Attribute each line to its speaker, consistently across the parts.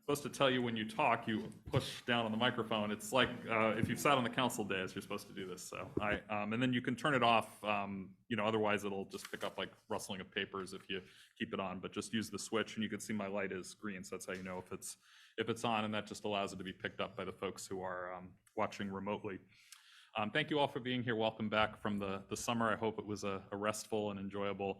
Speaker 1: supposed to tell you when you talk, you push down on the microphone. It's like if you've sat on the council days, you're supposed to do this. So and then you can turn it off. Otherwise it'll just pick up like rustling of papers if you keep it on. But just use the switch, and you can see my light is green, so that's how you know if it's on, and that just allows it to be picked up by the folks who are watching remotely. Thank you all for being here. Welcome back from the summer. I hope it was a restful and enjoyable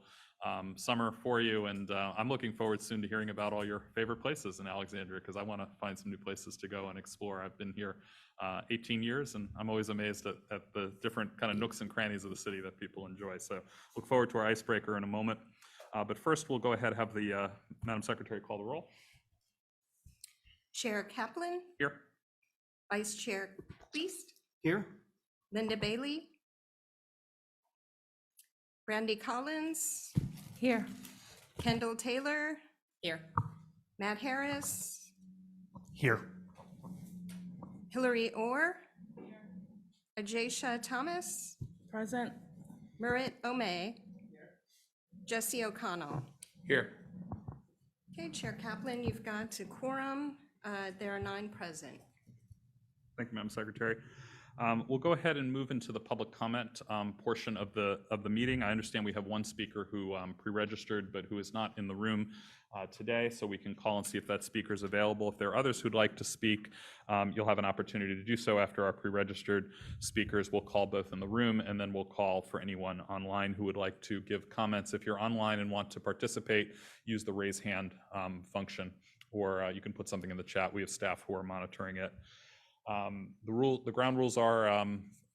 Speaker 1: summer for you, and I'm looking forward soon to hearing about all your favorite places in Alexandria, because I want to find some new places to go and explore. I've been here 18 years, and I'm always amazed at the different kind of nooks and crannies of the city that people enjoy. So look forward to our icebreaker in a moment. But first, we'll go ahead and have the Madam Secretary call the roll.
Speaker 2: Chair Kaplan.
Speaker 1: Here.
Speaker 2: Vice Chair Priest.
Speaker 3: Here.
Speaker 2: Linda Bailey. Brandy Collins.
Speaker 4: Here.
Speaker 2: Kendall Taylor.
Speaker 4: Here.
Speaker 2: Matt Harris.
Speaker 3: Here.
Speaker 2: Hillary Orr. Ajaysha Thomas.
Speaker 4: Present.
Speaker 2: Merritt Omey. Jesse O'Connell.
Speaker 1: Here.
Speaker 2: Okay, Chair Kaplan, you've got a quorum. There are 9 present.
Speaker 1: Thank you, Madam Secretary. We'll go ahead and move into the public comment portion of the meeting. I understand we have one speaker who pre-registered but who is not in the room today, so we can call and see if that speaker is available. If there are others who'd like to speak, you'll have an opportunity to do so after our pre-registered speakers. We'll call both in the room, and then we'll call for anyone online who would like to give comments. If you're online and want to participate, use the raise hand function, or you can put something in the chat. We have staff who are monitoring it. The ground rules are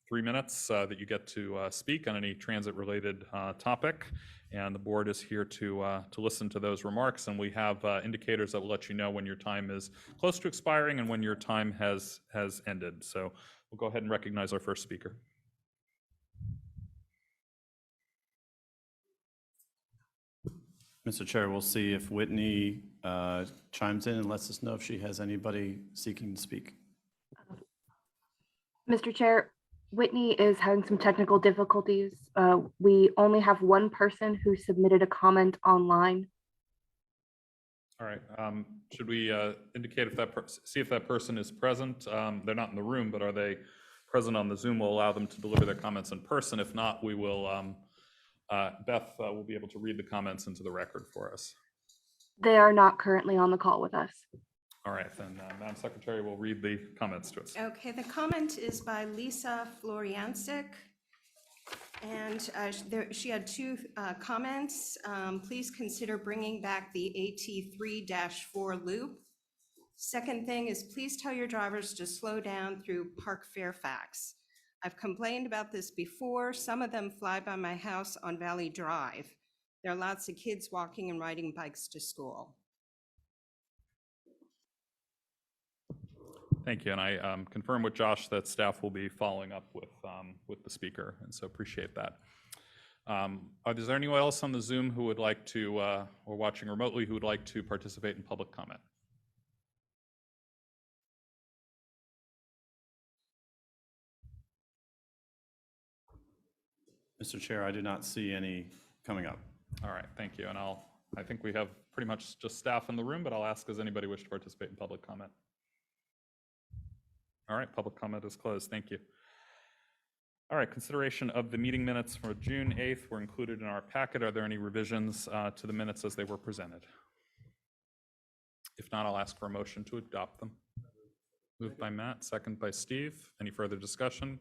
Speaker 1: 3 minutes that you get to speak on any transit-related topic, and the board is here to listen to those remarks. And we have indicators that will let you know when your time is close to expiring and when your time has ended. So we'll go ahead and recognize our first speaker.
Speaker 3: Mr. Chair, we'll see if Whitney chimes in and lets us know if she has anybody seeking to speak.
Speaker 5: Mr. Chair, Whitney is having some technical difficulties. We only have one person who submitted a comment online.
Speaker 1: All right. Should we indicate if see if that person is present? They're not in the room, but are they present on the Zoom? We'll allow them to deliver their comments in person. If not, we will. Beth will be able to read the comments into the record for us.
Speaker 5: They are not currently on the call with us.
Speaker 1: All right, then Madam Secretary will read the comments to us.
Speaker 2: Okay, the comment is by Lisa Floriancic, and she had 2 comments. Please consider bringing back the AT3-4 loop. Second thing is, please tell your drivers to slow down through Park Fairfax. I've complained about this before. Some of them fly by my house on Valley Drive. There are lots of kids walking and riding bikes to school.
Speaker 1: Thank you, and I confirm with Josh that staff will be following up with the speaker, and so appreciate that. Is there anyone else on the Zoom who would like to, or watching remotely, who would like to participate in public comment?
Speaker 3: Mr. Chair, I do not see any coming up.
Speaker 1: All right, thank you, and I think we have pretty much just staff in the room, but I'll ask, does anybody wish to participate in public comment? All right, public comment is closed. Thank you. All right, consideration of the meeting minutes for June 8th were included in our packet. Are there any revisions to the minutes as they were presented? If not, I'll ask for a motion to adopt them. Moved by Matt, second by Steve. Any further discussion?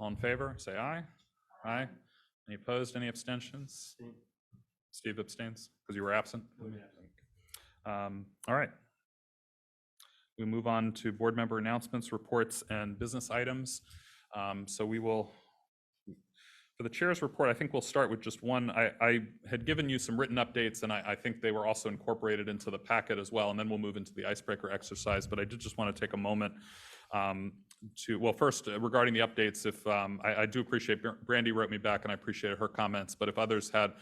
Speaker 1: All in favor, say aye. Aye. Any opposed, any abstentions? Steve abstains because you were absent? All right. We move on to board member announcements, reports, and business items. So we will, for the chair's report, I think we'll start with just one. I had given you some written updates, and I think they were also incorporated into the packet as well, and then we'll move into the icebreaker exercise. But I did just want to take a moment well, first, regarding the updates, if I do appreciate, Brandy wrote me back, and I appreciated her comments, but if others had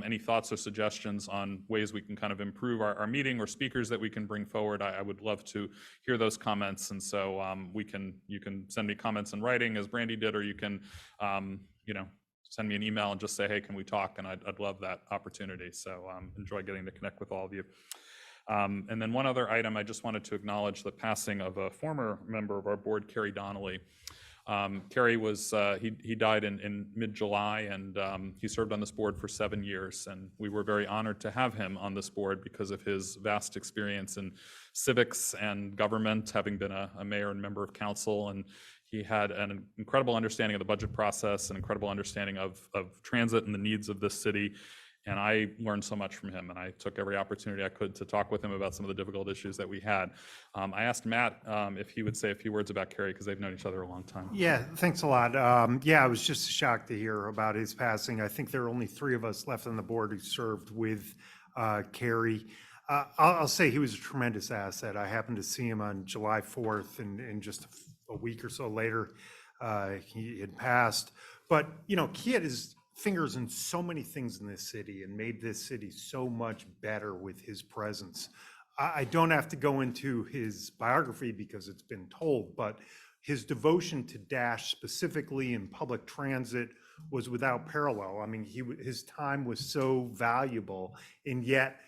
Speaker 1: any thoughts or suggestions on ways we can kind of improve our meeting or speakers that we can bring forward, I would love to hear those comments. And so you can send me comments in writing as Brandy did, or you can send me an email and just say, hey, can we talk? And I'd love that opportunity. So enjoy getting to connect with all of you. And then one other item, I just wanted to acknowledge the passing of a former member of our board, Kerry Donnelly. Kerry was, he died in mid-July, and he served on this board for 7 years. And we were very honored to have him on this board because of his vast experience in civics and government, having been a mayor and member of council. And he had an incredible understanding of the budget process, an incredible understanding of transit and the needs of this city. And I learned so much from him, and I took every opportunity I could to talk with him about some of the difficult issues that we had. I asked Matt if he would say a few words about Kerry, because they've known each other a long time.
Speaker 4: Yeah, thanks a lot. Yeah, I was just shocked to hear about his passing. I think there are only 3 of us left on the board who served with Kerry. I'll say he was a tremendous asset. I happened to see him on July 4th, and just a week or so later, he had passed. But, you know, he had his fingers in so many things in this city and made this city so much better with his presence. I don't have to go into his biography because it's been told, but his devotion to Dash, specifically in public transit, was without parallel. I mean, his time was so valuable, and yet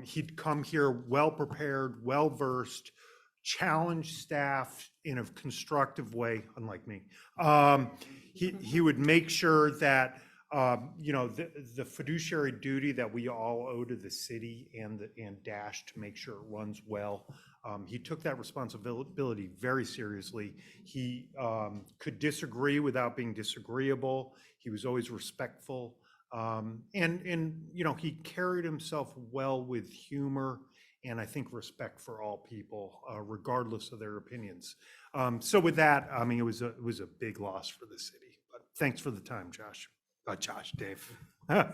Speaker 4: he'd come here well-prepared, well-versed, challenge staff in a constructive way, unlike me. He would make sure that you know, the fiduciary duty that we all owe to the city and Dash to make sure it runs well. He took that responsibility very seriously. He could disagree without being disagreeable. He was always respectful. And you know, he carried himself well with humor and I think respect for all people, regardless of their opinions. So with that, I mean, it was a big loss for the city. But thanks for the time, Josh. Dave.
Speaker 6: Yeah,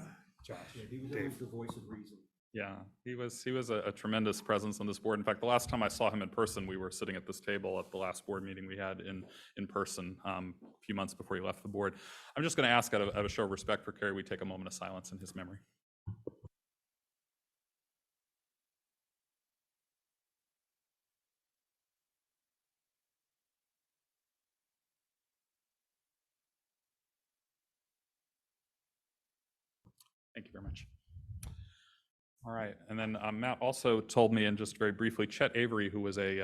Speaker 6: he was always the voice of reason.
Speaker 1: Yeah, he was a tremendous presence on this board. In fact, the last time I saw him in person, we were sitting at this table at the last board meeting we had in person a few months before he left the board. I'm just going to ask, out of a show of respect for Kerry, we take a moment of silence in his memory. Thank you very much. All right, and then Matt also told me, and just very briefly, Chet Avery, who was a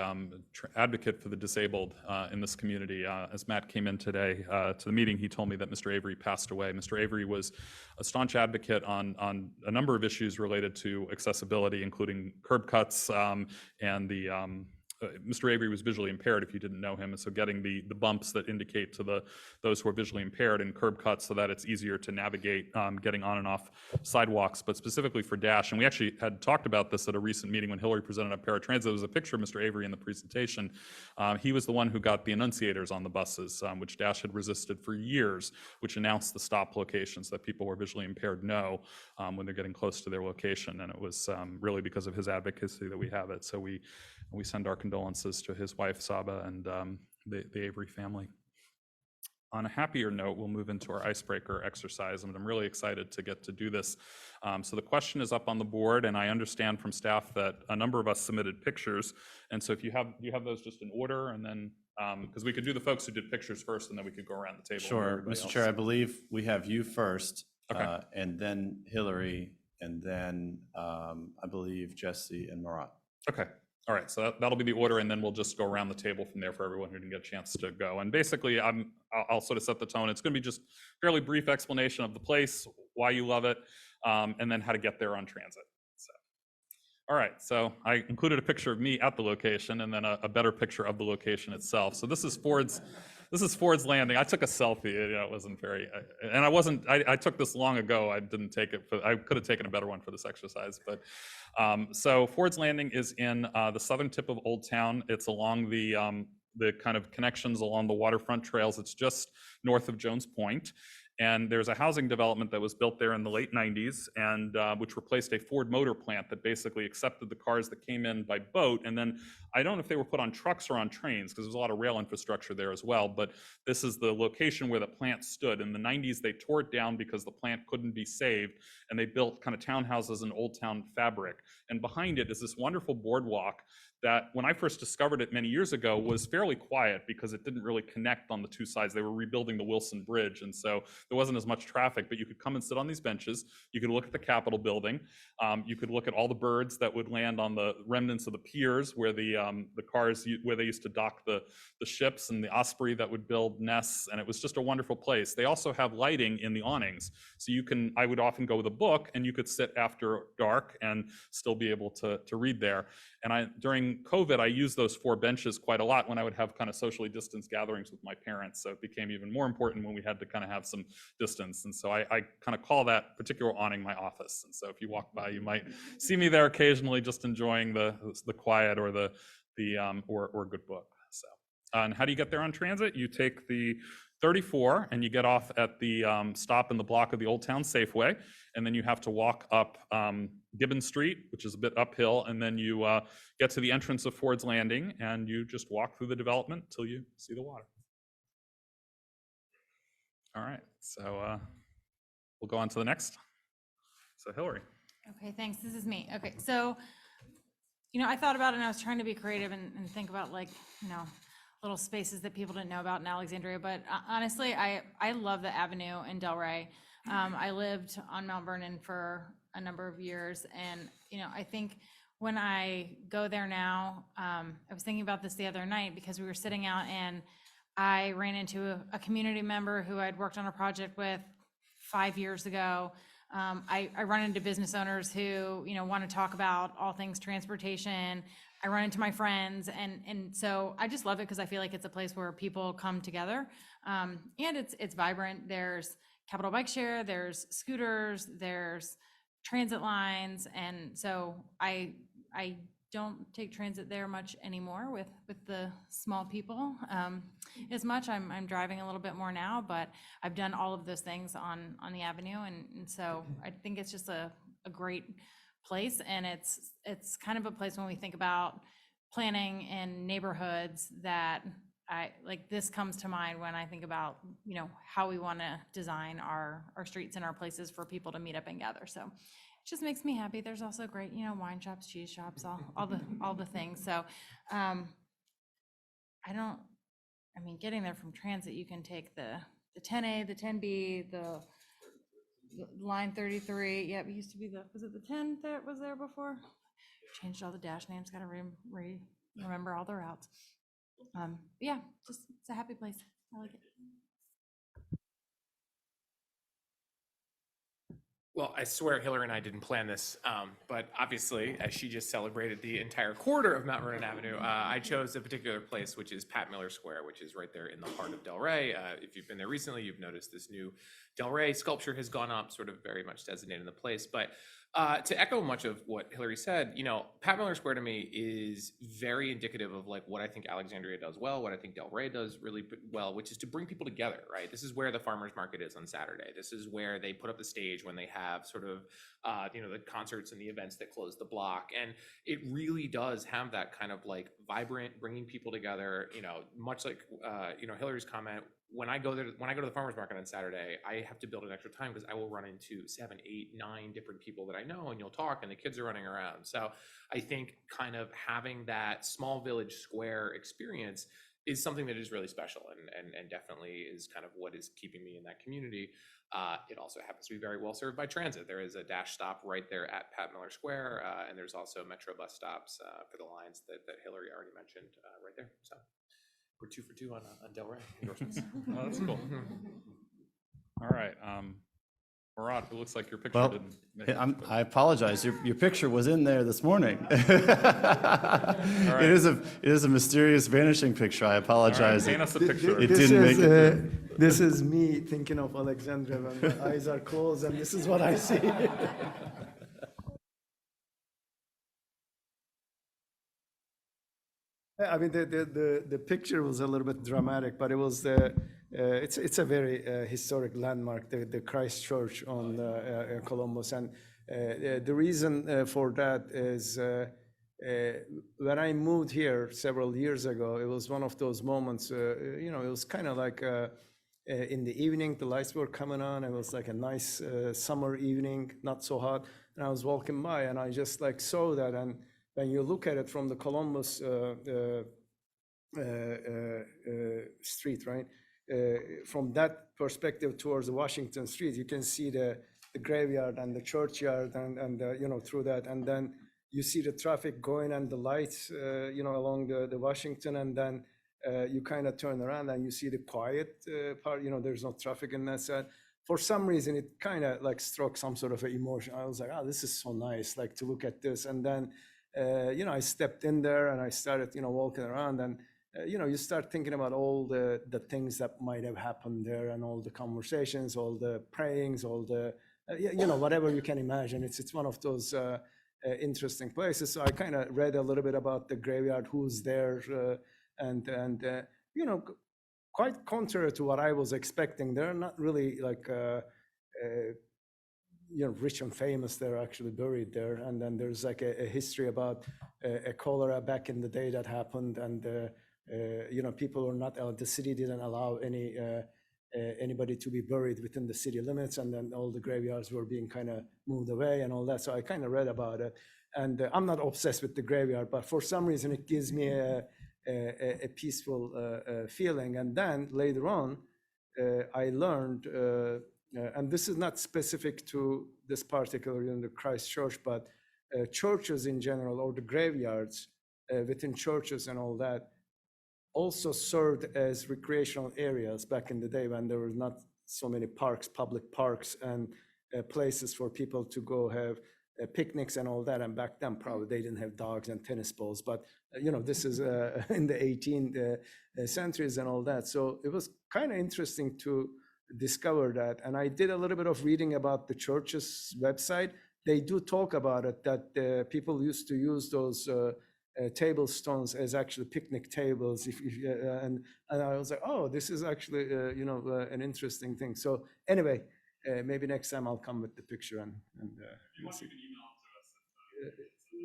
Speaker 1: advocate for the disabled in this community, as Matt came in today to the meeting, he told me that Mr. Avery passed away. Mr. Avery was a staunch advocate on a number of issues related to accessibility, including curb cuts and the Mr. Avery was visually impaired, if you didn't know him, and so getting the bumps that indicate to those who are visually impaired and curb cuts so that it's easier to navigate getting on and off sidewalks, but specifically for Dash. And we actually had talked about this at a recent meeting when Hillary presented on paratransit. There was a picture of Mr. Avery in the presentation. He was the one who got the annunciators on the buses, which Dash had resisted for years, which announced the stop locations that people who are visually impaired know when they're getting close to their location. And it was really because of his advocacy that we have it. So we send our condolences to his wife, Saba, and the Avery family. On a happier note, we'll move into our icebreaker exercise, and I'm really excited to get to do this. So the question is up on the board, and I understand from staff that a number of us submitted pictures, and so if you have those just in order, and then, because we could do the folks who did pictures first, and then we could go around the table.
Speaker 3: Sure, Mr. Chair, I believe we have you first,
Speaker 1: Okay.
Speaker 3: And then Hillary, and then I believe Jesse and Marat.
Speaker 1: Okay. All right, so that'll be the order, and then we'll just go around the table from there for everyone who didn't get a chance to go. And basically, I'll sort of set the tone. It's going to be just fairly brief explanation of the place, why you love it, and then how to get there on transit. So, all right, so I included a picture of me at the location, and then a better picture of the location itself. So this is Ford's Landing. I took a selfie. It wasn't very, and I took this long ago. I didn't take it. I could have taken a better one for this exercise, but. So Ford's Landing is in the southern tip of Old Town. It's along the kind of connections along the waterfront trails. It's just north of Jones Point. And there's a housing development that was built there in the late 90s, and which replaced a Ford motor plant that basically accepted the cars that came in by boat. And then I don't know if they were put on trucks or on trains, because there's a lot of rail infrastructure there as well. But this is the location where the plant stood. In the 90s, they tore it down because the plant couldn't be saved, and they built kind of townhouses in Old Town fabric. And behind it is this wonderful boardwalk that, when I first discovered it many years ago, was fairly quiet because it didn't really connect on the two sides. They were rebuilding the Wilson Bridge, and so there wasn't as much traffic, but you could come and sit on these benches. You could look at the Capitol building. You could look at all the birds that would land on the remnants of the piers where the cars, where they used to dock the ships, and the osprey that would build nests. And it was just a wonderful place. They also have lighting in the awnings. So I would often go with a book, and you could sit after dark and still be able to read there. And during COVID, I used those 4 benches quite a lot when I would have kind of socially distanced gatherings with my parents. So it became even more important when we had to kind of have some distance. And so I kind of call that particular awning my office. And so if you walk by, you might see me there occasionally, just enjoying the quiet or or a good book. So, and how do you get there on transit? You take the 34 and you get off at the stop in the block of the Old Town Safeway, and then you have to walk up Gibbon Street, which is a bit uphill, and then you get to the entrance of Ford's Landing, and you just walk through the development till you see the water. All right, so we'll go on to the next. So Hillary.
Speaker 7: Okay, thanks. This is me. Okay, so, I thought about it, and I was trying to be creative and think about, like, little spaces that people didn't know about in Alexandria. But honestly, I love the Avenue in Delray. I lived on Mount Vernon for a number of years, and I think when I go there now, I was thinking about this the other night because we were sitting out and I ran into a community member who I'd worked on a project with 5 years ago. I run into business owners who want to talk about all things transportation. I run into my friends, and so I just love it because I feel like it's a place where people come together, and it's vibrant. There's Capitol Bike Share, there's scooters, there's transit lines, and so I don't take transit there much anymore with the small people as much. I'm driving a little bit more now, but I've done all of those things on the Avenue, and so I think it's just a great place, and it's kind of a place when we think about planning in neighborhoods that this comes to mind when I think about how we want to design our streets and our places for people to meet up and gather. So it just makes me happy. There's also great wine shops, cheese shops, all the things. So getting there from transit, you can take the 10A, the 10B, the line 33. Yep, it used to be was it the 10 that was there before? Changed all the dash names, got to remember all the routes. Yeah, just it's a happy place. I like it.
Speaker 8: Well, I swear Hillary and I didn't plan this, but obviously, as she just celebrated the entire quarter of Mount Vernon Avenue, I chose a particular place, which is Pat Miller Square, which is right there in the heart of Delray. If you've been there recently, you've noticed this new Delray sculpture has gone up, sort of very much designating the place. But to echo much of what Hillary said, Pat Miller Square to me is very indicative of like what I think Alexandria does well, what I think Delray does really well, which is to bring people together, right? This is where the farmers market is on Saturday. This is where they put up the stage when they have sort of, the concerts and the events that close the block. And it really does have that kind of like vibrant, bringing people together, much like, Hillary's comment. When I go to the farmers market on Saturday, I have to build an extra time because I will run into 7, 8, 9 different people that I know, and you'll talk, and the kids are running around. So I think kind of having that small village square experience is something that is really special, and definitely is kind of what is keeping me in that community. It also happens to be very well served by transit. There is a dash stop right there at Pat Miller Square, and there's also Metro bus stops for the lines that Hillary already mentioned right there. So we're 2 for 2 on Delray endorsements.
Speaker 1: Oh, that's cool. All right, Murat, it looks like your picture didn't make it.
Speaker 3: I apologize. Your picture was in there this morning.
Speaker 1: All right.
Speaker 3: It is a mysterious vanishing picture. I apologize.
Speaker 1: Paint us a picture.
Speaker 3: It didn't make it.
Speaker 9: This is me thinking of Alexandria when my eyes are closed, and this is what I see. I mean, the picture was a little bit dramatic, but it was it's a very historic landmark, the Christ Church on Columbus, and the reason for that is when I moved here several years ago, it was one of those moments. It was kind of like in the evening, the lights were coming on. It was like a nice summer evening, not so hot, and I was walking by, and I just like saw that. And when you look at it from the Columbus street, right, from that perspective towards Washington Street, you can see the graveyard and the churchyard and through that. And then you see the traffic going and the lights, along the Washington. And then you kind of turn around and you see the quiet part, there's no traffic in that side. For some reason, it kind of like struck some sort of an emotion. I was like, oh, this is so nice, like to look at this. And then, I stepped in there and I started, walking around and, you start thinking about all the things that might have happened there and all the conversations, all the prayings, all the, whatever you can imagine. It's one of those interesting places. So I kind of read a little bit about the graveyard, who's there, and quite contrary to what I was expecting. They're not really like, rich and famous. They're actually buried there. And then there's like a history about a cholera back in the day that happened. And, people are not, the city didn't allow anybody to be buried within the city limits. And then all the graveyards were being kind of moved away and all that. So I kind of read about it. And I'm not obsessed with the graveyard, but for some reason it gives me a peaceful feeling. And then later on, I learned, and this is not specific to this particular, the Christ Church, but churches in general, or the graveyards within churches and all that, also served as recreational areas back in the day when there were not so many parks, public parks, and places for people to go have picnics and all that. And back then, probably they didn't have dogs and tennis balls, but this is in the 18th centuries and all that. So it was kind of interesting to discover that. And I did a little bit of reading about the church's website. They do talk about it, that people used to use those table stones as actually picnic tables. And I was like, oh, this is actually, an interesting thing. So anyway, maybe next time I'll come with the picture and
Speaker 1: You want, you can email it to us.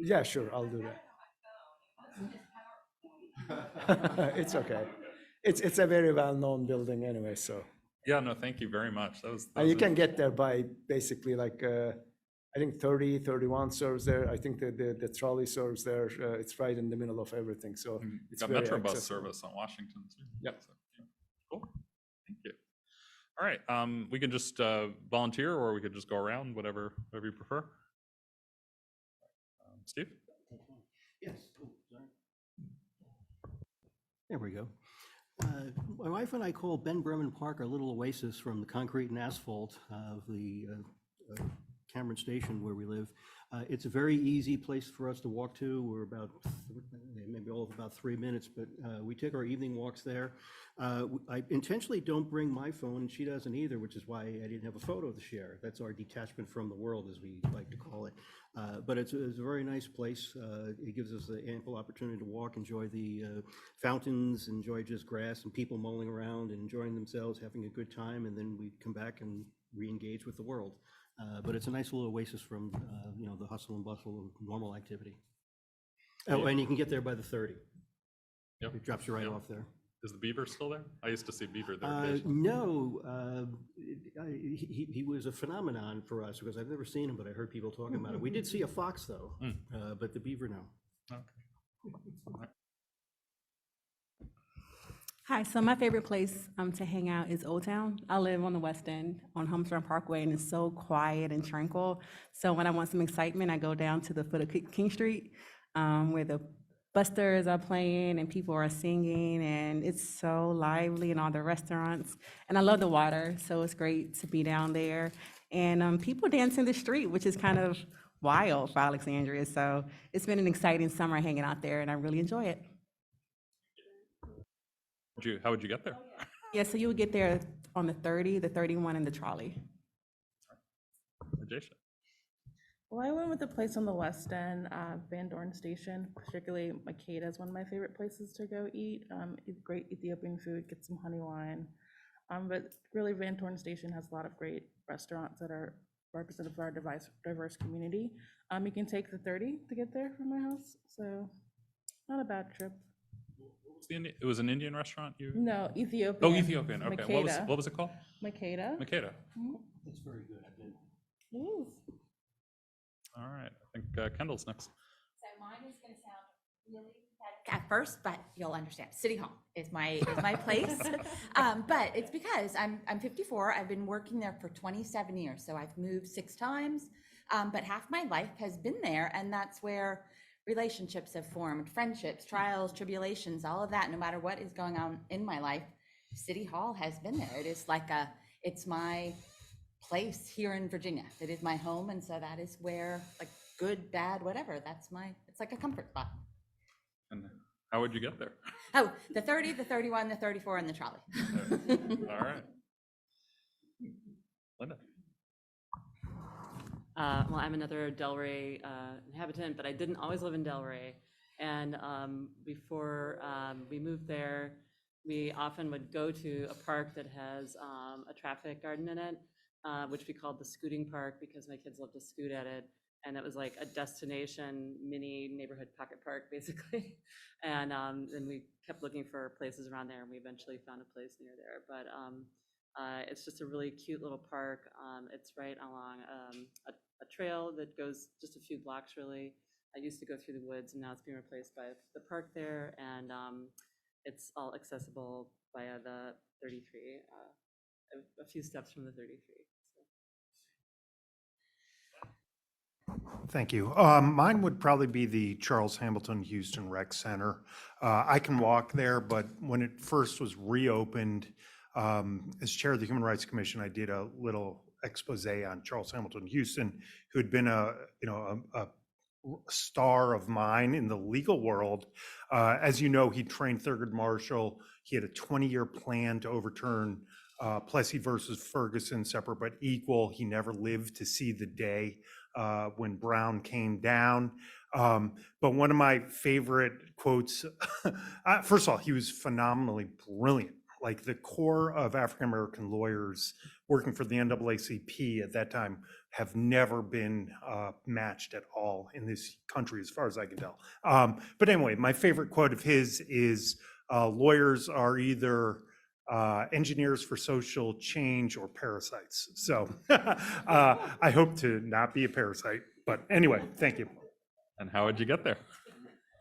Speaker 9: yeah, sure, I'll do that. It's okay. It's a very well-known building anyway, so.
Speaker 1: Yeah, no, thank you very much. That was
Speaker 9: You can get there by basically like, I think 30, 31 serves there. I think the trolley serves there. It's right in the middle of everything, so it's
Speaker 1: got
Speaker 9: very
Speaker 1: Metro bus
Speaker 9: accessible.
Speaker 1: service on Washington too.
Speaker 9: Yep.
Speaker 1: So, yeah. Cool. Thank you. All right, we can just volunteer, or we could just go around, whatever you prefer. Steve?
Speaker 6: Yes. Oh, sorry. There we go. My wife and I call Berman Park our little oasis from the concrete and asphalt of the Cameron Station where we live. It's a very easy place for us to walk to. We're about maybe all of about 3 minutes, but we take our evening walks there. I intentionally don't bring my phone, and she doesn't either, which is why I didn't have a photo to share. That's our detachment from the world, as we like to call it. But it's a very nice place. It gives us an ample opportunity to walk, enjoy the fountains, enjoy just grass and people mulling around and enjoying themselves, having a good time, and then we come back and re-engage with the world. But it's a nice little oasis from the hustle and bustle of normal activity. Oh, and you can get there by the 30.
Speaker 1: Yep.
Speaker 6: It drops you right off there.
Speaker 1: Is the beaver still there? I used to see beaver there occasionally.
Speaker 6: No, he was a phenomenon for us because I've never seen him, but I heard people talking about it. We did see a fox though, but the beaver, no.
Speaker 1: Okay.
Speaker 10: Hi, so my favorite place to hang out is Old Town. I live on the West End on Homestead Parkway, and it's so quiet and tranquil. So when I want some excitement, I go down to the foot of King Street, where the busters are playing and people are singing, and it's so lively, and all the restaurants. And I love the water, so it's great to be down there. And people dance in the street, which is kind of wild for Alexandria. So it's been an exciting summer hanging out there, and I really enjoy it.
Speaker 1: How would you get there?
Speaker 10: Yeah, so you would get there on the 30, the 31, and the trolley.
Speaker 1: Mitigation.
Speaker 11: Well, I went with the place on the West End, Van Dorn Station, particularly Makeda is one of my favorite places to go eat. Eat great Ethiopian food, get some honey wine. But really Van Dorn Station has a lot of great restaurants that are representative of our diverse community. You can take the 30 to get there from my house, so not a bad trip.
Speaker 1: It was an Indian restaurant?
Speaker 11: No, Ethiopian.
Speaker 1: Oh, Ethiopian, okay.
Speaker 11: Makeda.
Speaker 1: What was it called?
Speaker 11: Makeda.
Speaker 1: Makeda.
Speaker 6: That's very good. I've been.
Speaker 11: It is.
Speaker 1: All right, I think Kendall's next.
Speaker 12: So mine is going to sound really first, but you'll understand. City Hall is my place. But it's because I'm 54. I've been working there for 27 years, so I've moved 6 times. But half my life has been there, and that's where relationships have formed, friendships, trials, tribulations, all of that. No matter what is going on in my life, City Hall has been there. It is like it's my place here in Virginia. It is my home, and so that is where, like, good, bad, whatever, it's like a comfort spot.
Speaker 1: And how would you get there?
Speaker 12: Oh, the 30, the 31, the 34, and the trolley.
Speaker 1: All right. Linda?
Speaker 13: Well, I'm another Delray inhabitant, but I didn't always live in Delray. And before we moved there, we often would go to a park that has a traffic garden in it, which we called the Scooting Park because my kids love to scoot at it. And it was like a destination mini neighborhood pocket park, basically. And then we kept looking for places around there, and we eventually found a place near there. But it's just a really cute little park. It's right along a trail that goes just a few blocks, really. I used to go through the woods, and now it's being replaced by the park there. And it's all accessible via the 33, a few steps from the 33.
Speaker 4: Thank you. Mine would probably be the Charles Hamilton Houston Rec Center. I can walk there, but when it first was reopened, as chair of the Human Rights Commission, I did a little expose on Charles Hamilton Houston, who had been a star of mine in the legal world. As you know, he trained Thurgood Marshall. He had a 20-year plan to overturn Plessy versus Ferguson, separate but equal. He never lived to see the day when Brown came down. But one of my favorite quotes, first of all, he was phenomenally brilliant. Like, the core of African-American lawyers working for the NAACP at that time have never been matched at all in this country, as far as I can tell. But anyway, my favorite quote of his is, lawyers are either engineers for social change or parasites. So I hope to not be a parasite, but anyway, thank you.
Speaker 1: And how would you get there?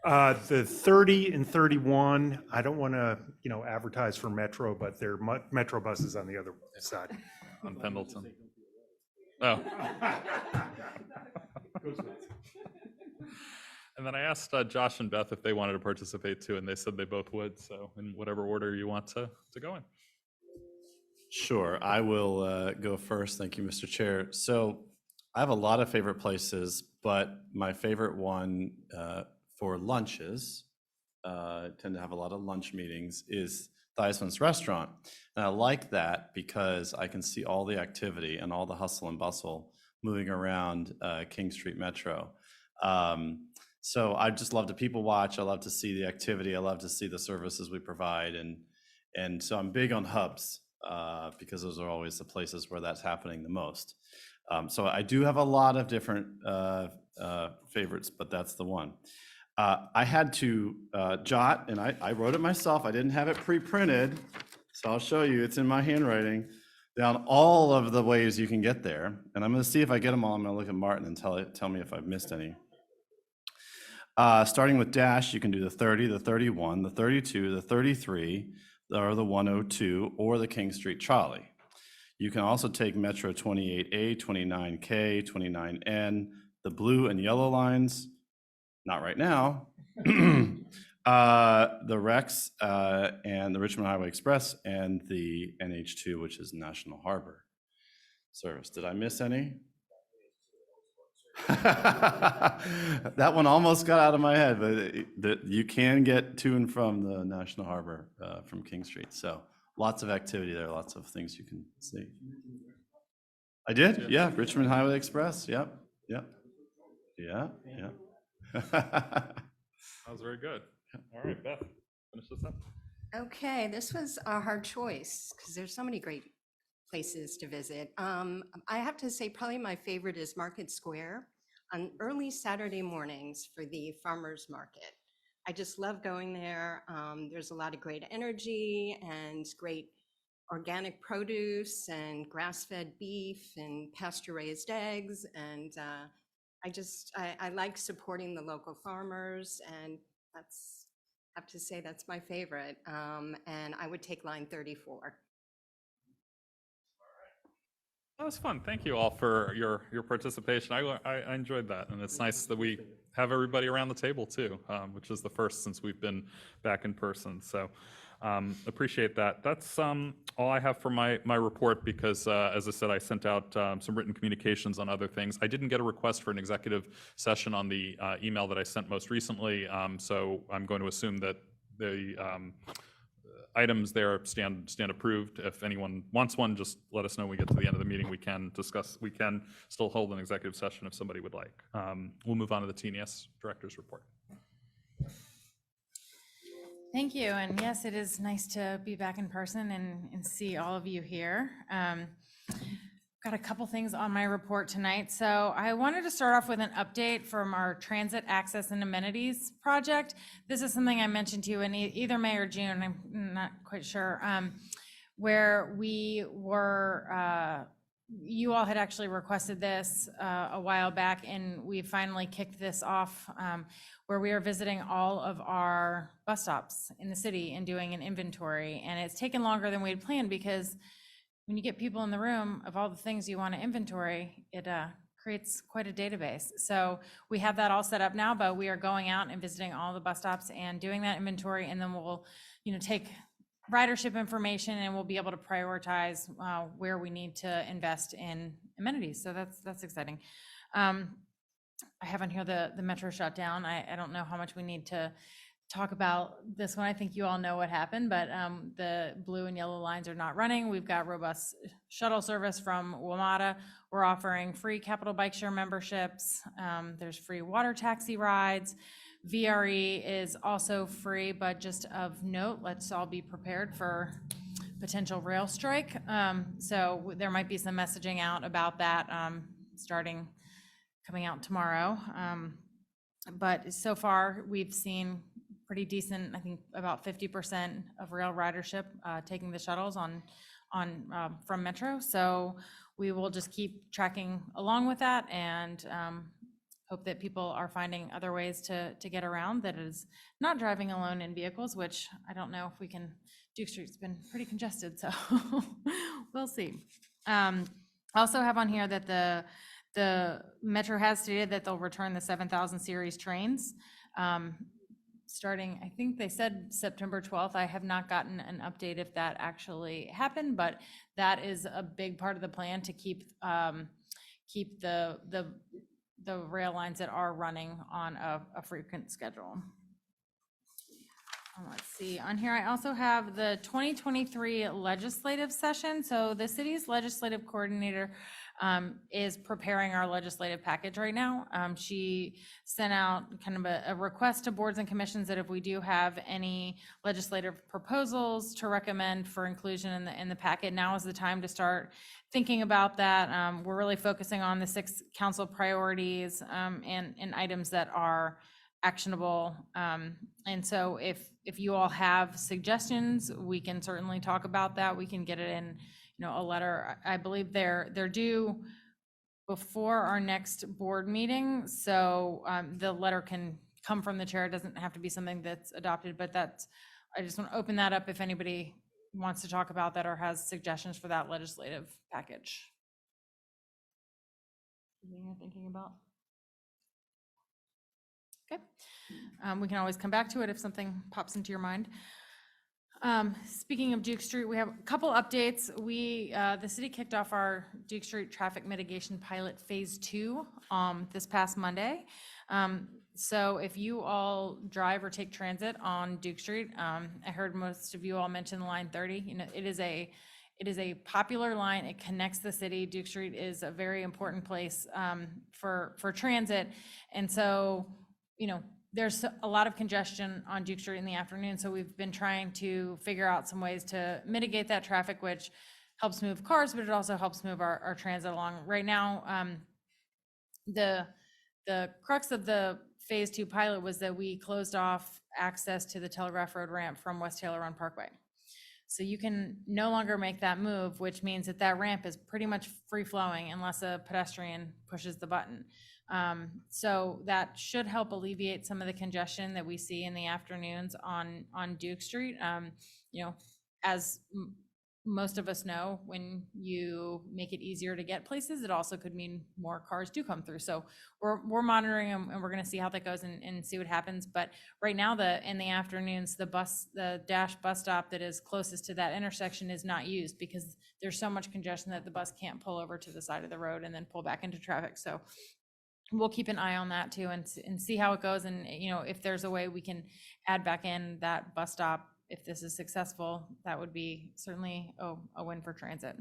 Speaker 4: The 30 and 31, I don't want to, advertise for Metro, but there are Metro buses on the other side.
Speaker 1: On Pendleton. Oh. And then I asked Josh and Beth if they wanted to participate too, and they said they both would. So in whatever order you want to go in.
Speaker 3: Sure, I will go first. Thank you, Mr. Chair. So I have a lot of favorite places, but my favorite one for lunches, tend to have a lot of lunch meetings, is the Iceland's Restaurant. And I like that because I can see all the activity and all the hustle and bustle moving around King Street Metro. So I just love to people watch. I love to see the activity. I love to see the services we provide. And so I'm big on hubs because those are always the places where that's happening the most. So I do have a lot of different favorites, but that's the one. I had to jot, and I wrote it myself. I didn't have it pre-printed, so I'll show you. It's in my handwriting, down all of the ways you can get there. And I'm going to see if I get them all. I'm going to look at Martin and tell me if I've missed any. Starting with Dash, you can do the 30, the 31, the 32, the 33, or the 102, or the King Street Trolley. You can also take Metro 28A, 29K, 29N, the blue and yellow lines. Not right now. The Rex and the Richmond Highway Express and the NH2, which is National Harbor Service. Did I miss any? That one almost got out of my head, but you can get to and from the National Harbor from King Street. So lots of activity there, lots of things you can see. I did, yeah. Richmond Highway Express, yep. Yeah.
Speaker 1: That was very good. All right, Beth, finish this up.
Speaker 2: Okay, this was a hard choice because there's so many great places to visit. I have to say probably my favorite is Market Square on early Saturday mornings for the farmers market. I just love going there. There's a lot of great energy and great organic produce and grass-fed beef and pasture-raised eggs. And I like supporting the local farmers, and that's have to say that's my favorite. And I would take line 34.
Speaker 1: That was fun. Thank you all for your participation. I enjoyed that, and it's nice that we have everybody around the table too, which is the first since we've been back in person. So appreciate that. That's all I have for my report because, as I said, I sent out some written communications on other things. I didn't get a request for an executive session on the email that I sent most recently, so I'm going to assume that the items there stand approved. If anyone wants one, just let us know when we get to the end of the meeting. We can discuss, we can still hold an executive session if somebody would like. We'll move on to the TNS Director's Report.
Speaker 7: Thank you. And yes, it is nice to be back in person and see all of you here. Got a couple things on my report tonight. So I wanted to start off with an update from our transit access and amenities project. This is something I mentioned to you in either May or June, I'm not quite sure, where we were, you all had actually requested this a while back, and we finally kicked this off where we are visiting all of our bus stops in the city and doing an inventory. And it's taken longer than we had planned because when you get people in the room of all the things you want to inventory, it creates quite a database. So we have that all set up now, but we are going out and visiting all the bus stops and doing that inventory, and then we'll, take ridership information and we'll be able to prioritize where we need to invest in amenities. So that's exciting. I have on here the metro shutdown. I don't know how much we need to talk about this one. I think you all know what happened, but the blue and yellow lines are not running. We've got robust shuttle service from WMATA. We're offering free Capital Bike Share memberships. There's free water taxi rides. VRE is also free, but just of note, let's all be prepared for potential rail strike. So there might be some messaging out about that coming out tomorrow. But so far we've seen pretty decent, I think about 50% of rail ridership taking the shuttles from Metro. So we will just keep tracking along with that and hope that people are finding other ways to get around that is not driving alone in vehicles, which I don't know if we can. Duke Street's been pretty congested, so we'll see. Also have on here that the Metro has stated that they'll return the 7,000 series trains. Starting, I think they said September 12th. I have not gotten an update if that actually happened, but that is a big part of the plan to keep the rail lines that are running on a frequent schedule. Let's see, on here I also have the 2023 legislative session. So the city's legislative coordinator is preparing our legislative package right now. She sent out kind of a request to boards and commissions that if we do have any legislative proposals to recommend for inclusion in the packet, now is the time to start thinking about that. We're really focusing on the 6 council priorities and items that are actionable. And so if you all have suggestions, we can certainly talk about that. We can get it in a letter. I believe they're due before our next board meeting. So the letter can come from the chair. It doesn't have to be something that's adopted, but I just want to open that up if anybody wants to talk about that or has suggestions for that legislative package. Anything you're thinking about? Okay, we can always come back to it if something pops into your mind. Speaking of Duke Street, we have a couple updates. The city kicked off our Duke Street traffic mitigation pilot phase 2 this past Monday. So if you all drive or take transit on Duke Street, I heard most of you all mention line 30. It is a popular line. It connects the city. Duke Street is a very important place for transit, and so there's a lot of congestion on Duke Street in the afternoon, so we've been trying to figure out some ways to mitigate that traffic, which helps move cars, but it also helps move our transit along. Right now, the crux of the phase 2 pilot was that we closed off access to the Telegraph Road ramp from West Taylor Run Parkway. So you can no longer make that move, which means that ramp is pretty much free flowing unless a pedestrian pushes the button. So that should help alleviate some of the congestion that we see in the afternoons on Duke Street. You know, as most of us know, when you make it easier to get places, it also could mean more cars do come through. So we're monitoring them, and we're going to see how that goes and see what happens. But right now, in the afternoons, the Dash bus stop that is closest to that intersection is not used because there's so much congestion that the bus can't pull over to the side of the road and then pull back into traffic. So we'll keep an eye on that too and see how it goes. And, you know, if there's a way we can add back in that bus stop, if this is successful, that would be certainly a win for transit.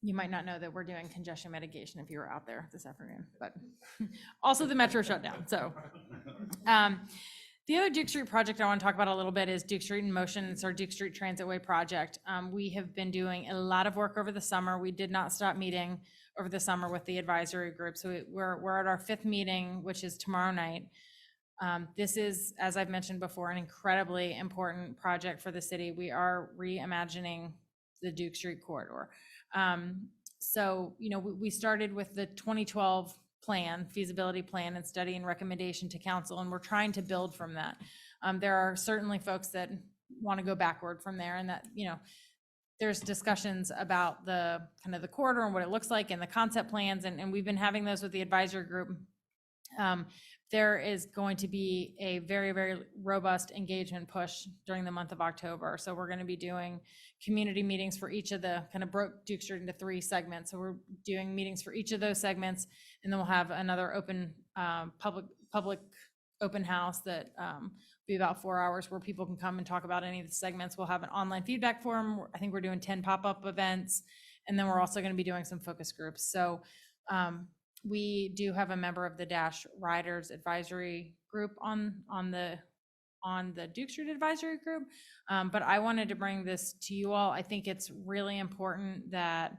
Speaker 7: You might not know that we're doing congestion mitigation if you were out there this afternoon, but also the metro shut down. So the other Duke Street project I want to talk about a little bit is Duke Street in Motion. It's our Duke Street Transitway project. We have been doing a lot of work over the summer. We did not stop meeting over the summer with the advisory group. So we're at our 5th meeting, which is tomorrow night. This is, as I've mentioned before, an incredibly important project for the city. We are reimagining the Duke Street corridor. So, you know, we started with the 2012 plan, feasibility plan and study and recommendation to council, and we're trying to build from that. There are certainly folks that want to go backward from there, and that, you know, there's discussions about the kind of the corridor and what it looks like and the concept plans, and we've been having those with the advisory group. There is going to be a very, very robust engagement push during the month of October. So we're going to be doing community meetings for each of the kind of broke Duke Street into 3 segments. So we're doing meetings for each of those segments, and then we'll have another open public open house that be about 4 hours where people can come and talk about any of the segments. We'll have an online feedback forum. I think we're doing 10 pop-up events, and then we're also going to be doing some focus groups. So we do have a member of the Dash Riders Advisory Group on the Duke Street Advisory Group, but I wanted to bring this to you all. I think it's really important that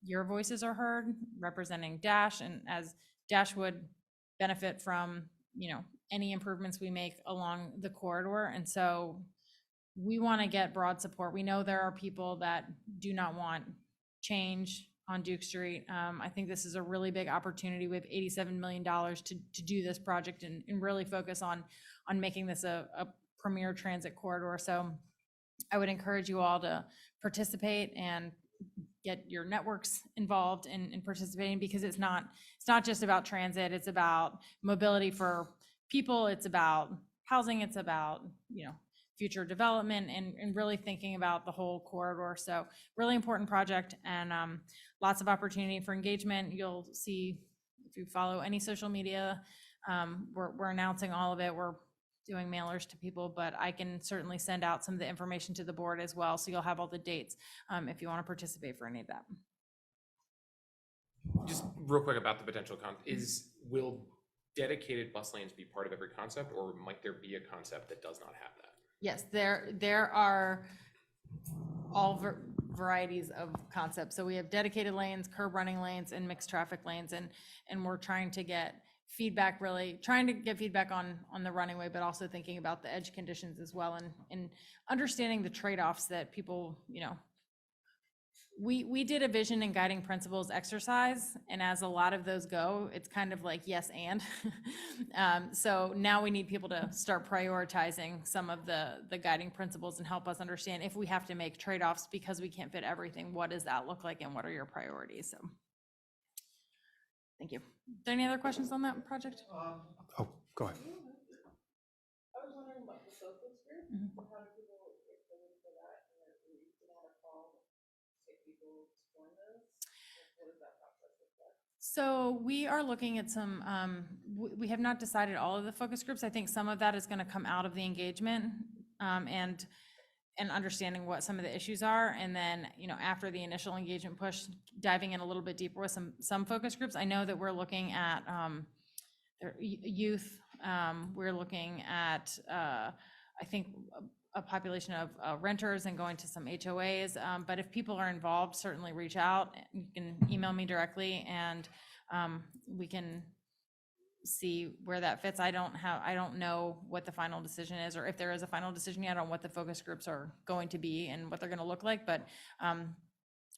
Speaker 7: your voices are heard representing Dash, and as Dash would benefit from, you know, any improvements we make along the corridor. And so we want to get broad support. We know there are people that do not want change on Duke Street. I think this is a really big opportunity. We have $87 million to do this project and really focus on making this a premier transit corridor. So I would encourage you all to participate and get your networks involved in participating, because it's not just about transit. It's about mobility for people. It's about housing. It's about, you know, future development and really thinking about the whole corridor. So really important project, and lots of opportunity for engagement. You'll see if you follow any social media, we're announcing all of it. We're doing mailers to people, but I can certainly send out some of the information to the board as well. So you'll have all the dates if you want to participate for any of that.
Speaker 8: Just real quick about the potential will dedicated bus lanes be part of every concept, or might there be a concept that does not have that?
Speaker 7: Yes, there are all varieties of concepts. So we have dedicated lanes, curb running lanes, and mixed traffic lanes, and we're trying to get feedback, really trying to get feedback on the running way, but also thinking about the edge conditions as well, and understanding the trade-offs that people, you know, we did a vision and guiding principles exercise, and as a lot of those go, it's kind of like yes and so now we need people to start prioritizing some of the guiding principles and help us understand if we have to make trade-offs because we can't fit everything, what does that look like and what are your priorities? So thank you. Are there any other questions on that project?
Speaker 4: Oh, go ahead.
Speaker 11: I was wondering about the focus group. How do people get ready for that? And then you can have a call to get people to join this. What does that process look like?
Speaker 7: So we are looking at some, we have not decided all of the focus groups. I think some of that is going to come out of the engagement and understanding what some of the issues are. And then, you know, after the initial engagement push, diving in a little bit deeper with some focus groups. I know that we're looking at youth. We're looking at, I think, a population of renters and going to some HOAs. But if people are involved, certainly reach out. You can email me directly, and we can see where that fits. I don't know what the final decision is, or if there is a final decision yet on what the focus groups are going to be and what they're going to look like. But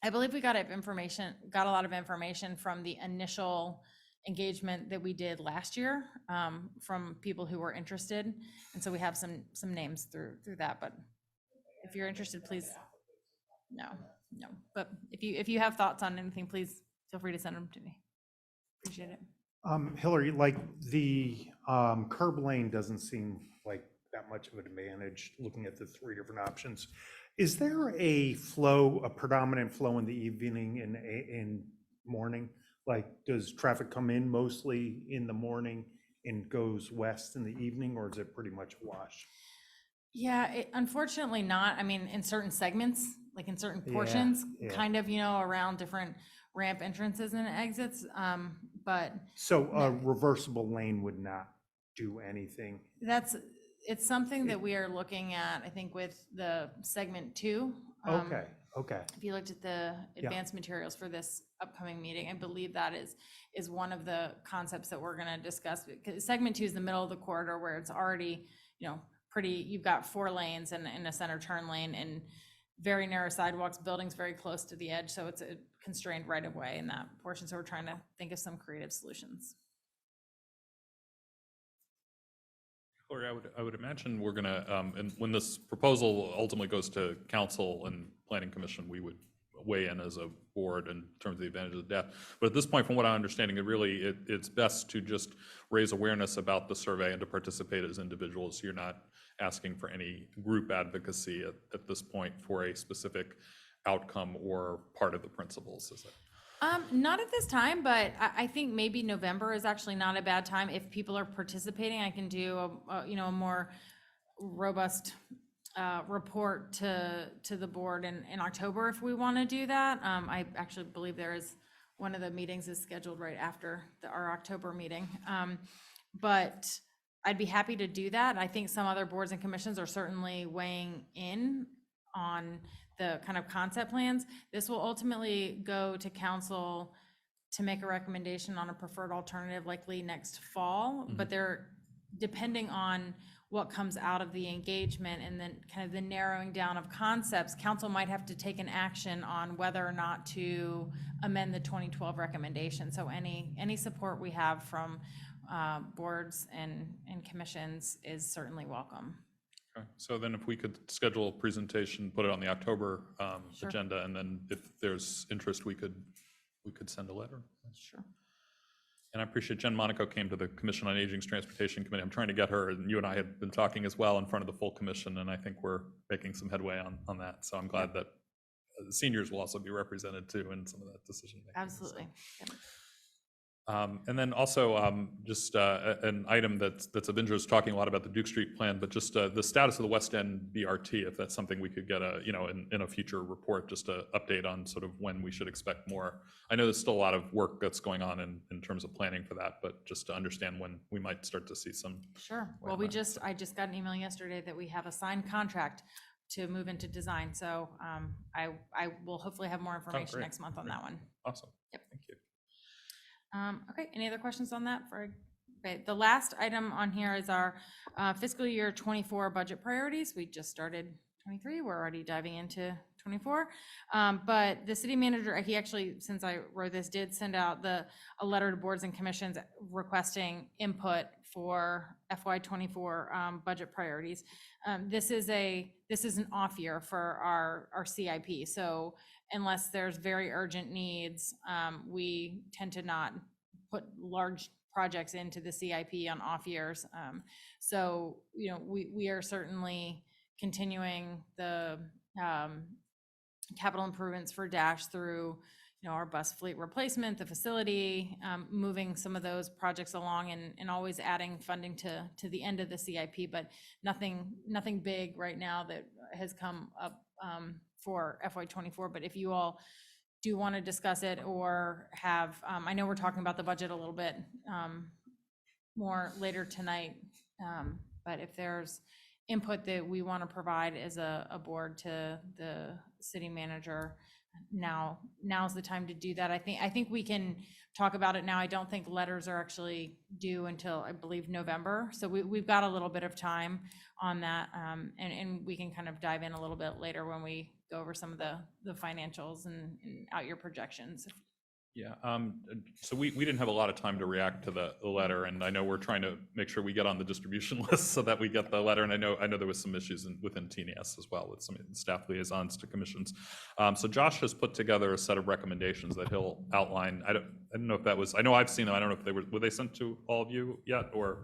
Speaker 7: I believe we got a lot of information from the initial engagement that we did last year, from people who were interested. And so we have some names through that, but if you're interested, please, no. But if you have thoughts on anything, please feel free to send them to me. Appreciate it.
Speaker 4: Hillary, like the curb lane doesn't seem like that much of an advantage looking at the three different options. Is there a predominant flow in the evening and in morning? Like, does traffic come in mostly in the morning and goes west in the evening, or is it pretty much a wash?
Speaker 7: Yeah, unfortunately not. I mean, in certain segments, like in certain portions, kind of, around different ramp entrances and exits. But
Speaker 4: So a reversible lane would not do anything.
Speaker 7: it's something that we are looking at, I think, with the segment 2.
Speaker 4: Okay.
Speaker 7: If you looked at the advanced materials for this upcoming meeting, I believe that is one of the concepts that we're going to discuss. Because segment 2 is the middle of the corridor where it's already, you've got 4 lanes and a center turn lane and very narrow sidewalks, buildings very close to the edge. So it's a constrained right of way in that portion. So we're trying to think of some creative solutions.
Speaker 1: Hillary, I would imagine we're gonna, and when this proposal ultimately goes to council and planning commission, we would weigh in as a board in terms of the advantages of death. But at this point, from what I'm understanding, it's best to just raise awareness about the survey and to participate as individuals. You're not asking for any group advocacy at this point for a specific outcome or part of the principles, is it?
Speaker 7: Not at this time, but I think maybe November is actually not a bad time. If people are participating, I can do a more robust report to the board in October if we want to do that. I actually believe one of the meetings is scheduled right after our October meeting. But I'd be happy to do that. I think some other boards and commissions are certainly weighing in on the kind of concept plans. This will ultimately go to council to make a recommendation on a preferred alternative likely next fall, but they're depending on what comes out of the engagement and then kind of the narrowing down of concepts, council might have to take an action on whether or not to amend the 2012 recommendation. So any support we have from boards and commissions is certainly welcome.
Speaker 1: Okay, so then if we could schedule a presentation, put it on the October
Speaker 7: Sure.
Speaker 1: agenda, and then if there's interest, we could send a letter.
Speaker 7: Sure.
Speaker 1: And I appreciate Jen Monaco came to the Commission on Aging's Transportation Committee. I'm trying to get her, and you and I had been talking as well in front of the full commission, and I think we're making some headway on that. So I'm glad that the seniors will also be represented too in some of that decision making.
Speaker 7: Absolutely.
Speaker 1: So. And then also just an item that's of interest, talking a lot about the Duke Street plan, but just the status of the West End BRT, if that's something we could get in a future report, just an update on sort of when we should expect more. I know there's still a lot of work that's going on in terms of planning for that, but just to understand when we might start to see some.
Speaker 7: Sure. Well, I just got an email yesterday that we have a signed contract to move into design. So I will hopefully have more information next month on that one.
Speaker 1: Awesome.
Speaker 7: Yep.
Speaker 1: Thank you.
Speaker 7: Okay, any other questions on that? Okay, the last item on here is our fiscal year 24 budget priorities. We just started 23. We're already diving into 24. But the city manager, he actually, since I wrote this, did send out a letter to boards and commissions requesting input for FY24 budget priorities. This is an off year for our CIP. So unless there's very urgent needs, we tend to not put large projects into the CIP on off years. So, we are certainly continuing the capital improvements for Dash through, our bus fleet replacement, the facility, moving some of those projects along and always adding funding to the end of the CIP, but nothing big right now that has come up for FY24. But if you all do want to discuss it or have, I know we're talking about the budget a little bit more later tonight, but if there's input that we want to provide as a board to the city manager, now's the time to do that. I think we can talk about it now. I don't think letters are actually due until, I believe, November. So we've got a little bit of time on that. And we can kind of dive in a little bit later when we go over some of the financials and out year projections.
Speaker 1: Yeah, so we didn't have a lot of time to react to the letter, and I know we're trying to make sure we get on the distribution list so that we get the letter, and I know there was some issues within TNS as well with some staff liaisons to commissions. So Josh has put together a set of recommendations that he'll outline. I don't know if that was, I know I've seen them, I don't know if were they sent to all of you yet, or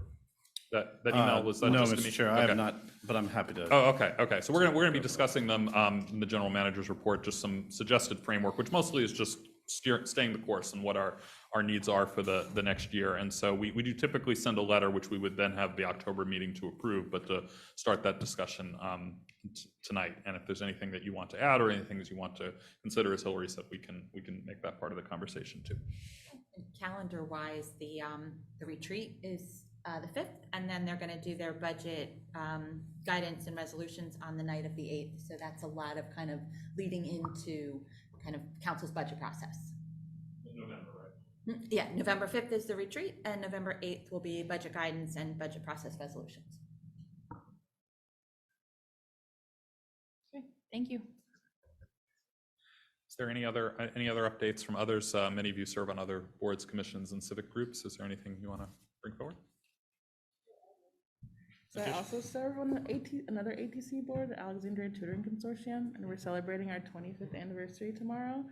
Speaker 1: that email, was that
Speaker 3: no,
Speaker 1: just to
Speaker 3: Mr.
Speaker 1: me?
Speaker 3: Chair, I
Speaker 1: Okay.
Speaker 3: have not, but I'm happy to.
Speaker 1: Oh, okay. So we're gonna be discussing them in the general manager's report, just some suggested framework, which mostly is just staying the course and what our needs are for the next year. And so we do typically send a letter, which we would then have the October meeting to approve, but to start that discussion tonight. And if there's anything that you want to add or anything that you want to consider, as Hillary said, we can make that part of the conversation too.
Speaker 12: Calendar wise, the retreat is the 5th, and then they're going to do their budget guidance and resolutions on the night of the 8th. So that's a lot of kind of leading into kind of council's budget process.
Speaker 1: November, right?
Speaker 12: Yeah, November 5th is the retreat, and November 8th will be budget guidance and budget process resolutions.
Speaker 7: Okay, thank you.
Speaker 1: Is there any other updates from others? Many of you serve on other boards, commissions, and civic groups. Is there anything you want to bring forward?
Speaker 11: So I also serve on another ATC board, the Alexandria Tutoring Consortium, and we're celebrating our 25th anniversary tomorrow.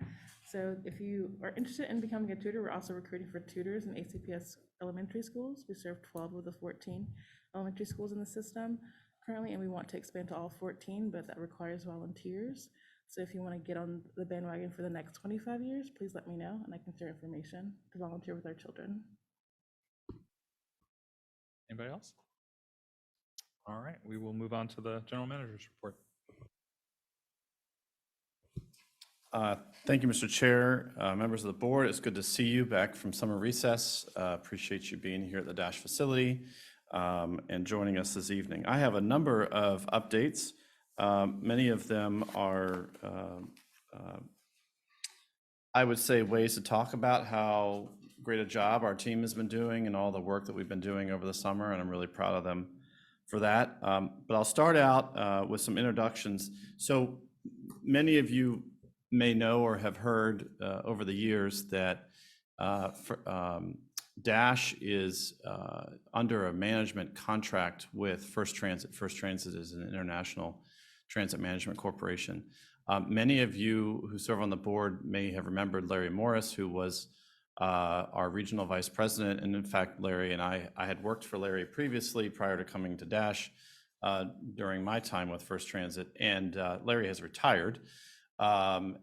Speaker 11: So if you are interested in becoming a tutor, we're also recruiting for tutors in ACPS elementary schools. We serve 12 of the 14 elementary schools in the system currently, and we want to expand to all 14, but that requires volunteers. So if you want to get on the bandwagon for the next 25 years, please let me know, and I can share information to volunteer with our children.
Speaker 1: Anybody else? All right, we will move on to the general manager's report.
Speaker 3: Thank you, Mr. Chair. Members of the board, it's good to see you back from summer recess. Appreciate you being here at the Dash facility and joining us this evening. I have a number of updates. Many of them are, I would say, ways to talk about how great a job our team has been doing and all the work that we've been doing over the summer, and I'm really proud of them for that. But I'll start out with some introductions. So many of you may know or have heard over the years that Dash is under a management contract with First Transit. First Transit is an international transit management corporation. Many of you who serve on the board may have remembered Larry Morris, who was our regional vice president. And in fact, Larry and I had worked for Larry previously prior to coming to Dash during my time with First Transit. And Larry has retired. So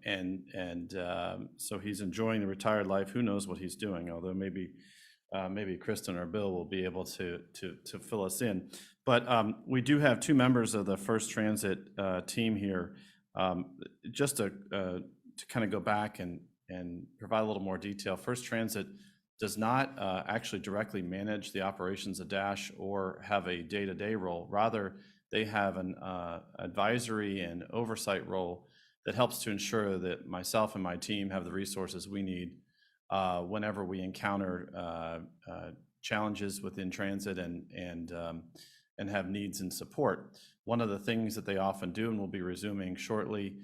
Speaker 3: he's enjoying the retired life. Who knows what he's doing, although maybe Kristen or Bill will be able to fill us in. But we do have two members of the First Transit team here. Just to kind of go back and provide a little more detail, First Transit does not actually directly manage the operations of Dash or have a day-to-day role. Rather, they have an advisory and oversight role that helps to ensure that myself and my team have the resources we need whenever we encounter challenges within transit and have needs and support. One of the things that they often do, and we'll be resuming shortly,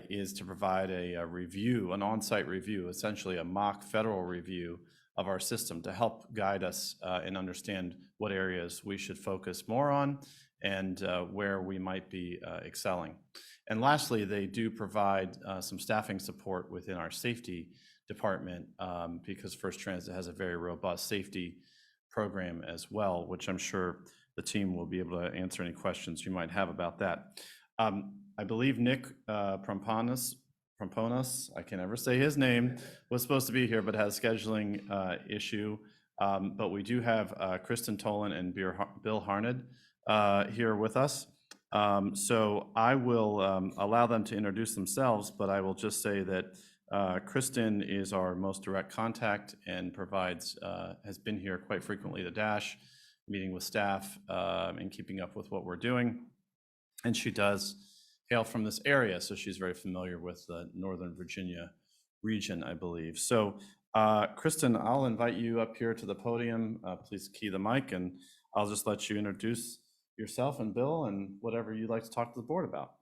Speaker 3: is to provide a review, an on-site review, essentially a mock federal review of our system to help guide us and understand what areas we should focus more on and where we might be excelling. And lastly, they do provide some staffing support within our safety department because First Transit has a very robust safety program as well, which I'm sure the team will be able to answer any questions you might have about that. I believe Nick Promponis, I can never say his name, was supposed to be here but has a scheduling issue. But we do have Kristen Tolan and Bill Harned here with us. So I will allow them to introduce themselves, but I will just say that Kristen is our most direct contact and has been here quite frequently to Dash, meeting with staff and keeping up with what we're doing. And she does hail from this area, so she's very familiar with the Northern Virginia region, I believe. So Kristen, I'll invite you up here to the podium. Please key the mic, and I'll just let you introduce yourself and Bill and whatever you'd like to talk to the board about.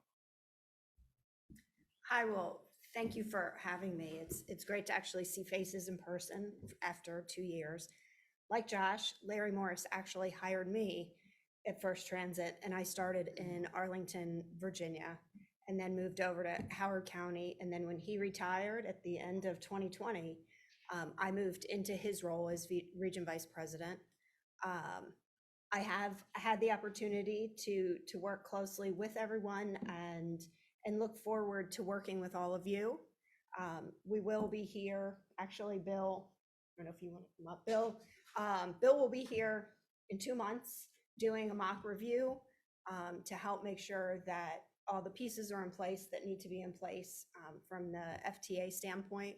Speaker 14: Hi, well, thank you for having me. It's great to actually see faces in person after 2 years. Like Josh, Larry Morris actually hired me at First Transit, and I started in Arlington, Virginia, and then moved over to Howard County. And then when he retired at the end of 2020, I moved into his role as Region Vice President. I have had the opportunity to work closely with everyone and look forward to working with all of you. We will be here, actually, Bill, I don't know if you want to come up, Bill. Bill will be here in 2 months doing a mock review to help make sure that all the pieces are in place that need to be in place from the FTA standpoint,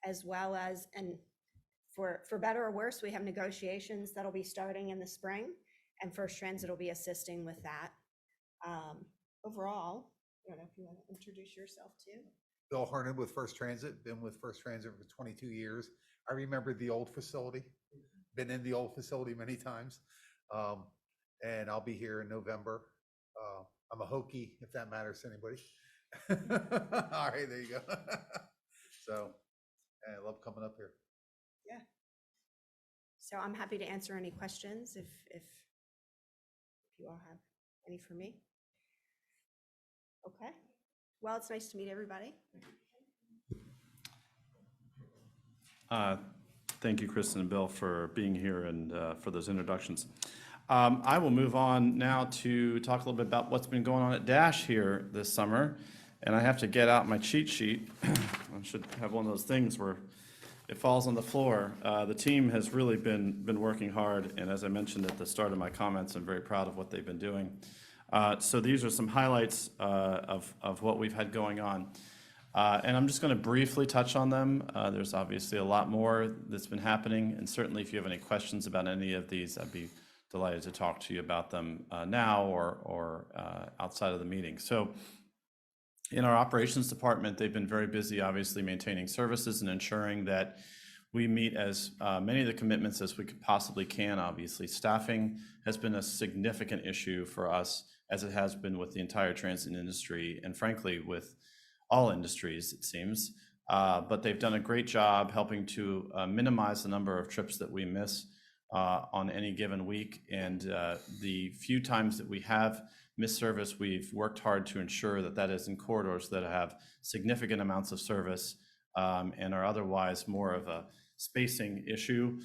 Speaker 14: as well as, and for better or worse, we have negotiations that'll be starting in the spring, and First Transit will be assisting with that. Overall, I don't know if you want to introduce yourself too.
Speaker 15: Bill Vernon with First Transit, been with First Transit for 22 years. I remember the old facility, been in the old facility many times. And I'll be here in November. I'm a Hokie, if that matters to anybody. All right, there you go. So, and I love coming up here.
Speaker 14: Yeah. So I'm happy to answer any questions if you all have any for me. Okay. Well, it's nice to meet everybody.
Speaker 3: Thank you, Kristen and Bill, for being here and for those introductions. I will move on now to talk a little bit about what's been going on at Dash here this summer. And I have to get out my cheat sheet. I should have one of those things where it falls on the floor. The team has really been working hard, and as I mentioned at the start of my comments, I'm very proud of what they've been doing. So these are some highlights of what we've had going on. And I'm just going to briefly touch on them. There's obviously a lot more that's been happening, and certainly if you have any questions about any of these, I'd be delighted to talk to you about them now or outside of the meeting. So in our operations department, they've been very busy, obviously, maintaining services and ensuring that we meet as many of the commitments as we possibly can. Obviously, staffing has been a significant issue for us, as it has been with the entire transit industry, and frankly, with all industries, it seems. But they've done a great job helping to minimize the number of trips that we miss on any given week. And the few times that we have missed service, we've worked hard to ensure that that is in corridors that have significant amounts of service and are otherwise more of a spacing issue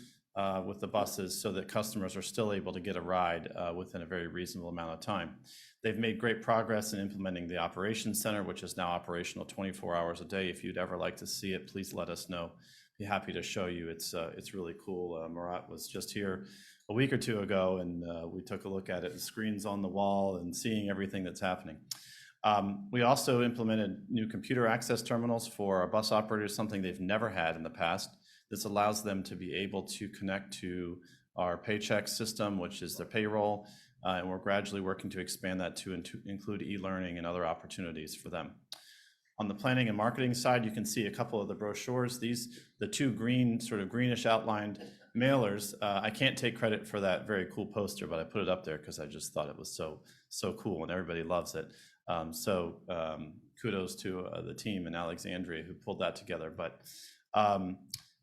Speaker 3: with the buses, so that customers are still able to get a ride within a very reasonable amount of time. They've made great progress in implementing the operations center, which is now operational 24 hours a day. If you'd ever like to see it, please let us know. Be happy to show you. It's really cool. Murat was just here a week or two ago, and we took a look at it, and screens on the wall and seeing everything that's happening. We also implemented new computer access terminals for our bus operators, something they've never had in the past. This allows them to be able to connect to our paycheck system, which is their payroll, and we're gradually working to expand that to include e-learning and other opportunities for them. On the planning and marketing side, you can see a couple of the brochures. The two green, sort of greenish outlined mailers. I can't take credit for that very cool poster, but I put it up there because I just thought it was so cool and everybody loves it. Kudos to the team in Alexandria who pulled that together. But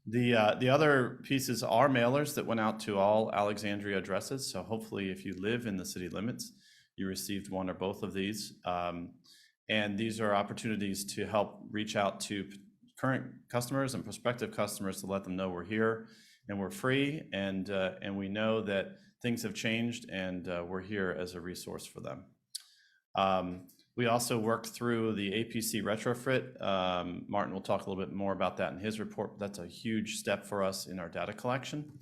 Speaker 3: the other pieces are mailers that went out to all Alexandria addresses. So hopefully if you live in the city limits, you received one or both of these. And these are opportunities to help reach out to current customers and prospective customers to let them know we're here and we're free, and we know that things have changed, and we're here as a resource for them. We also worked through the APC retrofit. Martin will talk a little bit more about that in his report. That's a huge step for us in our data collection.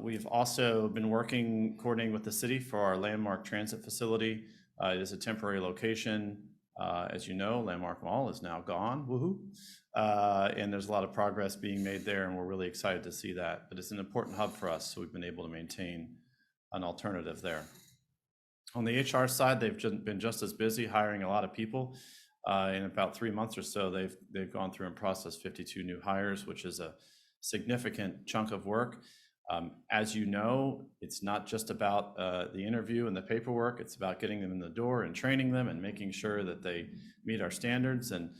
Speaker 3: We've also been coordinating with the city for our Landmark Transit facility. It is a temporary location. As you know, Landmark Mall is now gone, woohoo. And there's a lot of progress being made there, and we're really excited to see that. But it's an important hub for us, so we've been able to maintain an alternative there. On the HR side, they've been just as busy hiring a lot of people. In about 3 months or so, they've gone through and processed 52 new hires, which is a significant chunk of work. As you know, it's not just about the interview and the paperwork. It's about getting them in the door and training them and making sure that they meet our standards. And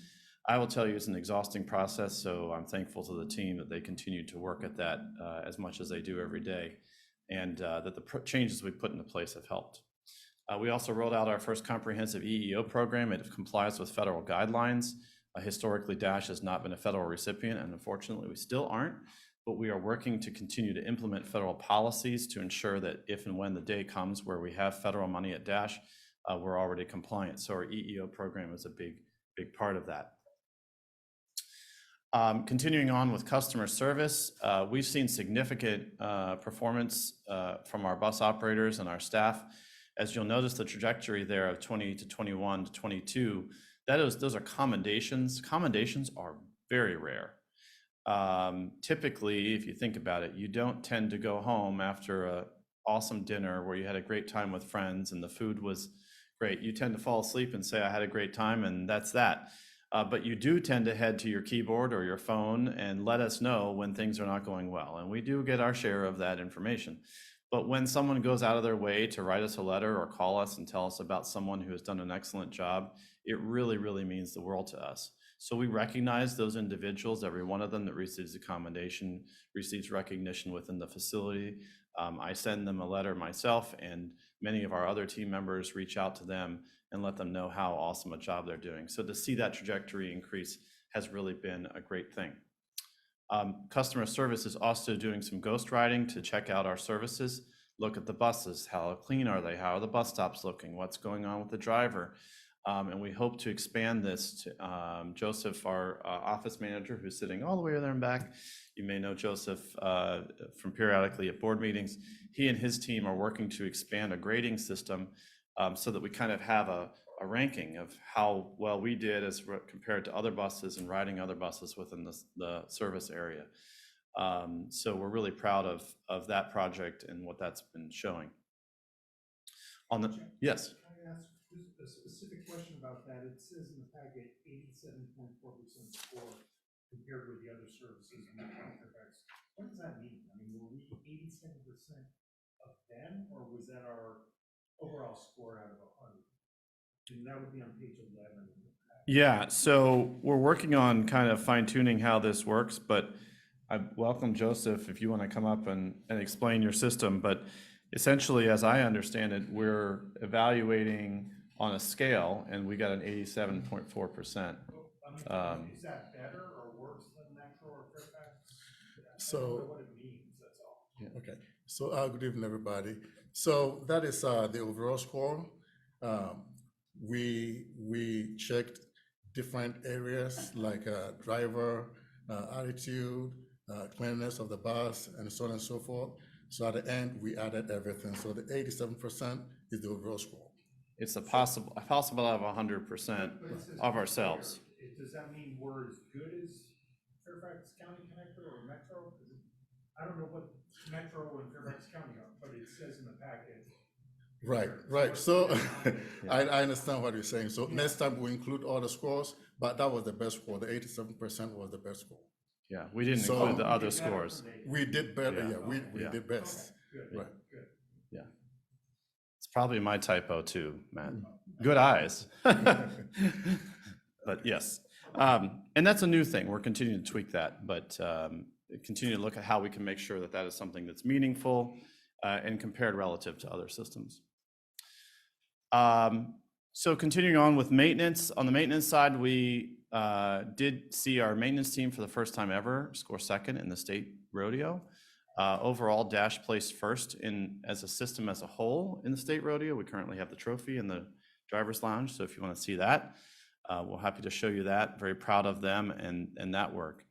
Speaker 3: I will tell you, it's an exhausting process. So I'm thankful to the team that they continue to work at that as much as they do every day, and that the changes we put into place have helped. We also rolled out our first comprehensive EEO program. It complies with federal guidelines. Historically, Dash has not been a federal recipient, and unfortunately, we still aren't. But we are working to continue to implement federal policies to ensure that if and when the day comes where we have federal money at Dash, we're already compliant. So our EEO program is a big part of that. Continuing on with customer service, we've seen significant performance from our bus operators and our staff. As you'll notice, the trajectory there of 20 to 21 to 22, those are commendations. Commendations are very rare. Typically, if you think about it, you don't tend to go home after an awesome dinner where you had a great time with friends and the food was great. You tend to fall asleep and say, I had a great time, and that's that. But you do tend to head to your keyboard or your phone and let us know when things are not going well. And we do get our share of that information. But when someone goes out of their way to write us a letter or call us and tell us about someone who has done an excellent job, it really, really means the world to us. So we recognize those individuals. Every one of them that receives a commendation receives recognition within the facility. I send them a letter myself, and many of our other team members reach out to them and let them know how awesome a job they're doing. So to see that trajectory increase has really been a great thing. Customer service is also doing some ghostwriting to check out our services, look at the buses, how clean are they, how are the bus stops looking, what's going on with the driver. And we hope to expand this to Joseph, our office manager, who's sitting all the way there and back. You may know Joseph from periodically at board meetings. He and his team are working to expand a grading system so that we kind of have a ranking of how well we did as compared to other buses and riding other buses within the service area. So we're really proud of that project and what that's been showing. Yes.
Speaker 4: Can I ask just a specific question about that? It says in the packet 87.4% score compared with the other services in the Fairfax. What does that mean? I mean, were we 87% of them, or was that our overall score out of 100? And that would be on page 11.
Speaker 3: Yeah, so we're working on kind of fine tuning how this works, but I welcome Joseph if you want to come up and explain your system. But essentially, as I understand it, we're evaluating on a scale, and we got an 87.4%.
Speaker 4: Is that better or worse than Metro or Fairfax?
Speaker 16: So,
Speaker 4: I don't know what it means, that's all.
Speaker 16: yeah, okay. So good evening, everybody. So that is the overall score. We checked different areas like driver, attitude, cleanliness of the bus, and so on and so forth. So at the end, we added everything. So the 87% is the overall score.
Speaker 3: It's a possible of 100% of ourselves.
Speaker 4: Does that mean we're as good as Fairfax County Connector or Metro? I don't know what Metro and Fairfax County are, but it says in the packet.
Speaker 16: Right. So I understand what you're saying. So next time we include all the scores, but that was the best score. The 87% was the best score.
Speaker 3: Yeah, we didn't include the other scores.
Speaker 16: We did better. Yeah, we did best.
Speaker 4: Good.
Speaker 16: Right.
Speaker 4: Good.
Speaker 3: Yeah. It's probably my typo too, Matt. Good eyes. But yes. And that's a new thing. We're continuing to tweak that, but continue to look at how we can make sure that that is something that's meaningful and compared relative to other systems. So continuing on with maintenance, on the maintenance side, we did see our maintenance team for the first time ever score second in the state rodeo. Overall, Dash placed first as a system as a whole in the state rodeo. We currently have the trophy in the driver's lounge, so if you want to see that, we're happy to show you that. Very proud of them and that work.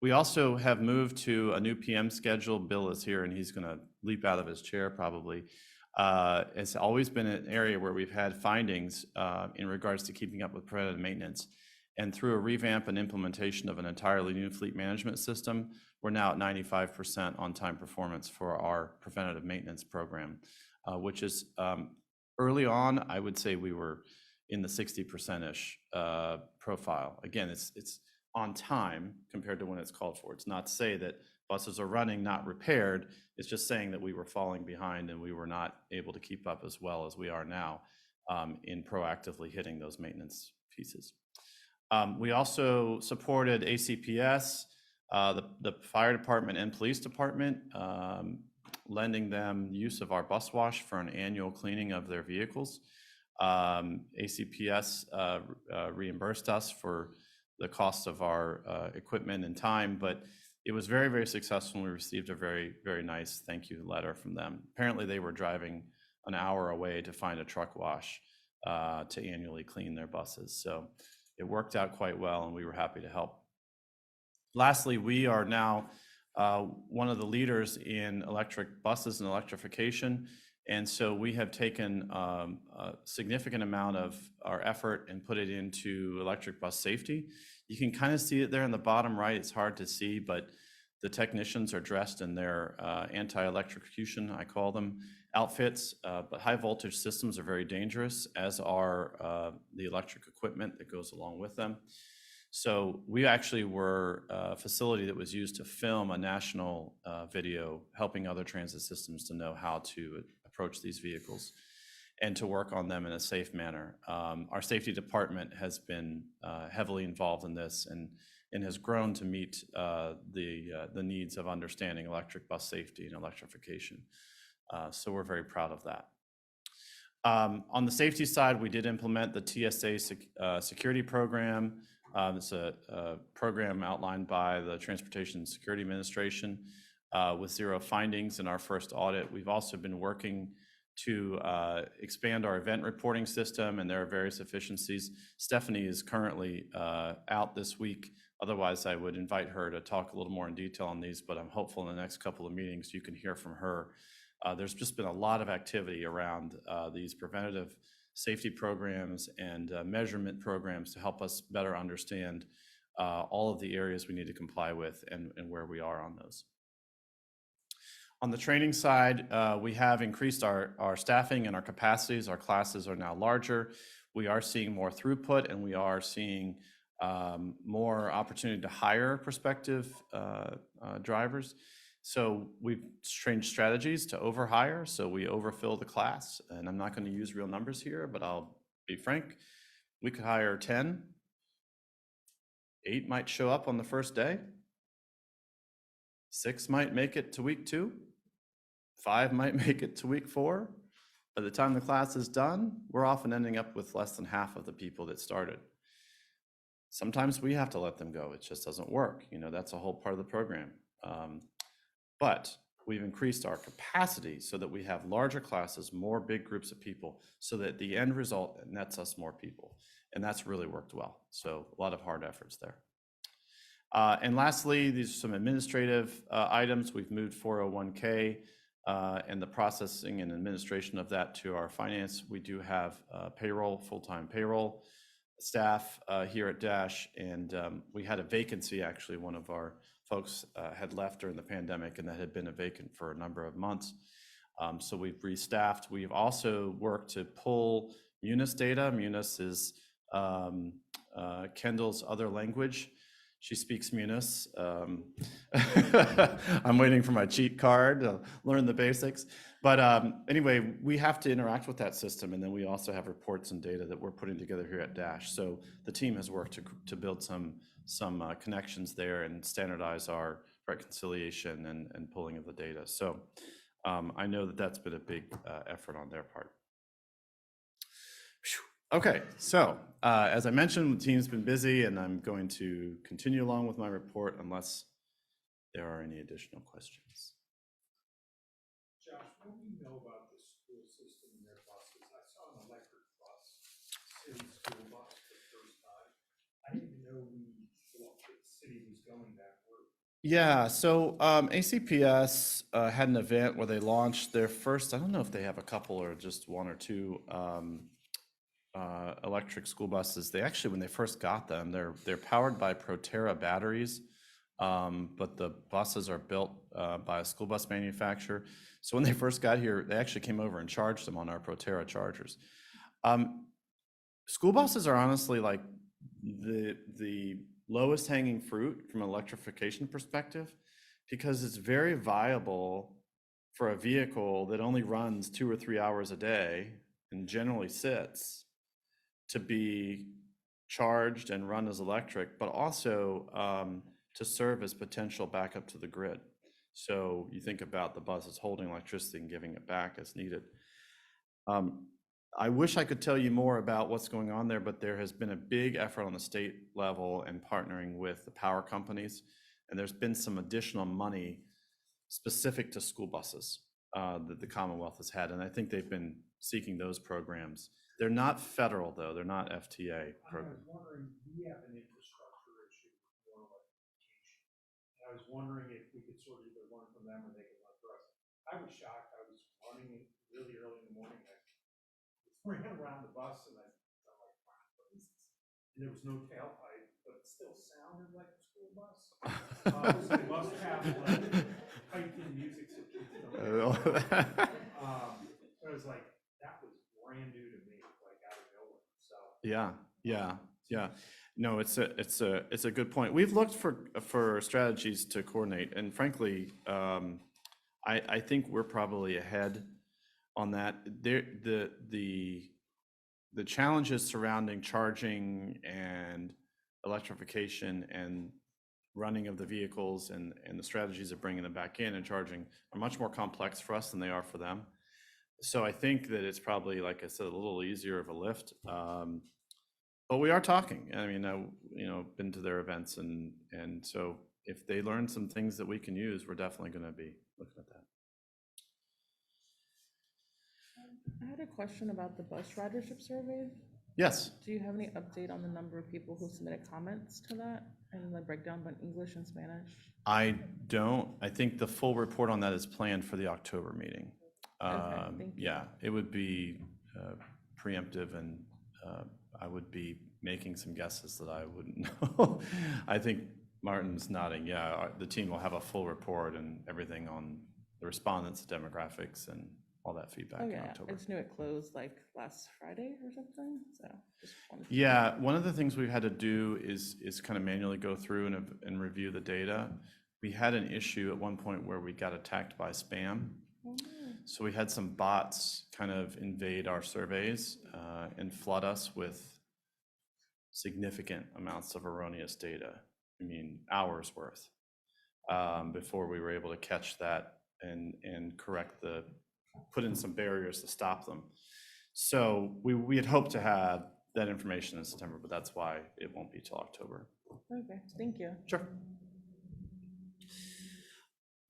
Speaker 3: We also have moved to a new PM schedule. Bill is here and he's going to leap out of his chair probably. It's always been an area where we've had findings in regards to keeping up with preventative maintenance. And through a revamp and implementation of an entirely new fleet management system, we're now at 95% on-time performance for our preventative maintenance program, which is early on, I would say we were in the 60%-ish profile. Again, it's on time compared to when it's called for. It's not to say that buses are running, not repaired. It's just saying that we were falling behind and we were not able to keep up as well as we are now in proactively hitting those maintenance pieces. We also supported ACPS, the fire department and police department, lending them use of our bus wash for an annual cleaning of their vehicles. ACPS reimbursed us for the cost of our equipment and time, but it was very, very successful. And we received a very, very nice thank you letter from them. Apparently they were driving an hour away to find a truck wash to annually clean their buses. So it worked out quite well and we were happy to help. Lastly, we are now one of the leaders in electric buses and electrification. And so we have taken a significant amount of our effort and put it into electric bus safety. You can kind of see it there in the bottom right. It's hard to see, but the technicians are dressed in their anti-electrocution, I call them, outfits. But high voltage systems are very dangerous, as are the electric equipment that goes along with them. So we actually were a facility that was used to film a national video helping other transit systems to know how to approach these vehicles and to work on them in a safe manner. Our safety department has been heavily involved in this and has grown to meet the needs of understanding electric bus safety and electrification. So we're very proud of that. On the safety side, we did implement the TSA security program. It's a program outlined by the Transportation Security Administration with 0 findings in our first audit. We've also been working to expand our event reporting system, and there are various efficiencies. Stephanie is currently out this week. Otherwise, I would invite her to talk a little more in detail on these, but I'm hopeful in the next couple of meetings you can hear from her. There's just been a lot of activity around these preventative safety programs and measurement programs to help us better understand all of the areas we need to comply with and where we are on those. On the training side, we have increased our staffing and our capacities. Our classes are now larger. We are seeing more throughput, and we are seeing more opportunity to hire prospective drivers. So we've changed strategies to overhire. So we overfill the class, and I'm not going to use real numbers here, but I'll be frank. We could hire 10. 8 might show up on the first day. 6 might make it to week 2. 5 might make it to week 4. By the time the class is done, we're often ending up with less than half of the people that started. Sometimes we have to let them go. It just doesn't work. You know, that's a whole part of the program. But we've increased our capacity so that we have larger classes, more big groups of people, so that the end result nets us more people. And that's really worked well. So a lot of hard efforts there. And lastly, these are some administrative items. We've moved 401k and the processing and administration of that to our finance. We do have payroll, full-time payroll staff here at Dash, and we had a vacancy. Actually, one of our folks had left during the pandemic, and that had been a vacant for a number of months. So we've restaffed. We've also worked to pull Munis data. Munis is Kendall's other language. She speaks Munis. I'm waiting for my cheat card to learn the basics. But anyway, we have to interact with that system, and then we also have reports and data that we're putting together here at Dash. So the team has worked to build some connections there and standardize our reconciliation and pulling of the data. So I know that that's been a big effort on their part. Okay, so as I mentioned, the team's been busy, and I'm going to continue along with my report unless there are any additional questions.
Speaker 4: Josh, what do you know about the school system and their buses? I saw an electric bus, city school bus for the first time. I didn't even know the city was going that route.
Speaker 3: Yeah, so ACPS had an event where they launched their first, I don't know if they have a couple or just 1 or 2 electric school buses. They actually, when they first got them, they're powered by Proterra batteries. but the buses are built by a school bus manufacturer. So when they first got here, they actually came over and charged them on our Proterra chargers. School buses are honestly like the lowest hanging fruit from an electrification perspective, because it's very viable for a vehicle that only runs 2 or 3 hours a day and generally sits to be charged and run as electric, but also to serve as potential backup to the grid. So you think about the buses holding electricity and giving it back as needed. I wish I could tell you more about what's going on there, but there has been a big effort on the state level and partnering with the power companies. And there's been some additional money specific to school buses that the Commonwealth has had. And I think they've been seeking those programs. They're not federal, though. They're not FTA programs.
Speaker 4: I was wondering, we have an infrastructure issue with more electrification. And I was wondering if we could sort of either learn from them or they could learn from us. I was shocked. I was running really early in the morning. I ran around the bus and I'm like, wow, what is this? And there was no tailpipe, but it still sounded like a school bus. So they must have like piped-in music so kids don't hear it. I was like, that was brand new to me, like out of nowhere. So
Speaker 3: Yeah. No, it's a good point. We've looked for strategies to coordinate, and frankly, I think we're probably ahead on that. The challenges surrounding charging and electrification and running of the vehicles and the strategies of bringing them back in and charging are much more complex for us than they are for them. So I think that it's probably, like I said, a little easier of a lift. But we are talking. I mean, been to their events, and so if they learn some things that we can use, we're definitely going to be looking at that.
Speaker 11: I had a question about the bus ridership survey.
Speaker 3: Yes.
Speaker 11: Do you have any update on the number of people who submitted comments to that and the breakdown by English and Spanish?
Speaker 3: I don't. I think the full report on that is planned for the October meeting.
Speaker 11: Okay, thank you.
Speaker 3: Yeah, it would be preemptive, and I would be making some guesses that I wouldn't know. I think Martin's nodding. Yeah, the team will have a full report and everything on the respondents, demographics, and all that feedback in October.
Speaker 11: I just knew it closed like last Friday or something, so just wanted to.
Speaker 3: Yeah, one of the things we've had to do is kind of manually go through and review the data. We had an issue at one point where we got attacked by spam.
Speaker 11: Oh, no.
Speaker 3: So we had some bots kind of invade our surveys and flood us with significant amounts of erroneous data. I mean, hours worth before we were able to catch that and put in some barriers to stop them. So we had hoped to have that information in September, but that's why it won't be till October.
Speaker 11: Okay, thank you.
Speaker 3: Sure.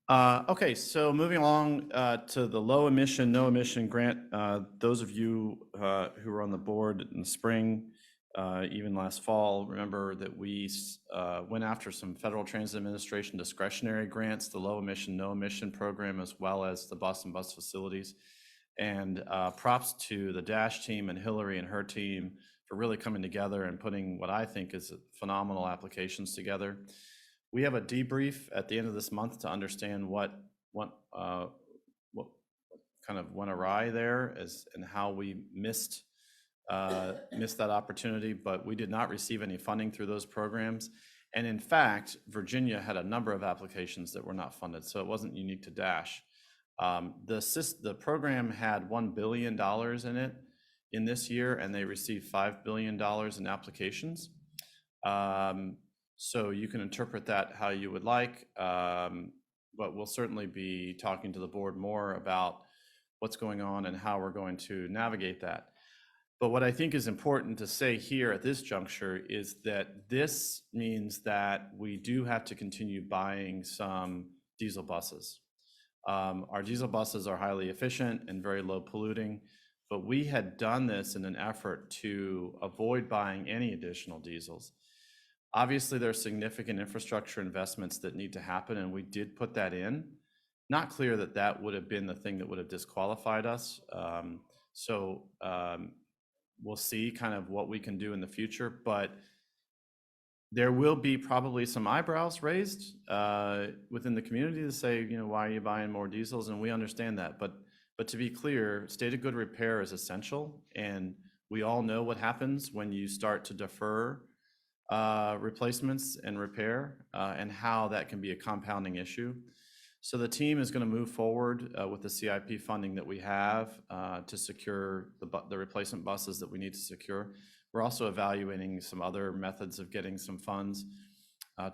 Speaker 3: Okay, so moving along to the low emission, no emission grant. Those of you who were on the board in the spring, even last fall, remember that we went after some Federal Transit Administration discretionary grants, the low emission, no emission program, as well as the bus and bus facilities. And props to the Dash team and Hillary and her team for really coming together and putting what I think is phenomenal applications together. We have a debrief at the end of this month to understand what kind of went awry there and how we missed that opportunity, but we did not receive any funding through those programs. And in fact, Virginia had a number of applications that were not funded, so it wasn't unique to Dash. The program had $1 billion in it in this year, and they received $5 billion in applications. So you can interpret that how you would like, but we'll certainly be talking to the board more about what's going on and how we're going to navigate that. But what I think is important to say here at this juncture is that this means that we do have to continue buying some diesel buses. Our diesel buses are highly efficient and very low polluting, but we had done this in an effort to avoid buying any additional diesels. Obviously, there are significant infrastructure investments that need to happen, and we did put that in. Not clear that that would have been the thing that would have disqualified us. We'll see kind of what we can do in the future, but there will be probably some eyebrows raised within the community to say, you know, why are you buying more diesels? And we understand that. But to be clear, state of good repair is essential. And we all know what happens when you start to defer replacements and repair and how that can be a compounding issue. So the team is going to move forward with the CIP funding that we have to secure the replacement buses that we need to secure. We're also evaluating some other methods of getting some funds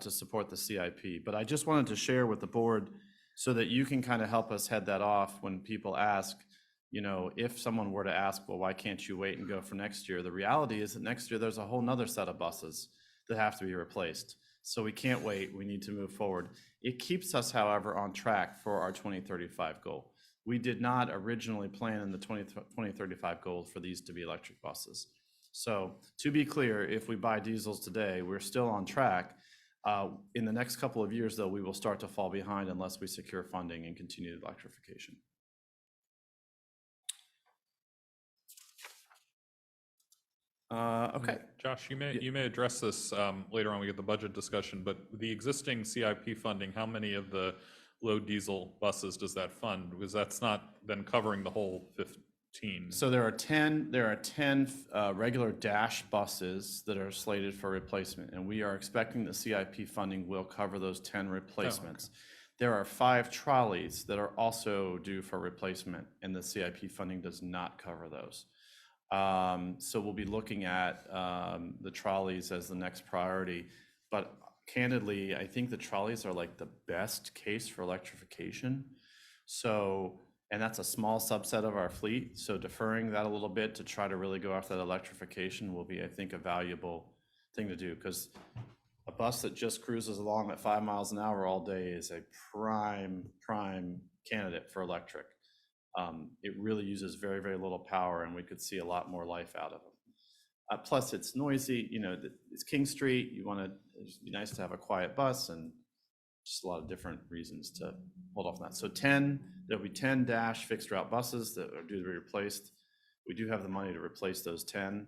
Speaker 3: to support the CIP. But I just wanted to share with the board so that you can kind of help us head that off when people ask, you know, if someone were to ask, well, why can't you wait and go for next year? The reality is that next year there's a whole nother set of buses that have to be replaced. So we can't wait, we need to move forward. It keeps us, however, on track for our 2035 goal. We did not originally plan in the 2035 goal for these to be electric buses. So to be clear, if we buy diesels today, we're still on track. In the next couple of years, though, we will start to fall behind unless we secure funding and continued electrification. Okay.
Speaker 1: Josh, you may address this later on. We get the budget discussion, but the existing CIP funding, how many of the low diesel buses does that fund? Because that's not then covering the whole 15.
Speaker 3: So there are 10 regular dash buses that are slated for replacement, and we are expecting the CIP funding will cover those 10 replacements. There are 5 trolleys that are also due for replacement, and the CIP funding does not cover those. So we'll be looking at the trolleys as the next priority. But candidly, I think the trolleys are like the best case for electrification. So, and that's a small subset of our fleet. So deferring that a little bit to try to really go after that electrification will be, I think, a valuable thing to do, because a bus that just cruises along at 5 miles an hour all day is a prime candidate for electric. It really uses very, very little power, and we could see a lot more life out of them. Plus, it's noisy. You know, it's King Street. It'd be nice to have a quiet bus, and just a lot of different reasons to hold off on that. So there'll be 10 dash fixed route buses that are due to be replaced. We do have the money to replace those 10,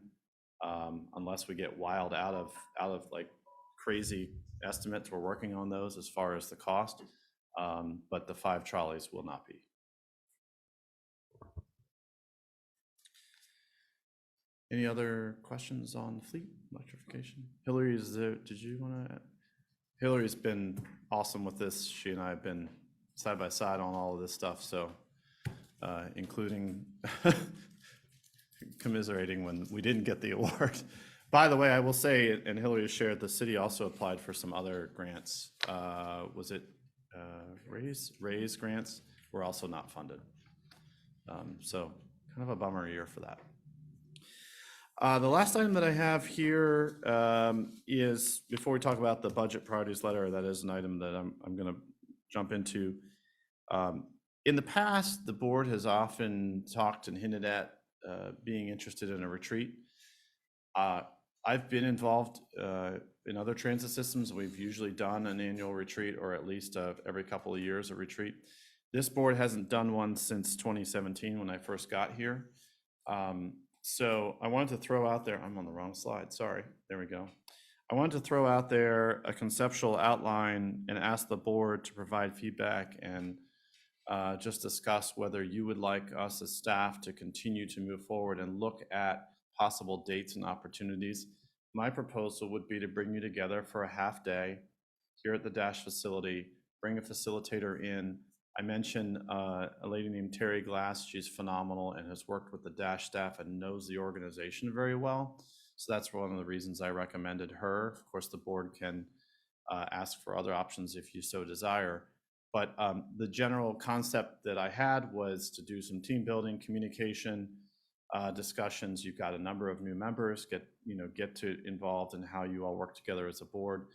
Speaker 3: unless we get wild out of like crazy estimates. We're working on those as far as the cost, but the 5 trolleys will not be. Any other questions on fleet electrification? Hillary, did you want to? Hillary's been awesome with this. She and I have been side by side on all of this stuff, so including commiserating when we didn't get the award. By the way, I will say, and Hillary has shared, the city also applied for some other grants. Was it Raise grants? Were also not funded. So kind of a bummer year for that. The last item that I have here is, before we talk about the budget priorities letter, that is an item that I'm going to jump into. In the past, the board has often talked and hinted at being interested in a retreat. I've been involved in other transit systems. We've usually done an annual retreat, or at least every couple of years a retreat. This board hasn't done one since 2017 when I first got here. So I wanted to throw out there, I'm on the wrong slide, sorry, there we go. I wanted to throw out there a conceptual outline and ask the board to provide feedback and just discuss whether you would like us as staff to continue to move forward and look at possible dates and opportunities. My proposal would be to bring you together for a half day here at the Dash facility, bring a facilitator in. I mentioned a lady named Terry Glass. She's phenomenal and has worked with the Dash staff and knows the organization very well. So that's one of the reasons I recommended her. Of course, the board can ask for other options if you so desire. But the general concept that I had was to do some team building, communication, discussions. You've got a number of new members, get to involved in how you all work together as a board,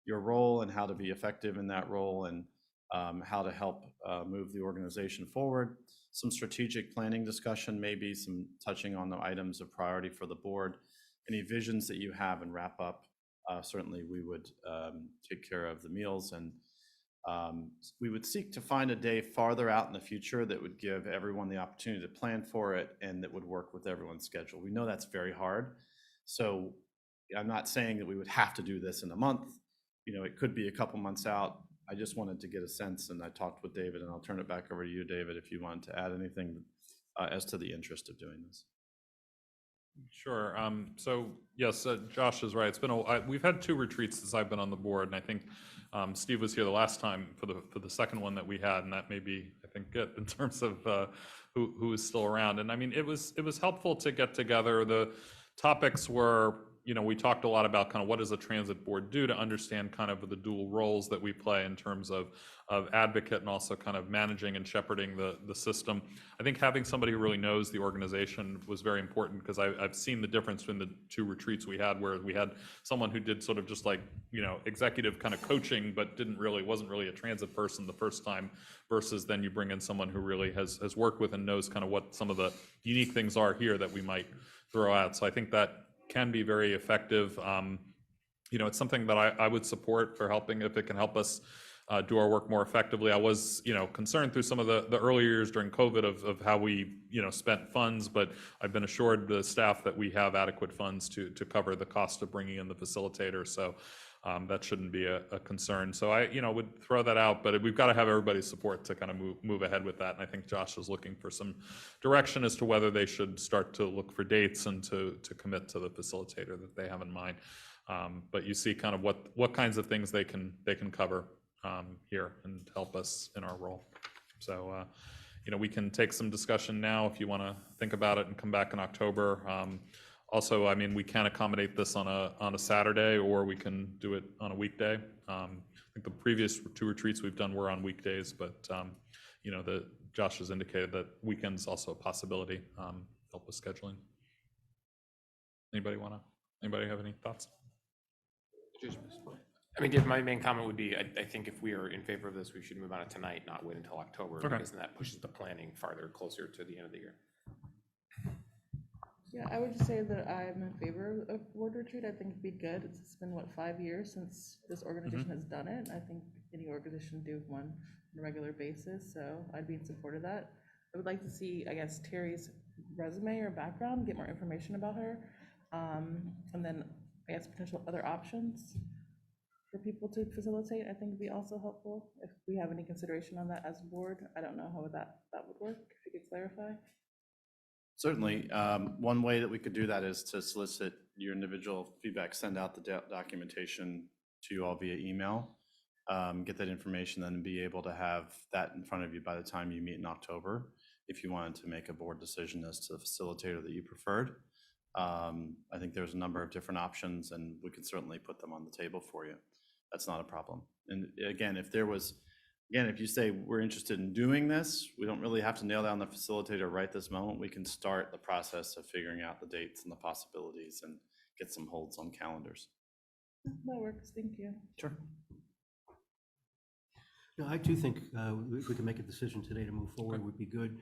Speaker 3: your role and how to be effective in that role, and how to help move the organization forward. Some strategic planning discussion, maybe some touching on the items of priority for the board. Any visions that you have, and wrap up. Certainly we would take care of the meals, and we would seek to find a day farther out in the future that would give everyone the opportunity to plan for it and that would work with everyone's schedule. We know that's very hard. So I'm not saying that we would have to do this in a month. It could be a couple months out. I just wanted to get a sense, and I talked with David, and I'll turn it back over to you, David, if you wanted to add anything as to the interest of doing this.
Speaker 1: Sure. So yes, Josh is right. It's been we've had 2 retreats since I've been on the board, and I think Steve was here the last time for the second one that we had, and that may be, I think, good in terms of who is still around. And I mean, it was helpful to get together. The topics were, we talked a lot about kind of what does a transit board do to understand kind of the dual roles that we play in terms of advocate and also kind of managing and shepherding the system. I think having somebody who really knows the organization was very important, because I've seen the difference between the 2 retreats we had, where we had someone who did sort of just like, executive kind of coaching, but wasn't really a transit person the first time, versus then you bring in someone who really has worked with and knows kind of what some of the unique things are here that we might throw out. So I think that can be very effective. It's something that I would support for helping, if it can help us do our work more effectively. I was, concerned through some of the early years during COVID of how we, spent funds, but I've been assured the staff that we have adequate funds to cover the cost of bringing in the facilitator. So that shouldn't be a concern. So I, would throw that out, but we've got to have everybody's support to kind of move ahead with that. And I think Josh is looking for some direction as to whether they should start to look for dates and to commit to the facilitator that they have in mind. But you see kind of what kinds of things they can cover here and help us in our role. So, we can take some discussion now if you want to think about it and come back in October. Also, I mean, we can accommodate this on a Saturday, or we can do it on a weekday. I think the previous 2 retreats we've done were on weekdays, but Josh has indicated that weekends also a possibility. Help with scheduling. Anybody have any thoughts?
Speaker 8: I mean, Dave, my main comment would be, I think if we are in favor of this, we should move on it tonight, not wait until October, because then that pushes the planning farther closer to the end of the year.
Speaker 11: Yeah, I would just say that I'm in favor of board retreat. I think it'd be good. It's been, 5 years since this organization has done it. I think any organization do one on a regular basis, so I'd be in support of that. I would like to see, I guess, Terry's resume or background, get more information about her, and then I guess potential other options for people to facilitate. I think would be also helpful if we have any consideration on that as a board. I don't know how that would work, if you could clarify.
Speaker 3: Certainly. One way that we could do that is to solicit your individual feedback, send out the documentation to you all via email, get that information, then be able to have that in front of you by the time you meet in October, if you wanted to make a board decision as to the facilitator that you preferred. I think there's a number of different options, and we can certainly put them on the table for you. That's not a problem. And again, if you say we're interested in doing this, we don't really have to nail down the facilitator right this moment. We can start the process of figuring out the dates and the possibilities and get some holds on calendars.
Speaker 11: That works, thank you.
Speaker 3: Sure.
Speaker 6: No, I too think if we can make a decision today to move forward would be good.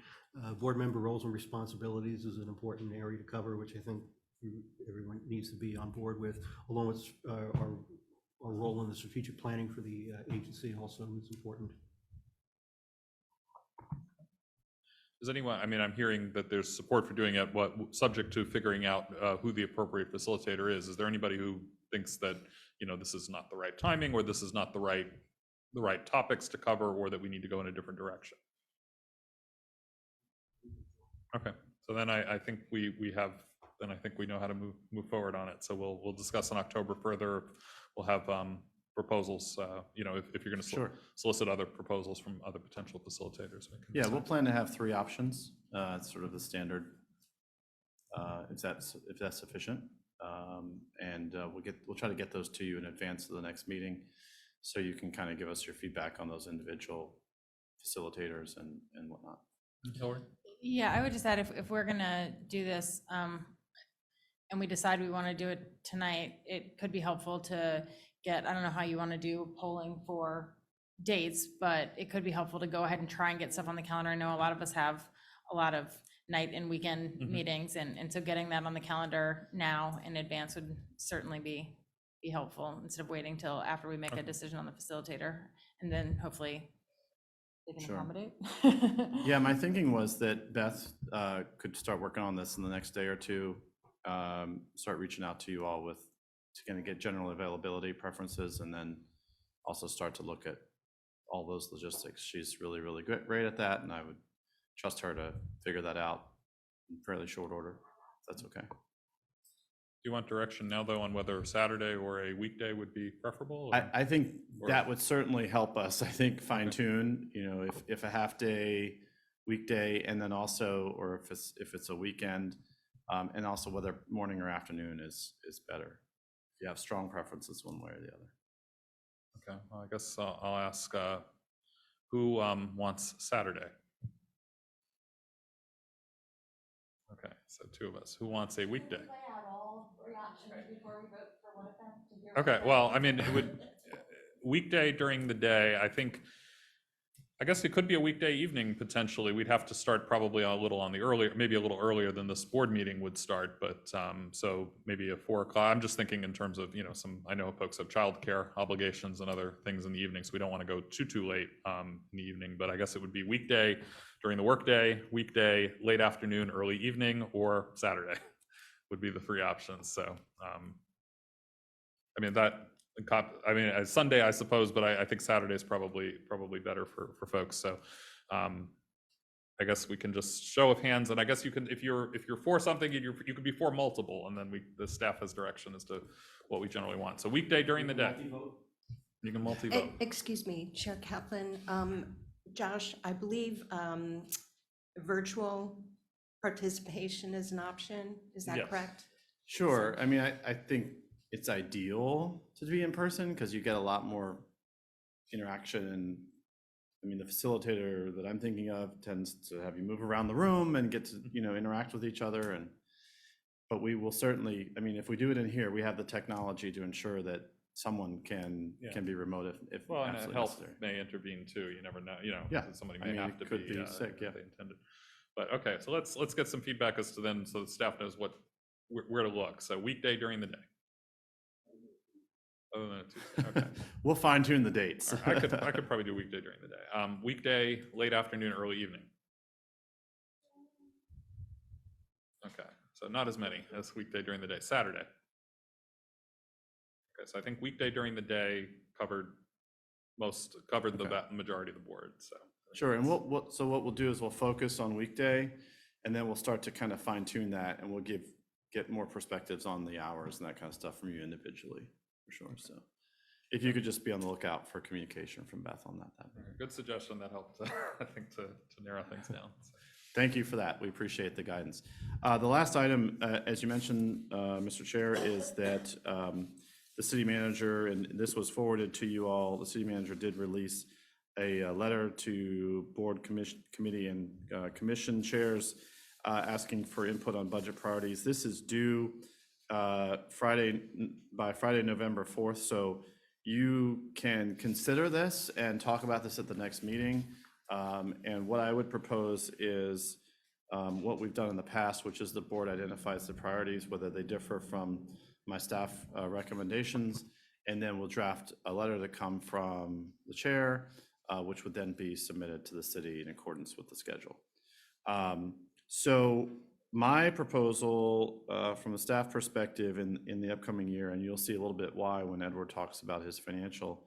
Speaker 6: Board member roles and responsibilities is an important area to cover, which I think everyone needs to be on board with, along with our role in the strategic planning for the agency also is important.
Speaker 1: Does anyone, I mean, I'm hearing that there's support for doing it, subject to figuring out who the appropriate facilitator is. Is there anybody who thinks that, this is not the right timing, or this is not the right topics to cover, or that we need to go in a different direction? Okay, so then I think we know how to move forward on it. So we'll discuss in October further. We'll have proposals, if you're going to solicit other proposals from other potential facilitators.
Speaker 3: Yeah, we'll plan to have 3 options. It's sort of the standard, if that's sufficient. And we'll try to get those to you in advance of the next meeting, so you can kind of give us your feedback on those individual facilitators and whatnot.
Speaker 7: Yeah, I would just add, if we're gonna do this, and we decide we want to do it tonight, it could be helpful to get, I don't know how you want to do polling for dates, but it could be helpful to go ahead and try and get stuff on the calendar. I know a lot of us have a lot of night and weekend meetings, and so getting that on the calendar now in advance would certainly be helpful, instead of waiting till after we make a decision on the facilitator, and then hopefully they can accommodate.
Speaker 3: Yeah, my thinking was that Beth could start working on this in the next day or two, start reaching out to you all with to kind of get general availability preferences, and then also start to look at all those logistics. She's really, really great at that, and I would trust her to figure that out in fairly short order, if that's okay.
Speaker 1: Do you want direction now, though, on whether Saturday or a weekday would be preferable?
Speaker 3: I think that would certainly help us, I think, fine tune, you know, if a half day weekday, and then also, or if it's a weekend, and also whether morning or afternoon is better. If you have strong preferences one way or the other.
Speaker 1: Okay, well, I guess I'll ask who wants Saturday? Okay, so two of us. Who wants a weekday? Okay, well, I mean, it would, weekday during the day, I guess it could be a weekday evening potentially. We'd have to start probably a little on the earlier, maybe a little earlier than this board meeting would start, but so maybe at 4 o'clock. I'm just thinking in terms of, you know, I know folks have childcare obligations and other things in the evening, so we don't want to go too late in the evening, but I guess it would be weekday during the workday, weekday, late afternoon, early evening, or Saturday would be the 3 options. So, I mean, Sunday, I suppose, but I think Saturday is probably better for folks. So I guess we can just show of hands, and I guess you can, if you're for something, you could be for multiple, and then the staff has direction as to what we generally want. So weekday during the day. You can multi-vote.
Speaker 2: Excuse me, Chair Kaplan. Josh, I believe virtual participation is an option. Is that
Speaker 3: Yes.
Speaker 2: correct?
Speaker 3: Sure. I mean, I think it's ideal to be in person because you get a lot more interaction. And I mean, the facilitator that I'm thinking of tends to have you move around the room and get to, you know, interact with each other. But we will certainly, I mean, if we do it in here, we have the technology to ensure that someone can be remote if
Speaker 1: Well, and
Speaker 3: absolutely
Speaker 1: health
Speaker 3: necessary.
Speaker 1: may intervene too. You never know, you know,
Speaker 3: Yeah.
Speaker 1: somebody
Speaker 3: I
Speaker 1: may
Speaker 3: mean,
Speaker 1: have
Speaker 3: it
Speaker 1: to
Speaker 3: could be sick,
Speaker 1: if
Speaker 3: yeah.
Speaker 1: they intended. But okay, so let's get some feedback as to then, so the staff knows where to look. So weekday during the day. Other than a Tuesday, okay.
Speaker 3: We'll fine tune the dates.
Speaker 1: All right, I could probably do weekday during the day. Weekday, late afternoon, early evening. Okay, so not as many as weekday during the day. Saturday. Okay, so I think weekday during the day covered the majority of the board. So
Speaker 3: Sure, and what we'll do is we'll focus on weekday, and then we'll start to kind of fine tune that, and we'll get more perspectives on the hours and that kind of stuff from you individually, for sure. So if you could just be on the lookout for communication from Beth on that.
Speaker 1: Good suggestion. That helped, I think, to narrow things down. So.
Speaker 3: Thank you for that. We appreciate the guidance. The last item, as you mentioned, Mr. Chair, is that the city manager, and this was forwarded to you all, the city manager did release a letter to board committee and commission chairs asking for input on budget priorities. This is due by Friday, November 4th. So you can consider this and talk about this at the next meeting. And what I would propose is what we've done in the past, which is the board identifies the priorities, whether they differ from my staff recommendations, and then we'll draft a letter to come from the chair, which would then be submitted to the city in accordance with the schedule. So my proposal from a staff perspective in the upcoming year, and you'll see a little bit why when Edward talks about his financial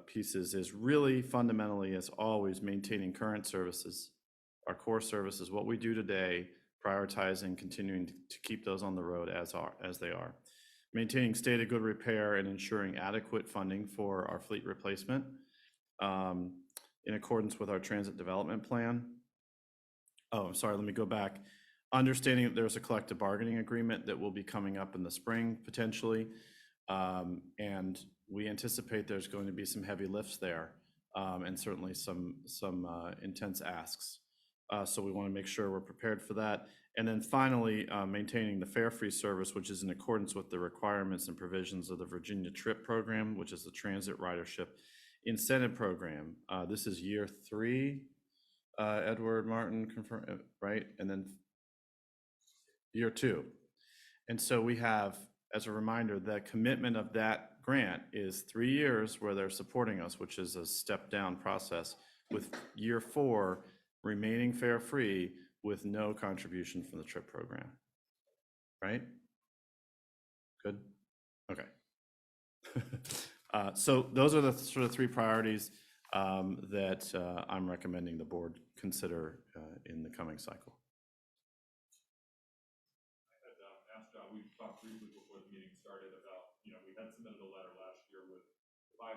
Speaker 3: pieces, is really fundamentally, as always, maintaining current services, our core services, what we do today, prioritizing, continuing to keep those on the road as they are. Maintaining state of good repair and ensuring adequate funding for our fleet replacement in accordance with our transit development plan. Oh, I'm sorry, let me go back. Understanding that there's a collective bargaining agreement that will be coming up in the spring potentially. And we anticipate there's going to be some heavy lifts there and certainly some intense asks. So we want to make sure we're prepared for that. And then finally, maintaining the fare-free service, which is in accordance with the requirements and provisions of the Virginia TRIP program, which is the Transit Ridership Incentive Program. This is year 3, Edward Martin confirmed, right? And then year 2. And so we have, as a reminder, the commitment of that grant is 3 years where they're supporting us, which is a step down process, with year 4 remaining fare free with no contribution from the TRIP program. Right? Good. Okay. So those are the sort of three priorities that I'm recommending the board consider in the coming cycle.
Speaker 1: We talked briefly before the meeting started about, we had submitted a letter last year with 5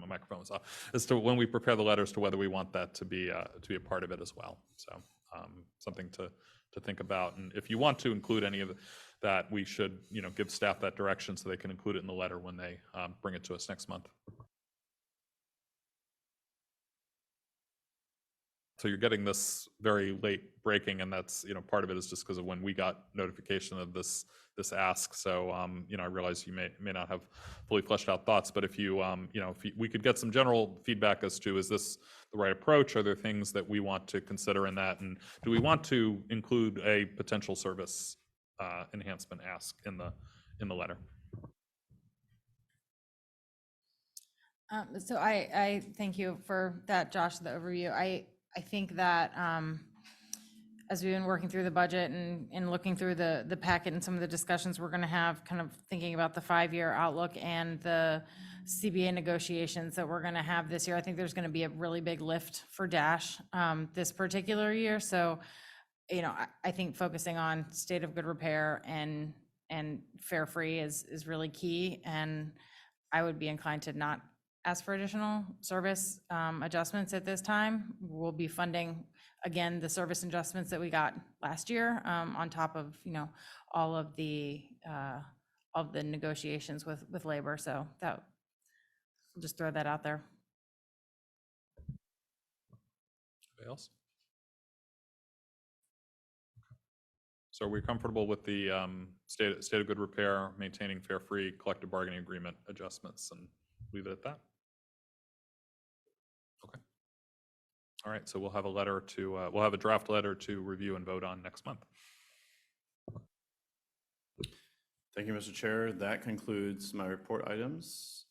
Speaker 1: my microphone was off, as to when we prepare the letters to whether we want that to be a part of it as well. So something to think about. And if you want to include any of that, we should, give staff that direction so they can include it in the letter when they bring it to us next month. So you're getting this very late breaking, and that's, part of it is just because of when we got notification of this ask. So, I realize you may not have fully fleshed out thoughts, but if you, we could get some general feedback as to, is this the right approach? Are there things that we want to consider in that? And do we want to include a potential service enhancement ask in the letter?
Speaker 7: So I thank you for that, Josh, the overview. I think that as we've been working through the budget and looking through the packet and some of the discussions we're going to have, kind of thinking about the 5-year outlook and the CBA negotiations that we're going to have this year, I think there's going to be a really big lift for Dash this particular year. So, I think focusing on state of good repair and fare free is really key. And I would be inclined to not ask for additional service adjustments at this time. We'll be funding, again, the service adjustments that we got last year on top of, all of the negotiations with labor. So that, I'll just throw that out there.
Speaker 1: Anybody else? So are we comfortable with the state of good repair, maintaining fare-free collective bargaining agreement adjustments, and leave it at that? Okay. All right, so we'll have a draft letter to review and vote on next month.
Speaker 3: Thank you, Mr. Chair. That concludes my report items.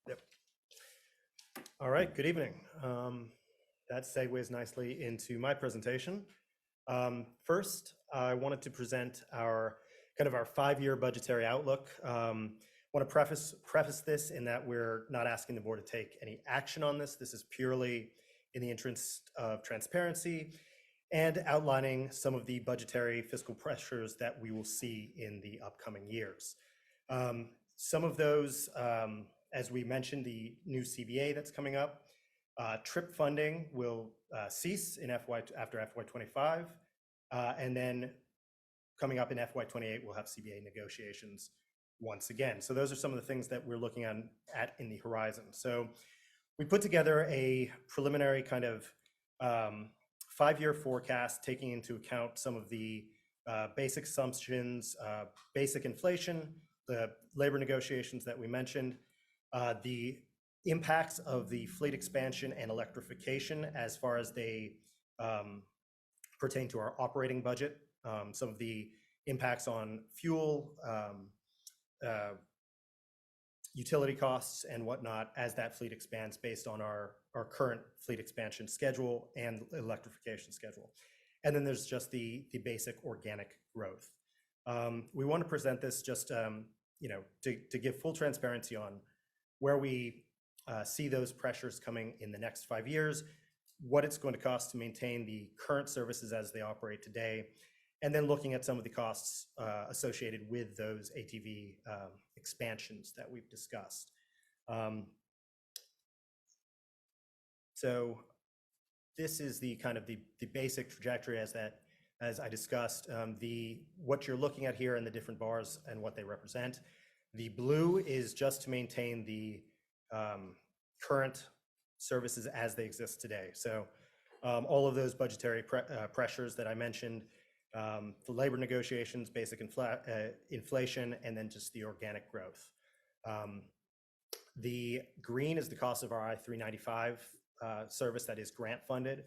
Speaker 17: Yep. All right, good evening. That segues nicely into my presentation. First, I wanted to present our 5-year budgetary outlook. Want to preface this in that we're not asking the board to take any action on this. This is purely in the interest of transparency and outlining some of the budgetary fiscal pressures that we will see in the upcoming years. Some of those, as we mentioned, the new CBA that's coming up, TRIP funding will cease in after FY25, and then coming up in FY28, we'll have CBA negotiations once again. So those are some of the things that we're looking at in the horizon. So we put together a preliminary 5-year forecast, taking into account some of the basic assumptions, basic inflation, the labor negotiations that we mentioned, the impacts of the fleet expansion and electrification as far as they pertain to our operating budget, some of the impacts on fuel, utility costs and whatnot as that fleet expands based on our current fleet expansion schedule and electrification schedule. And then there's just the basic organic growth. We want to present this just to give full transparency on where we see those pressures coming in the next 5 years, what it's going to cost to maintain the current services as they operate today, and then looking at some of the costs associated with those ATV expansions that we've discussed. So this is the basic trajectory as I discussed. What you're looking at here in the different bars and what they represent. The blue is just to maintain the current services as they exist today. So All of those budgetary pressures that I mentioned, the labor negotiations, basic inflation, and then just the organic growth. The green is the cost of our I-395 service that is grant funded.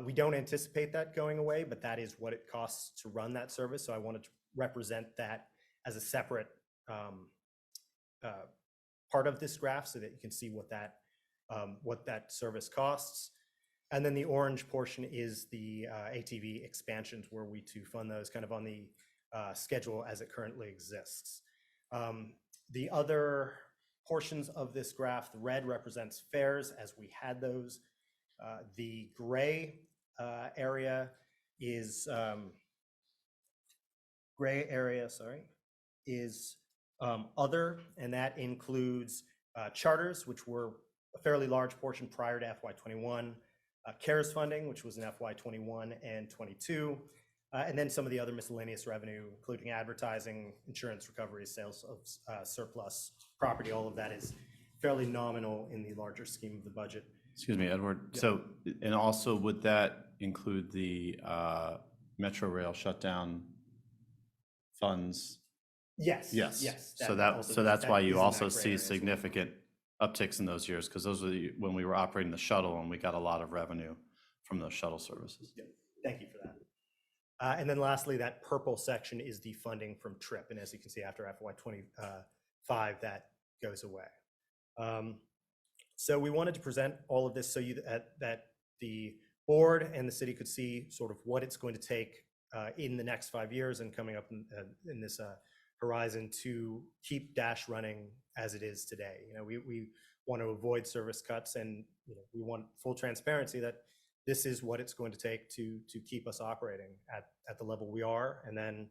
Speaker 17: We don't anticipate that going away, but that is what it costs to run that service. So I wanted to represent that as a separate part of this graph so that you can see what that service costs. And then the orange portion is the ATV expansions, where we to fund those kind of on the schedule as it currently exists. The other portions of this graph, the red represents fares as we had those. The gray area is other, and that includes charters, which were a fairly large portion prior to FY21, CARES funding, which was in FY21 and 22, and then some of the other miscellaneous revenue, including advertising, insurance recoveries, sales of surplus property. All of that is fairly nominal in the larger scheme of the budget.
Speaker 3: Excuse me, Edward.
Speaker 17: Yeah.
Speaker 3: So, and also would that include the Metro Rail shutdown funds?
Speaker 17: Yes.
Speaker 3: Yes.
Speaker 17: Yes.
Speaker 3: So
Speaker 17: also-
Speaker 3: that's why
Speaker 17: is
Speaker 3: you
Speaker 17: in that
Speaker 3: also
Speaker 17: gray
Speaker 3: see
Speaker 17: area as well.
Speaker 3: significant upticks in those years, because those were when we were operating the shuttle and we got a lot of revenue from those shuttle services.
Speaker 17: Yeah. Thank you for that. And then lastly, that purple section is the funding from TRIP. And as you can see, after FY25, that goes away. So we wanted to present all of this so that the board and the city could see sort of what it's going to take in the next 5 years and coming up in this horizon to keep Dash running as it is today. You know, we want to avoid service cuts, and we want full transparency that this is what it's going to take to keep us operating at the level we are, and then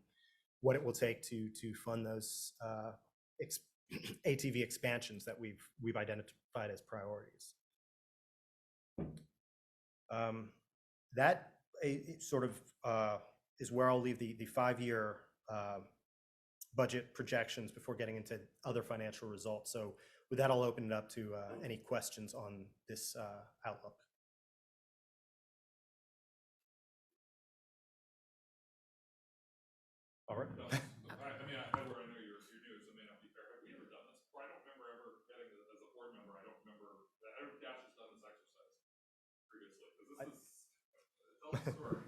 Speaker 17: what it will take to fund those ATV expansions that we've identified as priorities. That sort of is where I'll leave the 5-year budget projections before getting into other financial results. So with that, I'll open it up to any questions on this outlook. All right.
Speaker 1: I mean, Edward, I know you're new, so it may not be fair. Have we ever done this before? I don't remember ever getting it as a board member. I don't remember Dash has done this exercise previously. Tell us the story.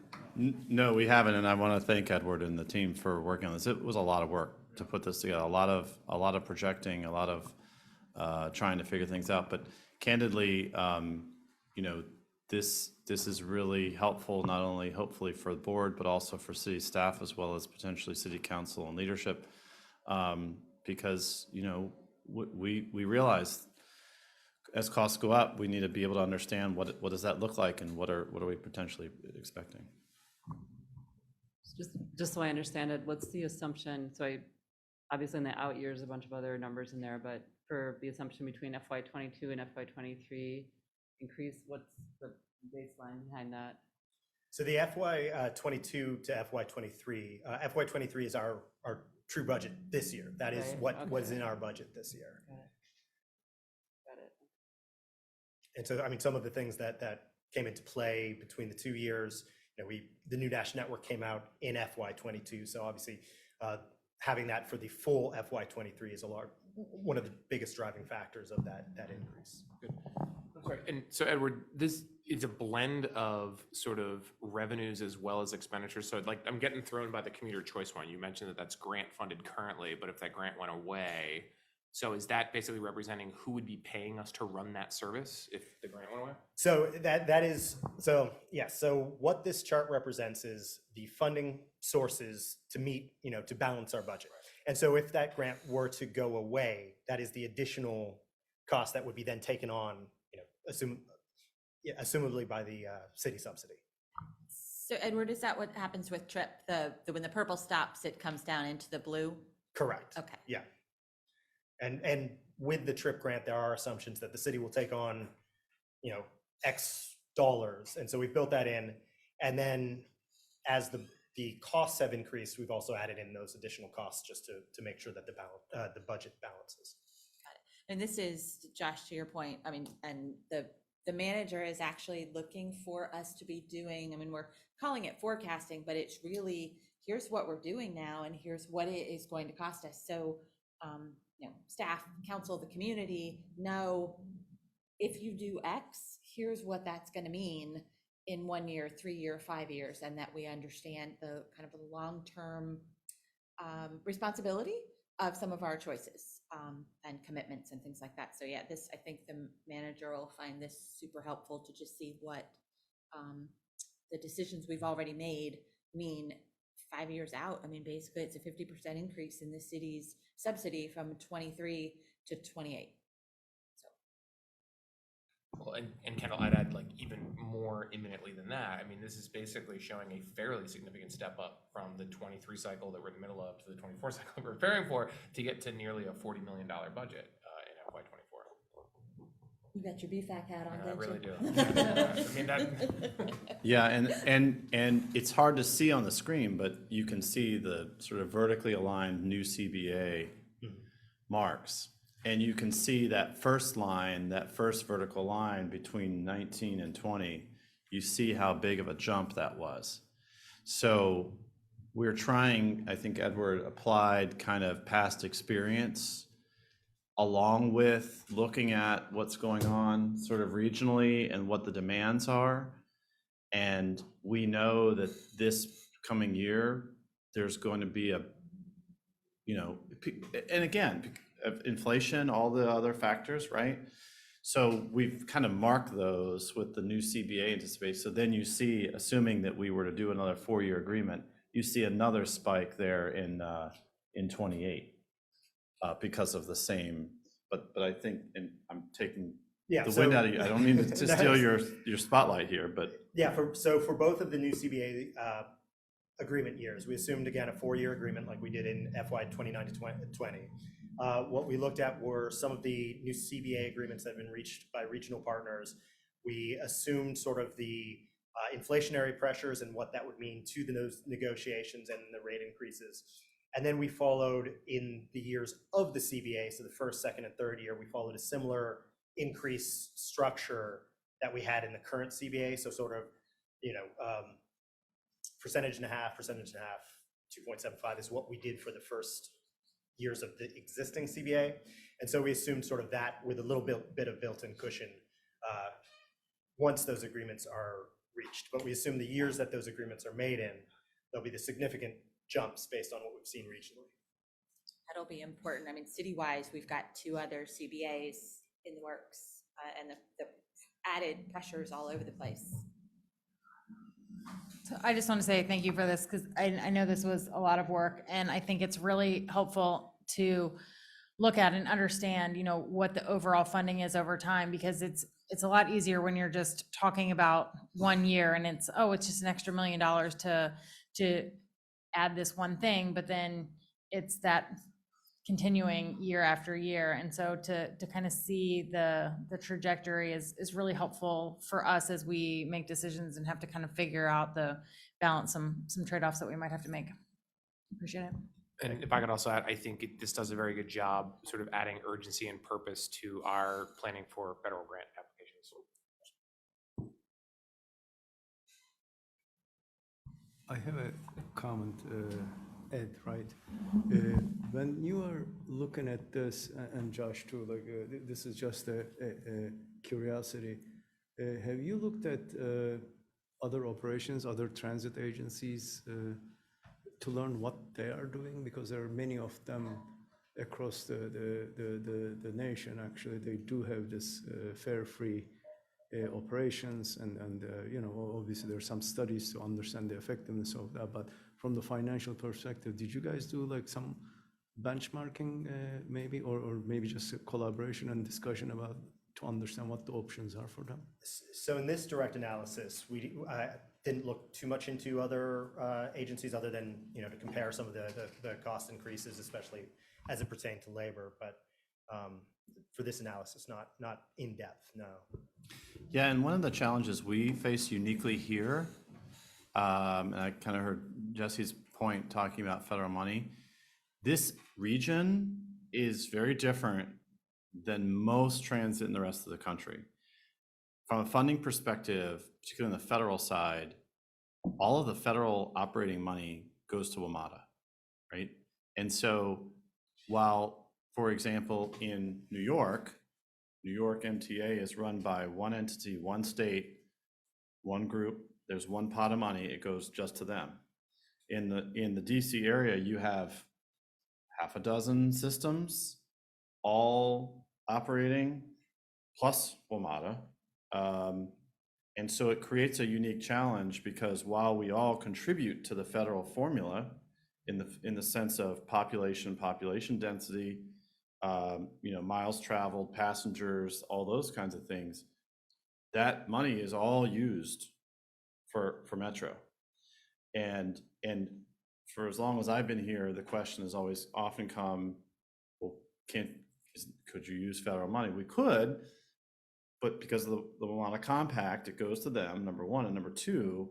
Speaker 3: No, we haven't, and I want to thank Edward and the team for working on this. It was a lot of work to put this together. A lot of projecting, a lot of trying to figure things out. But candidly, this is really helpful, not only hopefully for the board, but also for city staff, as well as potentially city council and leadership, because we realize as costs go up, we need to be able to understand what does that look like, and what are we potentially expecting.
Speaker 13: Just so I understand it, what's the assumption? So obviously in the out years, a bunch of other numbers in there, but for the assumption between FY22 and FY23 increase, what's the baseline behind that?
Speaker 17: So the FY22 to FY23, FY23 is our true budget this year. That is what was in our budget this year.
Speaker 13: Got it.
Speaker 17: And so, I mean, some of the things that came into play between the 2 years, the new Dash network came out in FY22. So obviously, having that for the full FY23 is one of the biggest driving factors of that increase.
Speaker 8: Good. I'm sorry. And so, Edward, this is a blend of sort of revenues as well as expenditures. So, like, I'm getting thrown by the commuter choice one. You mentioned that that's grant funded currently, but if that grant went away, so is that basically representing who would be paying us to run that service if the grant went away?
Speaker 17: So yes. So what this chart represents is the funding sources to meet, to balance our budget. And so if that grant were to go away, that is the additional cost that would be then taken on, assumably by the city subsidy.
Speaker 12: So Edward, is that what happens with TRIP? When the purple stops, it comes down into the blue?
Speaker 17: Correct.
Speaker 12: Okay.
Speaker 17: Yeah. And with the TRIP grant, there are assumptions that the city will take on, X dollars. And so we've built that in. And then as the costs have increased, we've also added in those additional costs just to make sure that the budget balances.
Speaker 12: Got it. And this is, Josh, to your point, I mean, and the the manager is actually looking for us to be doing. I mean, we're calling it forecasting, but it's really, here's what we're doing now and here's what it is going to cost us. So, staff, council, the community know if you do X, here's what that's going to mean in 1 year, 3 year, 5 years, and that we understand the kind of the long-term responsibility of some of our choices and commitments and things like that. So yeah, I think the manager will find this super helpful to just see what the decisions we've already made mean 5 years out. I mean, basically it's a 50% increase in the city's subsidy from 23 to 28.
Speaker 8: Well, and Kendall, I'd add like even more imminently than that. I mean, this is basically showing a fairly significant step up from the 23 cycle that we're in the middle of to the 24 cycle we're preparing for to get to nearly a $40 million budget in FY24.
Speaker 12: You got your BFAC hat on,
Speaker 8: I
Speaker 12: don't
Speaker 8: really
Speaker 12: you?
Speaker 8: do. I mean, that.
Speaker 3: Yeah, and it's hard to see on the screen, but you can see the sort of vertically aligned new CBA marks. And you can see that first line, that first vertical line between 19 and 20, you see how big of a jump that was. So we're trying, I think Edward applied kind of past experience along with looking at what's going on sort of regionally and what the demands are. And we know that this coming year, there's going to be a, and again, of inflation, all the other factors, right? So we've kind of marked those with the new CBA anticipated. So then you see, assuming that we were to do another 4-year agreement, you see another spike there in 28 because of the same. But I think, and I'm taking the wind out of you. I don't mean to steal your spotlight here, but
Speaker 17: yeah. For both of the new CBA agreement years, we assumed again a 4-year agreement like we did in FY 29 to 20. What we looked at were some of the new CBA agreements that have been reached by regional partners. We assumed sort of the inflationary pressures and what that would mean to those negotiations and the rate increases. And then we followed in the years of the CBA, so the first, second, and third year, we followed a similar increase structure that we had in the current CBA. So sort of, percentage and a half, 2.75 is what we did for the first years of the existing CBA. And so we assumed sort of that with a little bit of built-in cushion once those agreements are reached. But we assume the years that those agreements are made in, there'll be the significant jumps based on what we've seen regionally.
Speaker 12: That'll be important. I mean, city-wise, we've got 2 other CBAs in the works and the added pressures all over the place.
Speaker 7: So I just want to say thank you for this because I know this was a lot of work and I think it's really helpful to look at and understand, what the overall funding is over time, because it's a lot easier when you're just talking about 1 year and it's just an extra $1 million to add this one thing, but then it's that continuing year after year. And so to kind of see the trajectory is really helpful for us as we make decisions and have to kind of figure out balance some trade-offs that we might have to make. Appreciate it.
Speaker 8: And if I could also add, I think this does a very good job sort of adding urgency and purpose to our planning for federal grant applications.
Speaker 9: I have a comment, Ed, right? When you are looking at this, and Josh too, this is just a curiosity. Have you looked at other operations, other transit agencies to learn what they are doing? Because there are many of them across the nation. Actually, they do have this fare-free operations, and obviously there are some studies to understand the effectiveness of that. But from the financial perspective, did you guys do like some benchmarking maybe, or maybe just a collaboration and discussion about to understand what the options are for them?
Speaker 17: So in this direct analysis, we didn't look too much into other agencies other than to compare some of the cost increases, especially as it pertained to labor. But for this analysis, not in depth, no.
Speaker 3: yeah, and one of the challenges we face uniquely here, and I kind of heard Jesse's point talking about federal money. This region is very different than most transit in the rest of the country. from a funding perspective, particularly on the federal side, all of the federal operating money goes to WMATA, right? And so while, for example, in New York MTA is run by one entity, one state, one group, there's one pot of money, it goes just to them. In the DC area, you have half a dozen systems, all operating, plus WMATA. And so it creates a unique challenge because while we all contribute to the federal formula in the sense of population density, miles traveled, passengers, all those kinds of things, that money is all used for Metro. And for as long as I've been here, the question has always often come, well, could you use federal money? We could, but because of the WMATA compact, it goes to them, number one, and number two,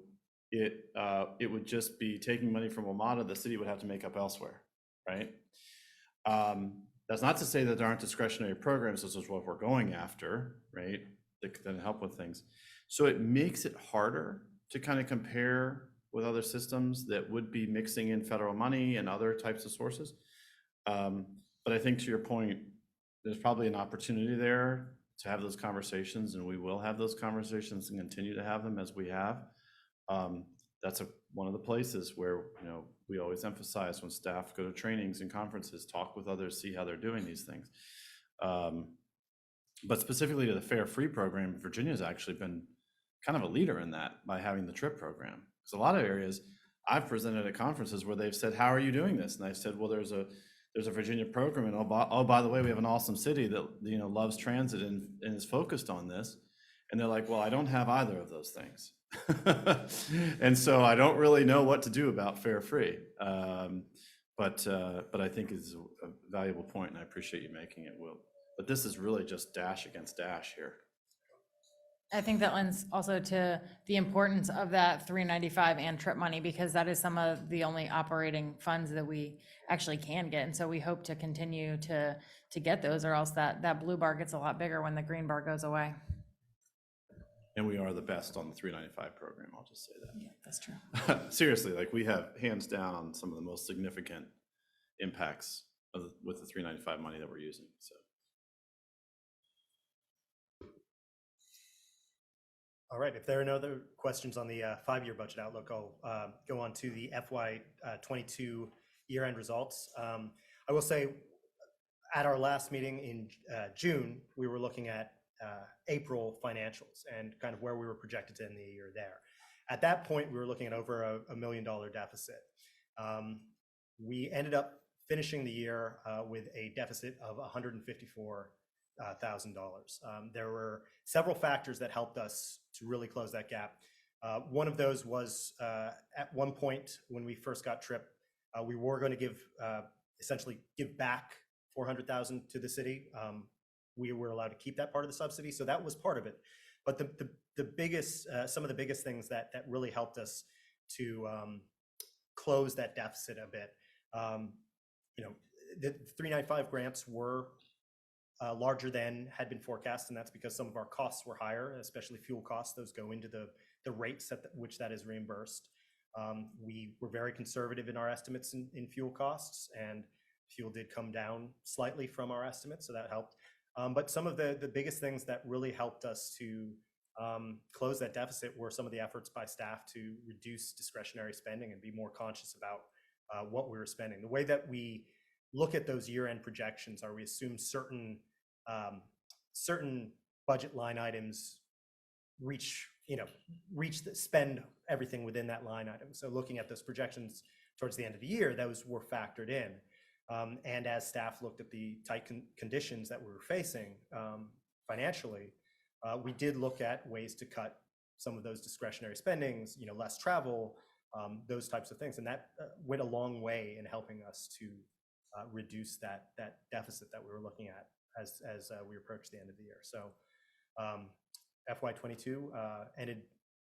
Speaker 3: it would just be taking money from WMATA the city would have to make up elsewhere, right? That's not to say that there aren't discretionary programs, this is what we're going after, right? That can help with things. So it makes it harder to kind of compare with other systems that would be mixing in federal money and other types of sources. But I think to your point, there's probably an opportunity there to have those conversations, and we will have those conversations and continue to have them as we have. That's one of the places where we always emphasize when staff go to trainings and conferences, talk with others, see how they're doing these things. But specifically to the Fare Free program, Virginia's actually been kind of a leader in that by having the TRIP program. Because a lot of areas I've presented at conferences where they've said, how are you doing this? And I've said, well, there's a Virginia program, and oh, by the way, we have an awesome city that loves transit and is focused on this. And they're like, well, I don't have either of those things. And so I don't really know what to do about Fare Free. But I think it's a valuable point, and I appreciate you making it, Will. But this is really just dash against dash here.
Speaker 7: I think that lends also to the importance of that 395 and trip money, because that is some of the only operating funds that we actually can get. And so we hope to continue to get those, or else that blue bar gets a lot bigger when the green bar goes away.
Speaker 3: And we are the best on the 395 program, I'll just say that.
Speaker 7: Yeah, that's true.
Speaker 3: Seriously, like we have hands down some of the most significant impacts with the 395 money that we're using, so.
Speaker 17: All right, if there are no other questions on the 5-year budget outlook, I'll go on to the FY 22 year-end results. I will say at our last meeting in June, we were looking at April financials and kind of where we were projected to end the year there. At that point, we were looking at over $1 million deficit. We ended up finishing the year with a deficit of $154,000. There were several factors that helped us to really close that gap. One of those was at one point when we first got TRIP, we were going to essentially give back $400,000 to the city. We were allowed to keep that part of the subsidy, so that was part of it. But the biggest, some of the biggest things that really helped us to close that deficit a bit, the 395 grants were larger than had been forecast, and that's because some of our costs were higher, especially fuel costs. Those go into the rates at which that is reimbursed. We were very conservative in our estimates in fuel costs, and fuel did come down slightly from our estimates, so that helped. But some of the biggest things that really helped us to close that deficit were some of the efforts by staff to reduce discretionary spending and be more conscious about what we were spending. The way that we look at those year-end projections are we assume certain budget line items spend everything within that line item. So looking at those projections towards the end of the year, those were factored in. And as staff looked at the tight conditions that we were facing financially, we did look at ways to cut some of those discretionary spendings, less travel, those types of things. And that went a long way in helping us to reduce that deficit that we were looking at as we approached the end of the year. So FY22 ended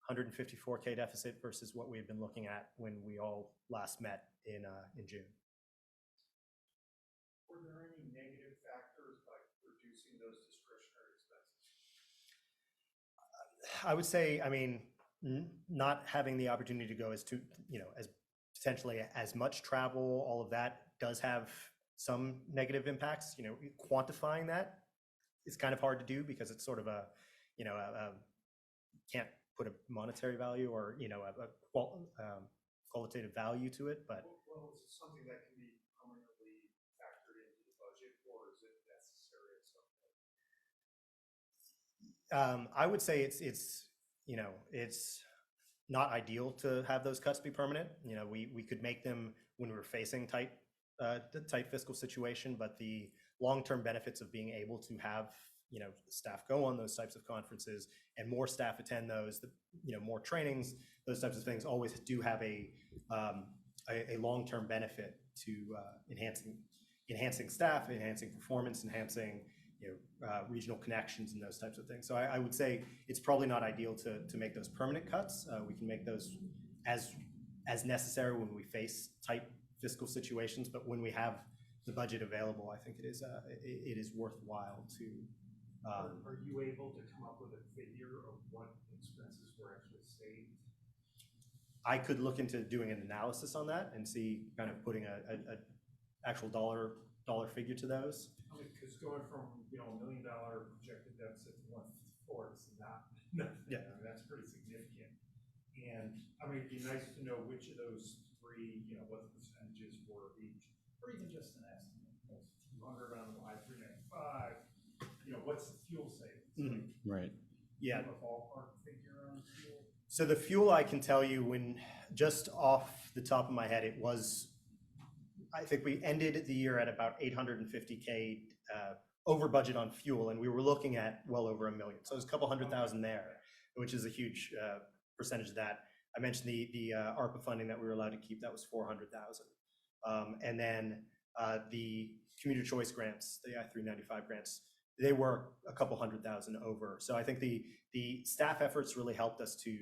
Speaker 17: 154K deficit versus what we had been looking at when we all last met in June.
Speaker 4: Were there any negative factors by reducing those discretionary expenses?
Speaker 17: I would say, I mean, not having the opportunity to go as to, as potentially as much travel, all of that does have some negative impacts. Quantifying that is kind of hard to do because it's sort of a, can't put a monetary value or, qualitative value to it, but.
Speaker 4: Well, is it something that can be permanently factored into the budget, or is it necessary at some point?
Speaker 17: I would say it's not ideal to have those cuts be permanent. We could make them when we were facing the tight fiscal situation, but the long-term benefits of being able to have, staff go on those types of conferences and more staff attend those, more trainings, those types of things always do have a long-term benefit to enhancing staff, enhancing performance, enhancing regional connections and those types of things. So I would say it's probably not ideal to make those permanent cuts. We can make those as necessary when we face tight fiscal situations, but when we have the budget available, I think it is worthwhile to.
Speaker 4: Are you able to come up with a figure of what expenses were actually saved?
Speaker 17: I could look into doing an analysis on that and see, kind of putting a actual dollar figure to those.
Speaker 4: I mean, because going from, $1 million projected deficit to 154 is not nothing.
Speaker 17: Yeah.
Speaker 4: I mean, that's pretty significant. And I mean, it'd be nice to know which of those three, what the percentages were of each, or even just an estimate. 200 on the I-395, what's the fuel savings?
Speaker 17: Right. Yeah.
Speaker 4: Do you have a ballpark figure on fuel?
Speaker 17: So the fuel, I can tell you, when just off the top of my head, it was, I think we ended the year at about 850K over budget on fuel, and we were looking at well over $1 million. So it was a couple $100,000 there, which is a huge percentage of that. I mentioned the ARPA funding that we were allowed to keep, that was $400,000. And then the commuter choice grants, the I-395 grants, they were a couple $100,000 over. So I think the staff efforts really helped us to,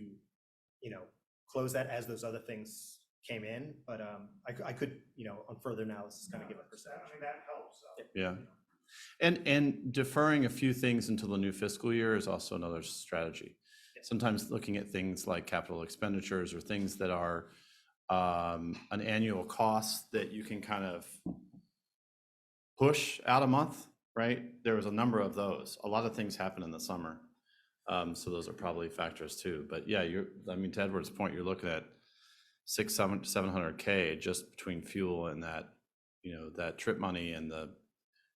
Speaker 17: close that as those other things came in. But I could, on further analysis, kind of give a percentage.
Speaker 4: I mean, that helps.
Speaker 3: Yeah. And deferring a few things until the new fiscal year is also another strategy. Sometimes looking at things like capital expenditures or things that are an annual cost that you can kind of push out a month, right? There was a number of those. A lot of things happen in the summer. So those are probably factors too. But yeah, to Edward's point, you're looking at 700K just between fuel and that, that trip money and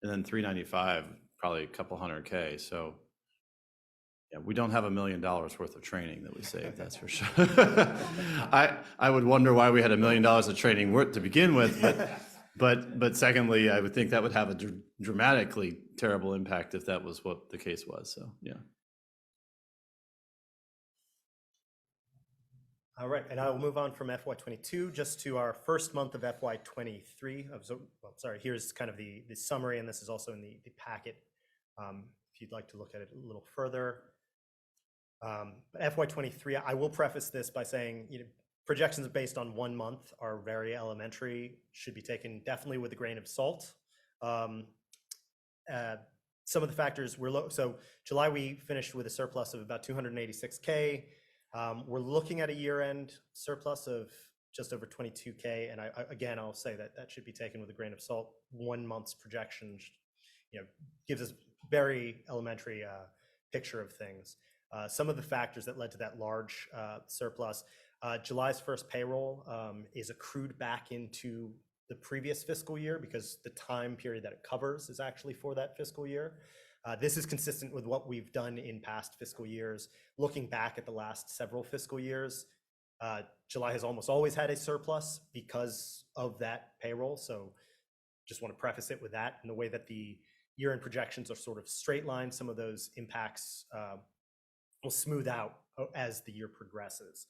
Speaker 3: then 395, probably a couple $100K. So yeah, we don't have $1 million worth of training that we saved, that's for sure. I would wonder why we had $1 million of training to begin with, but secondly, I would think that would have a dramatically terrible impact if that was what the case was. So yeah.
Speaker 17: All right, and I will move on from FY22 just to our first month of FY23. Here's kind of the summary, and this is also in the packet if you'd like to look at it a little further. FY23, I will preface this by saying, projections based on 1 month are very elementary, should be taken definitely with a grain of salt. Some of the factors were low. So July, we finished with a surplus of about 286K. We're looking at a year-end surplus of just over 22K. And I'll say that should be taken with a grain of salt. 1 month's projection, gives us very elementary picture of things. Some of the factors that led to that large surplus, July's first payroll is accrued back into the previous fiscal year because the time period that it covers is actually for that fiscal year. This is consistent with what we've done in past fiscal years. Looking back at the last several fiscal years, July has almost always had a surplus because of that payroll. So just want to preface it with that. And the way that the year-end projections are sort of straight line, some of those impacts will smooth out as the year progresses.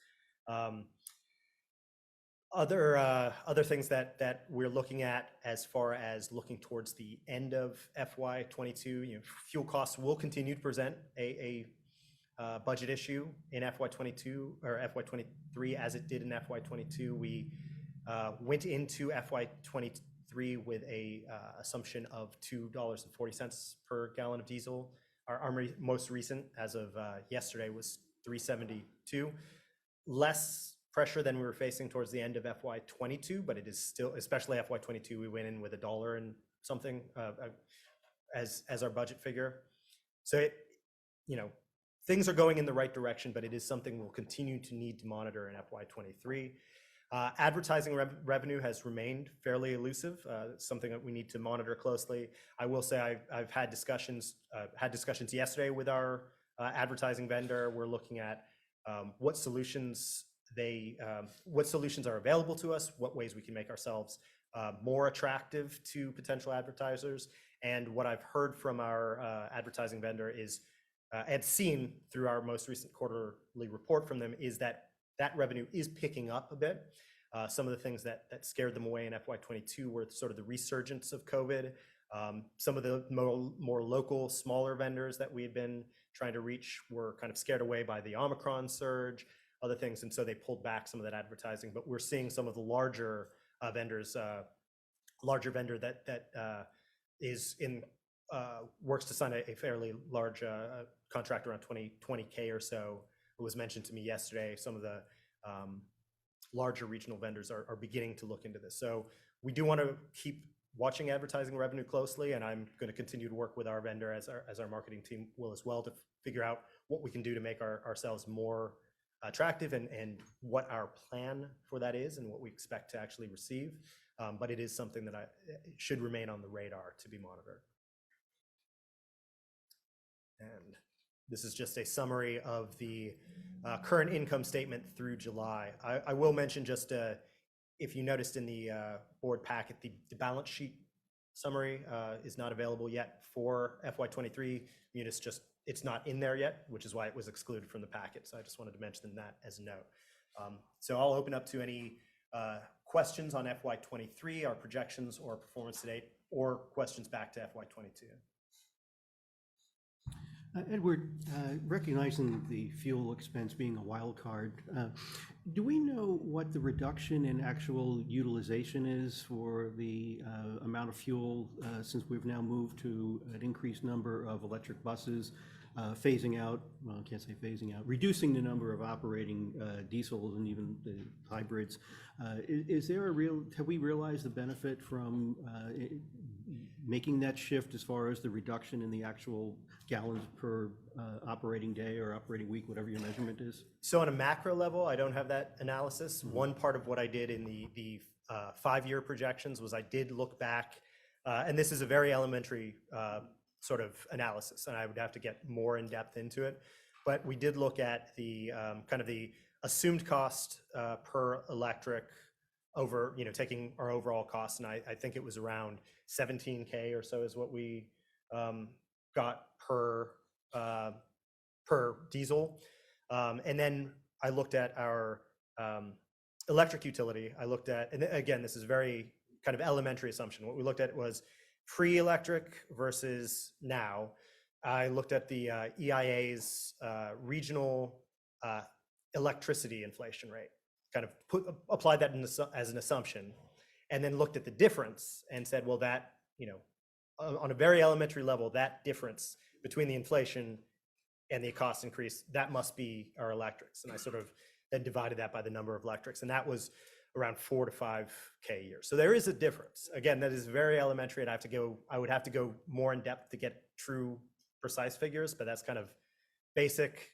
Speaker 17: Other things that we're looking at as far as looking towards the end of FY22, fuel costs will continue to present a budget issue in FY22 or FY23 as it did in FY22. We went into FY23 with a assumption of $2.40 per gallon of diesel. Our most recent, as of yesterday, was 372. Less pressure than we were facing towards the end of FY22, but it is still, especially FY22, we went in with $1 and something as our budget figure. So it, things are going in the right direction, but it is something we'll continue to need to monitor in FY23. Advertising revenue has remained fairly elusive, something that we need to monitor closely. I will say I've had discussions yesterday with our advertising vendor. We're looking at what solutions are available to us, what ways we can make ourselves more attractive to potential advertisers. And what I've heard from our advertising vendor is, and seen through our most recent quarterly report from them, is that revenue is picking up a bit. Some of the things that scared them away in FY22 were sort of the resurgence of COVID. Some of the more local, smaller vendors that we had been trying to reach were kind of scared away by the Omicron surge, other things, and so they pulled back some of that advertising. But we're seeing some of the larger vendors, larger vendor that is in works to sign a fairly large contract around 20K or so. It was mentioned to me yesterday. Some of the larger regional vendors are beginning to look into this. So we do want to keep watching advertising revenue closely, and I'm going to continue to work with our vendor as our marketing team will as well, to figure out what we can do to make ourselves more attractive and what our plan for that is and what we expect to actually receive. But it is something that should remain on the radar to be monitored. And this is just a summary of the current income statement through July. I will mention just if you noticed in the board packet, the balance sheet summary is not available yet for FY23. Munis it's not in there yet, which is why it was excluded from the packet. So I just wanted to mention that as a note. So I'll open up to any questions on FY23, our projections or performance to date, or questions back to FY22.
Speaker 6: Edward, recognizing the fuel expense being a wild card, do we know what the reduction in actual utilization is for the amount of fuel since we've now moved to an increased number of electric buses, phasing out, well, I can't say phasing out, reducing the number of operating diesels and even the hybrids? Is there have we realized the benefit from making that shift as far as the reduction in the actual gallons per operating day or operating week, whatever your measurement is?
Speaker 17: So on a macro level, I don't have that analysis. One part of what I did in the 5-year projections was I did look back, and this is a very elementary sort of analysis, and I would have to get more in depth into it. But we did look at the kind of the assumed cost per electric over, taking our overall cost, and I think it was around 17K or so is what we got per diesel. And then I looked at our electric utility. I looked at, and again, this is very kind of elementary assumption. What we looked at was pre-electric versus now. I looked at the EIA's regional electricity inflation rate, kind of applied that as an assumption, and then looked at the difference and said, well, that, on a very elementary level, that difference between the inflation and the cost increase, that must be our electrics. And I sort of then divided that by the number of electrics, and that was around 4 to 5K a year. So there is a difference. Again, that is very elementary, and I would have to go more in depth to get true precise figures, but that's kind of basic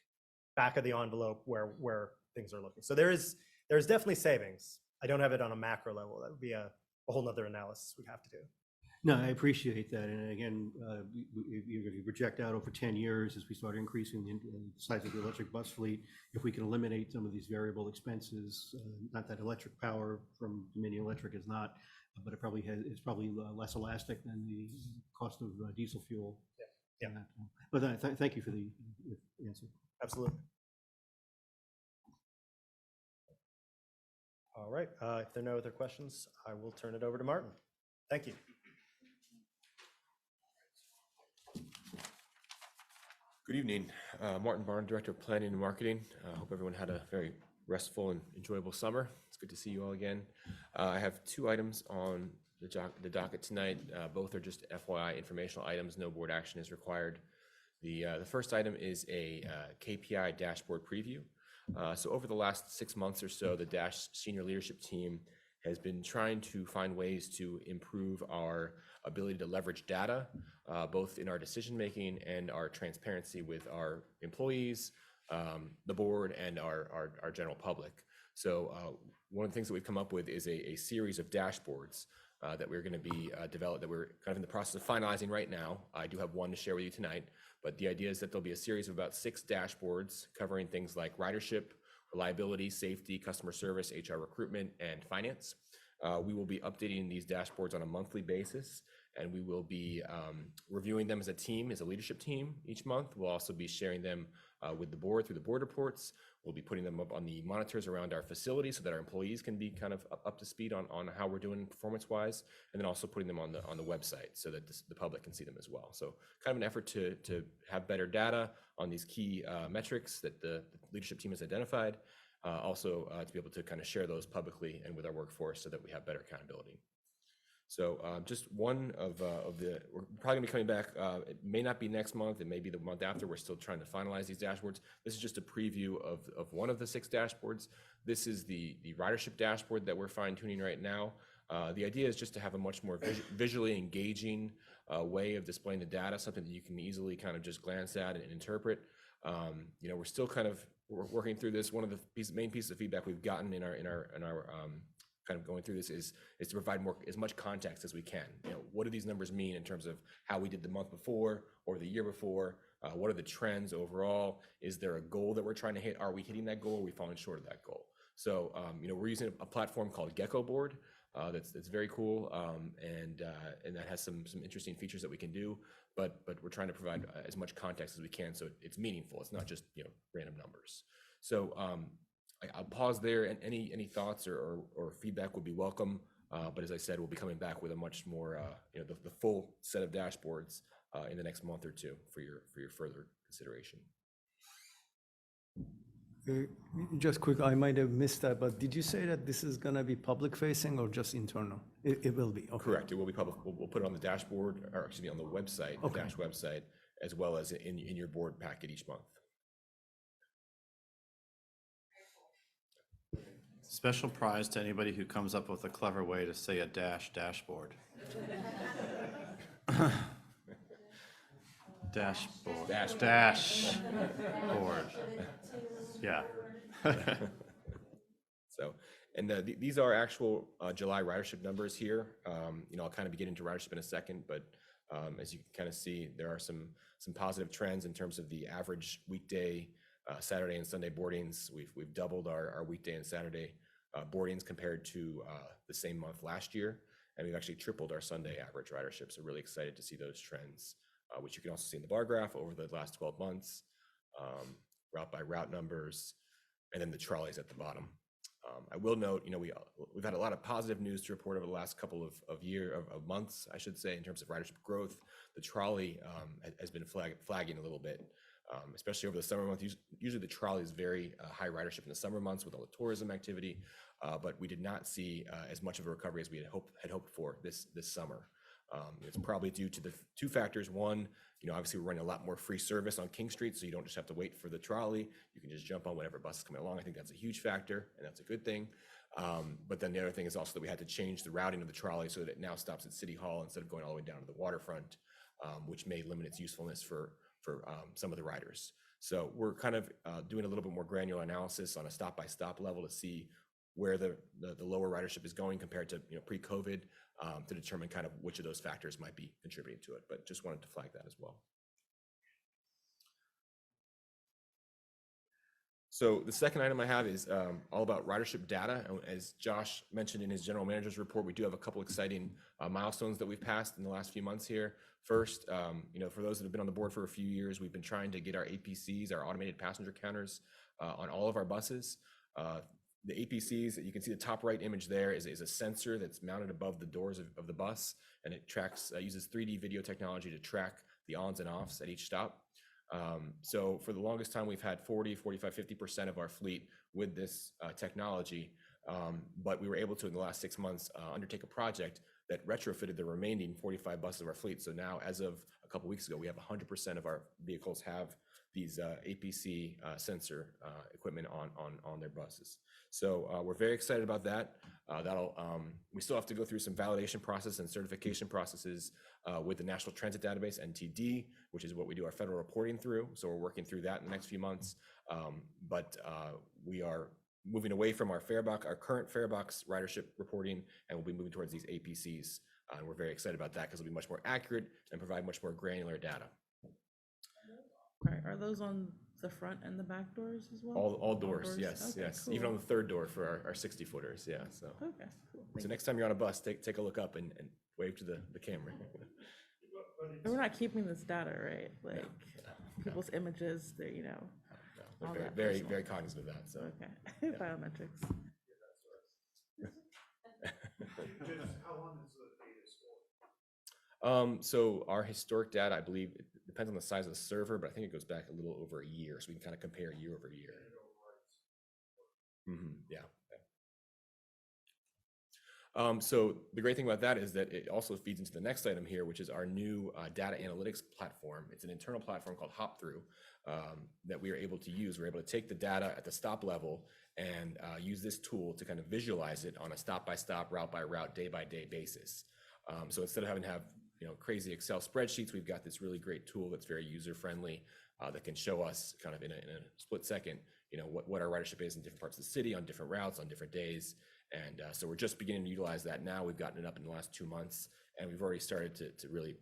Speaker 17: back of the envelope where things are looking. So there's definitely savings. I don't have it on a macro level. That would be a whole nother analysis we'd have to do.
Speaker 6: No, I appreciate that. And again, if you project out over 10 years, as we start increasing the size of the electric bus fleet, if we can eliminate some of these variable expenses, not that electric power from Dominion Electric is not, but it's probably less elastic than the cost of diesel fuel.
Speaker 17: Yeah.
Speaker 6: But thank you for the answer.
Speaker 17: Absolutely. All right. If there are no other questions, I will turn it over to Martin. Thank you.
Speaker 18: Good evening. Martin Barn, Director of Planning and Marketing. I hope everyone had a very restful and enjoyable summer. It's good to see you all again. I have 2 items on the docket tonight. Both are just FYI informational items. No board action is required. The first item is a KPI dashboard preview. So over the last 6 months or so, the Dash senior leadership team has been trying to find ways to improve our ability to leverage data, both in our decision-making and our transparency with our employees, the board, and our general public. So one of the things that we've come up with is a series of dashboards that we're going to be developed, that we're kind of in the process of finalizing right now. I do have one to share with you tonight, but the idea is that there'll be a series of about 6 dashboards covering things like ridership, reliability, safety, customer service, HR recruitment, and finance. We will be updating these dashboards on a monthly basis, and we will be reviewing them as a team, as a leadership team each month. We'll also be sharing them with the board through the board reports. We'll be putting them up on the monitors around our facility so that our employees can be kind of up to speed on how we're doing performance-wise, and then also putting them on the website so that the public can see them as well. So kind of an effort to have better data on these key metrics that the leadership team has identified, also to be able to kind of share those publicly and with our workforce so that we have better accountability. So just one of the, we're probably gonna be coming back, it may not be next month, it may be the month after. We're still trying to finalize these dashboards. This is just a preview of one of the 6 dashboards. This is the ridership dashboard that we're fine tuning right now. The idea is just to have a much more visually engaging way of displaying the data, something that you can easily kind of just glance at and interpret. You know, we're still kind of working through this. One of the main pieces of feedback we've gotten in our kind of going through this is to provide as much context as we can. You know, what do these numbers mean in terms of how we did the month before or the year before? What are the trends overall? Is there a goal that we're trying to hit? Are we hitting that goal? Or are we falling short of that goal? So, you know, we're using a platform called Gecko Board. That's very cool, and that has some interesting features that we can do. But we're trying to provide as much context as we can, so it's meaningful. It's not just, you know, random numbers. So I'll pause there, and any thoughts or feedback would be welcome. But as I said, we'll be coming back with a much more, you know, the full set of dashboards in the next month or two for your further consideration.
Speaker 9: Just quick, I might have missed that, but did you say that this is going to be public facing or just internal? It will be. Okay.
Speaker 18: Correct. It will be public. We'll put it on the dashboard, or excuse me, on the website, the Dash website, as well as in your board packet each month.
Speaker 3: Special prize to anybody who comes up with a clever way to say a dashboard. Dashboard. Dashboard. Yeah.
Speaker 18: So, and these are actual July ridership numbers here. You know, I'll kind of be getting into ridership in a second, but as you can kind of see, there are some positive trends in terms of the average weekday, Saturday and Sunday boardings. We've doubled our weekday and Saturday boardings compared to the same month last year, and we've actually tripled our Sunday average ridership. So really excited to see those trends, which you can also see in the bar graph over the last 12 months, route by route numbers, and then the trolleys at the bottom. I will note, you know, we've had a lot of positive news to report over the last couple of months, I should say, in terms of ridership growth. The trolley has been flagging a little bit, especially over the summer months. Usually the trolley is very high ridership in the summer months with all the tourism activity, but we did not see as much of a recovery as we had hoped for this summer. It's probably due to the 2 factors. One, you know, obviously we're running a lot more free service on King Street, so you don't just have to wait for the trolley. You can just jump on whatever bus is coming along. I think that's a huge factor, and that's a good thing. But then the other thing is also that we had to change the routing of the trolley so that it now stops at City Hall instead of going all the way down to the waterfront, which may limit its usefulness for some of the riders. So we're kind of doing a little bit more granular analysis on a stop-by-stop level to see where the lower ridership is going compared to, you know, pre-COVID, to determine kind of which of those factors might be contributing to it. But just wanted to flag that as well. So the second item I have is all about ridership data. And as Josh mentioned in his general manager's report, we do have a couple exciting milestones that we've passed in the last few months here. First, you know, for those that have been on the board for a few years, we've been trying to get our APCs, our automated passenger counters, on all of our buses. The APCs, you can see the top right image there is a sensor that's mounted above the doors of the bus, and it tracks, uses 3D video technology to track the ons and offs at each stop. So for the longest time, we've had 40, 45, 50% of our fleet with this technology, but we were able to, in the last 6 months, undertake a project that retrofitted the remaining 45 buses of our fleet. So now, as of a couple weeks ago, we have 100% of our vehicles have these APC sensor equipment on their buses. So we're very excited about that. We still have to go through some validation process and certification processes with the National Transit Database, NTD, which is what we do our federal reporting through. So we're working through that in the next few months. But we are moving away from our current fare box ridership reporting, and we'll be moving towards these APCs. And we're very excited about that because it'll be much more accurate and provide much more granular data.
Speaker 11: Are those on the front and the back doors as well?
Speaker 18: All doors, yes,
Speaker 11: Okay,
Speaker 18: yes.
Speaker 11: cool.
Speaker 18: Even on the third door for our 60-footers, yeah. So,
Speaker 11: Okay, cool.
Speaker 18: so next time you're on a bus, take a look up and wave to the camera.
Speaker 11: And we're not keeping this data, right? Like people's images, they're, you know.
Speaker 18: We're
Speaker 11: all
Speaker 18: very,
Speaker 11: that
Speaker 18: very,
Speaker 11: personal
Speaker 18: very
Speaker 11: stuff.
Speaker 18: cognizant of that. So,
Speaker 11: Okay, biometrics.
Speaker 4: How long is the data stored?
Speaker 18: So our historic data, I believe, it depends on the size of the server, but I think it goes back a little over a year, so we can kind of compare year over year. Yeah. So the great thing about that is that it also feeds into the next item here, which is our new data analytics platform. It's an internal platform called HopThrough that we are able to use. We're able to take the data at the stop level and use this tool to kind of visualize it on a stop-by-stop, route-by-route, day-by-day basis. So instead of having to have crazy Excel spreadsheets, we've got this really great tool that's very user-friendly that can show us kind of in a split second, what our ridership is in different parts of the city, on different routes, on different days. And so we're just beginning to utilize that now. We've gotten it up in the last 2 months, and we've already started to really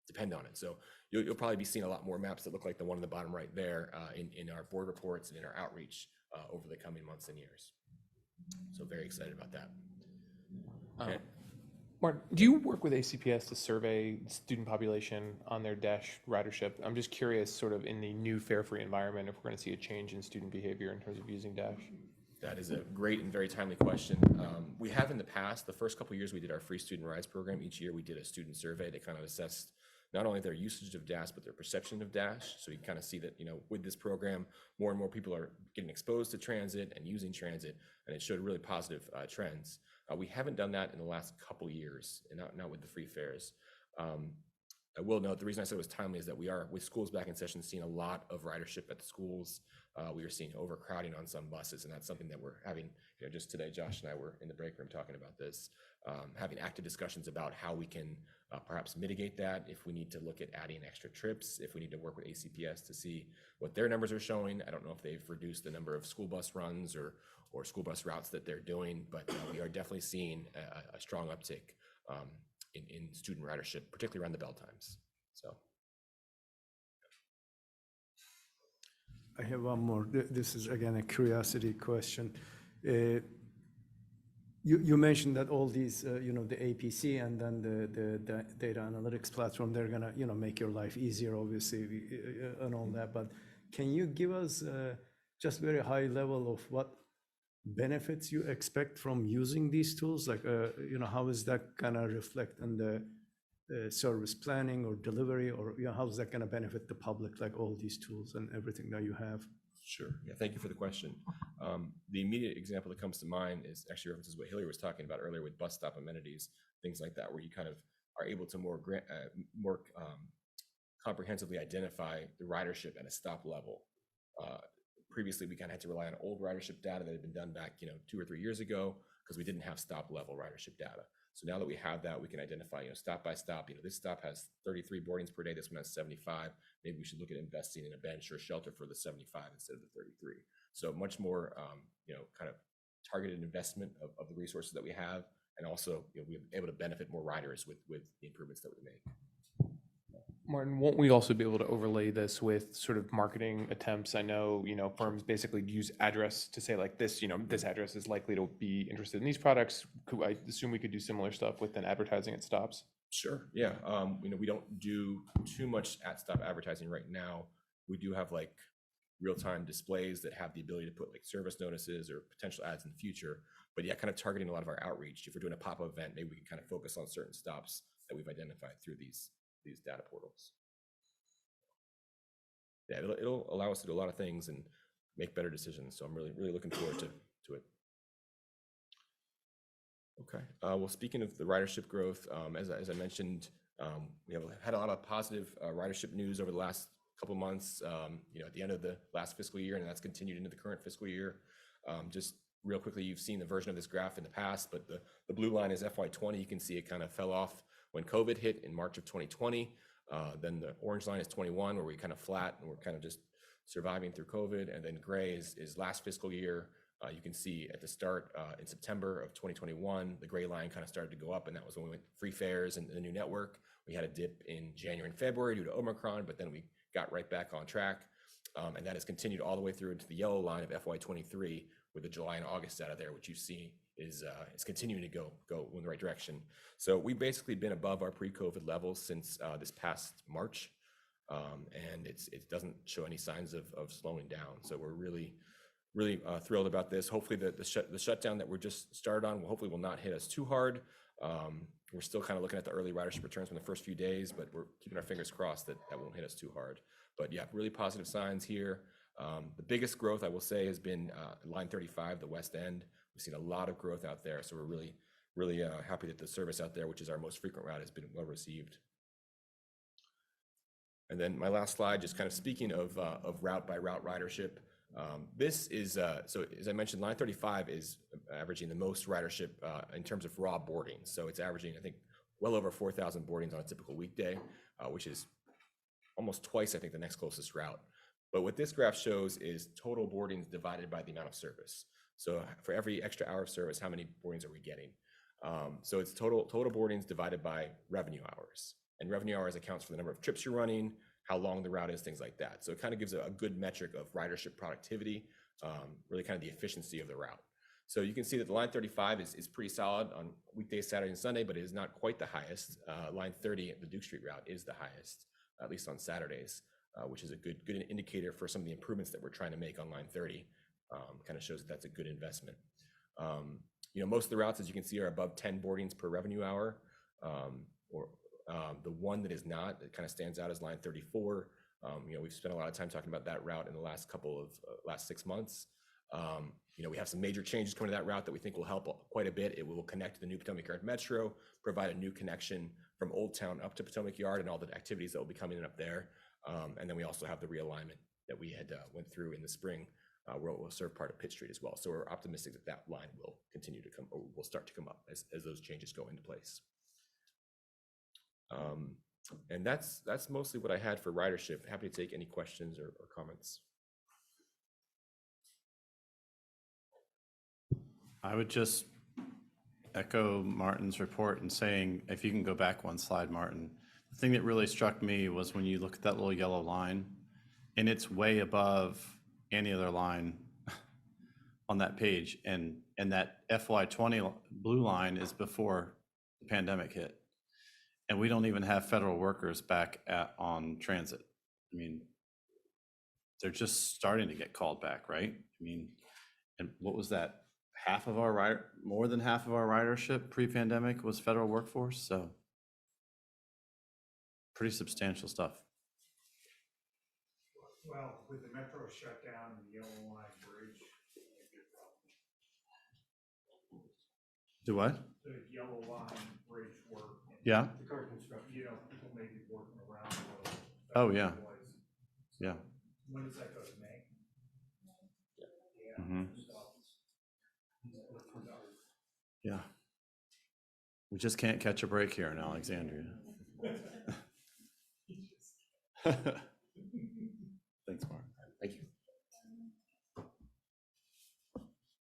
Speaker 18: depend on it. So you'll probably be seeing a lot more maps that look like the one on the bottom right there in our board reports and in our outreach over the coming months and years. So very excited about that.
Speaker 8: Martin, do you work with ACPS to survey student population on their Dash ridership? I'm just curious, sort of in the new fare-free environment, if we're going to see a change in student behavior in terms of using Dash.
Speaker 18: That is a great and very timely question. We have in the past, the first couple of years we did our free student rides program, each year we did a student survey that kind of assessed not only their usage of Dash, but their perception of Dash. So you kind of see that, with this program, more and more people are getting exposed to transit and using transit, and it showed really positive trends. We haven't done that in the last couple years, and not with the free fares. I will note, the reason I said it was timely is that we are, with schools back in session, seeing a lot of ridership at the schools. We are seeing overcrowding on some buses, and that's something that we're having, just today, Josh and I were in the break room talking about this, having active discussions about how we can perhaps mitigate that, if we need to look at adding extra trips, if we need to work with ACPS to see what their numbers are showing. I don't know if they've reduced the number of school bus runs or school bus routes that they're doing, but we are definitely seeing a strong uptick in student ridership, particularly around the bell times. So.
Speaker 9: I have one more. This is again a curiosity question. You mentioned that all these, the APC and then the data analytics platform, they're gonna, make your life easier, obviously, and all that. But can you give us just very high level of what benefits you expect from using these tools? Like, how is that gonna reflect on the service planning or delivery, or how is that gonna benefit the public, like all these tools and everything that you have?
Speaker 18: Sure. Yeah, thank you for the question. The immediate example that comes to mind is actually references what Hillary was talking about earlier with bus stop amenities, things like that, where you kind of are able to more comprehensively identify the ridership at a stop level. Previously, we kind of had to rely on old ridership data that had been done back, 2 or 3 years ago, because we didn't have stop level ridership data. So now that we have that, we can identify, stop by stop, this stop has 33 boardings per day, this one has 75. Maybe we should look at investing in a bench or shelter for the 75 instead of the 33. So much more, kind of targeted investment of the resources that we have. And also, we're able to benefit more riders with the improvements that we make.
Speaker 8: Martin, won't we also be able to overlay this with sort of marketing attempts? I know, firms basically use address to say like this, this address is likely to be interested in these products. I assume we could do similar stuff with then advertising at stops.
Speaker 18: Sure. Yeah. We don't do too much at stop advertising right now. We do have like real-time displays that have the ability to put like service notices or potential ads in the future. But yeah, kind of targeting a lot of our outreach. If we're doing a pop-up event, maybe we can kind of focus on certain stops that we've identified through these data portals. Yeah, it'll allow us to do a lot of things and make better decisions. So I'm really looking forward to it. Okay. Well, speaking of the ridership growth, as I mentioned, we have had a lot of positive ridership news over the last couple months, at the end of the last fiscal year, and that's continued into the current fiscal year. Just real quickly, you've seen the version of this graph in the past, but the blue line is FY20. You can see it kind of fell off when COVID hit in March of 2020. Then the orange line is 21, where we kind of flat and we're kind of just surviving through COVID. And then gray is last fiscal year. You can see at the start in September of 2021, the gray line kind of started to go up, and that was when we went free fares and the new network. We had a dip in January and February due to Omicron, but then we got right back on track. And that has continued all the way through into the yellow line of FY23 with the July and August data there, which you see is continuing to go in the right direction. So we've basically been above our pre-COVID levels since this past March, and it doesn't show any signs of slowing down. So we're really thrilled about this. Hopefully the shutdown that we're just started on will not hit us too hard. We're still kind of looking at the early ridership returns from the first few days, but we're keeping our fingers crossed that won't hit us too hard. But yeah, really positive signs here. The biggest growth I will say has been line 35, the West End. We've seen a lot of growth out there, so we're really happy that the service out there, which is our most frequent route, has been well received. And then my last slide, just kind of speaking of route by route ridership. This is, so as I mentioned, line 35 is averaging the most ridership in terms of raw boardings. So it's averaging, I think, well over 4,000 boardings on a typical weekday, which is almost twice, I think, the next closest route. But what this graph shows is total boardings divided by the amount of service. So for every extra hour of service, how many boardings are we getting? So it's total boardings divided by revenue hours. And revenue hours accounts for the number of trips you're running, how long the route is, things like that. So it kind of gives a good metric of ridership productivity, really kind of the efficiency of the route. So you can see that the line 35 is pretty solid on weekdays, Saturday and Sunday, but it is not quite the highest. Line 30, the Duke Street route, is the highest, at least on Saturdays, which is a good indicator for some of the improvements that we're trying to make on line 30. Kind of shows that that's a good investment. Most of the routes, as you can see, are above 10 boardings per revenue hour, the one that is not, that kind of stands out, is line 34. We've spent a lot of time talking about that route in the last last 6 months. We have some major changes coming to that route that we think will help quite a bit. It will connect to the new Potomac Yard Metro, provide a new connection from Old Town up to Potomac Yard and all the activities that will be coming in up there. And then we also have the realignment that we had went through in the spring, where it will serve part of Pitt Street as well. So we're optimistic that that line will continue to come, or will start to come up as those changes go into place. And that's mostly what I had for ridership. Happy to take any questions or comments.
Speaker 3: I would just echo Martin's report and saying, if you can go back one slide, Martin, the thing that really struck me was when you look at that little yellow line, and it's way above any other line on that page. And that FY20 blue line is before the pandemic hit. And we don't even have federal workers back on transit. I mean, they're just starting to get called back, right? I mean, and what was that? More than half of our ridership pre-pandemic was federal workforce. So pretty substantial stuff.
Speaker 4: Well, with the metro shutdown and the Yellow Line Bridge, might be a problem.
Speaker 3: Do what?
Speaker 4: The Yellow Line Bridge work.
Speaker 3: Yeah.
Speaker 4: The car construction, people may be working around a little.
Speaker 3: Oh, yeah. Yeah.
Speaker 4: When does that go to May? Yeah.
Speaker 3: Mm-hmm. Yeah. We just can't catch a break here in Alexandria. Thanks, Mark.
Speaker 18: Thank you.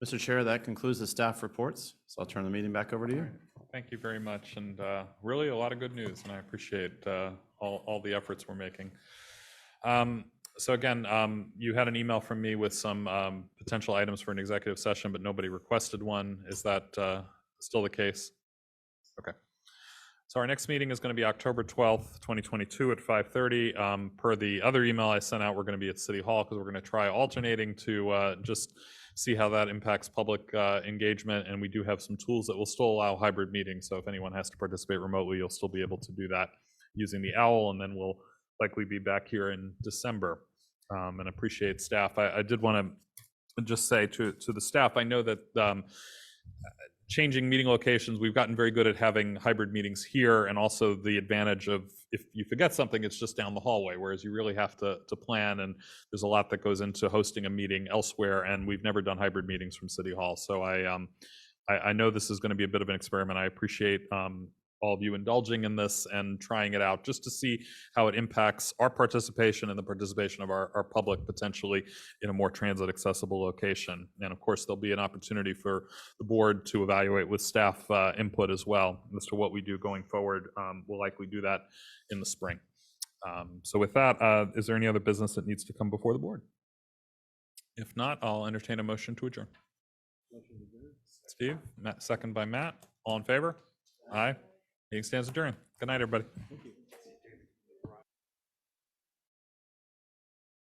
Speaker 3: Mr. Chair, that concludes the staff reports. So I'll turn the meeting back over to you.
Speaker 1: Thank you very much, and really a lot of good news, and I appreciate all the efforts we're making. So again, you had an email from me with some potential items for an executive session, but nobody requested one. Is that still the case? Okay. So our next meeting is going to be October 12th, 2022 at 5:30. Per the other email I sent out, we're going to be at City Hall because we're going to try alternating to just see how that impacts public engagement. And we do have some tools that will still allow hybrid meetings. So if anyone has to participate remotely, you'll still be able to do that using the OWL, and then we'll likely be back here in December. And appreciate staff. I did want to just say to the staff, I know that changing meeting locations. We've gotten very good at having hybrid meetings here, and also the advantage of if you forget something, it's just down the hallway, whereas you really have to plan, and there's a lot that goes into hosting a meeting elsewhere, and we've never done hybrid meetings from City Hall. So I know this is going to be a bit of an experiment. I appreciate all of you indulging in this and trying it out just to see how it impacts our participation and the participation of our public potentially in a more transit accessible location. And of course, there'll be an opportunity for the board to evaluate with staff input as well as to what we do going forward. We'll likely do that in the spring. So with that, is there any other business that needs to come before the board? If not, I'll entertain a motion to adjourn. Steve, Matt, second by Matt. All in favor? Aye. Meeting stands adjourned. Good night, everybody.
Speaker 6: Thank you.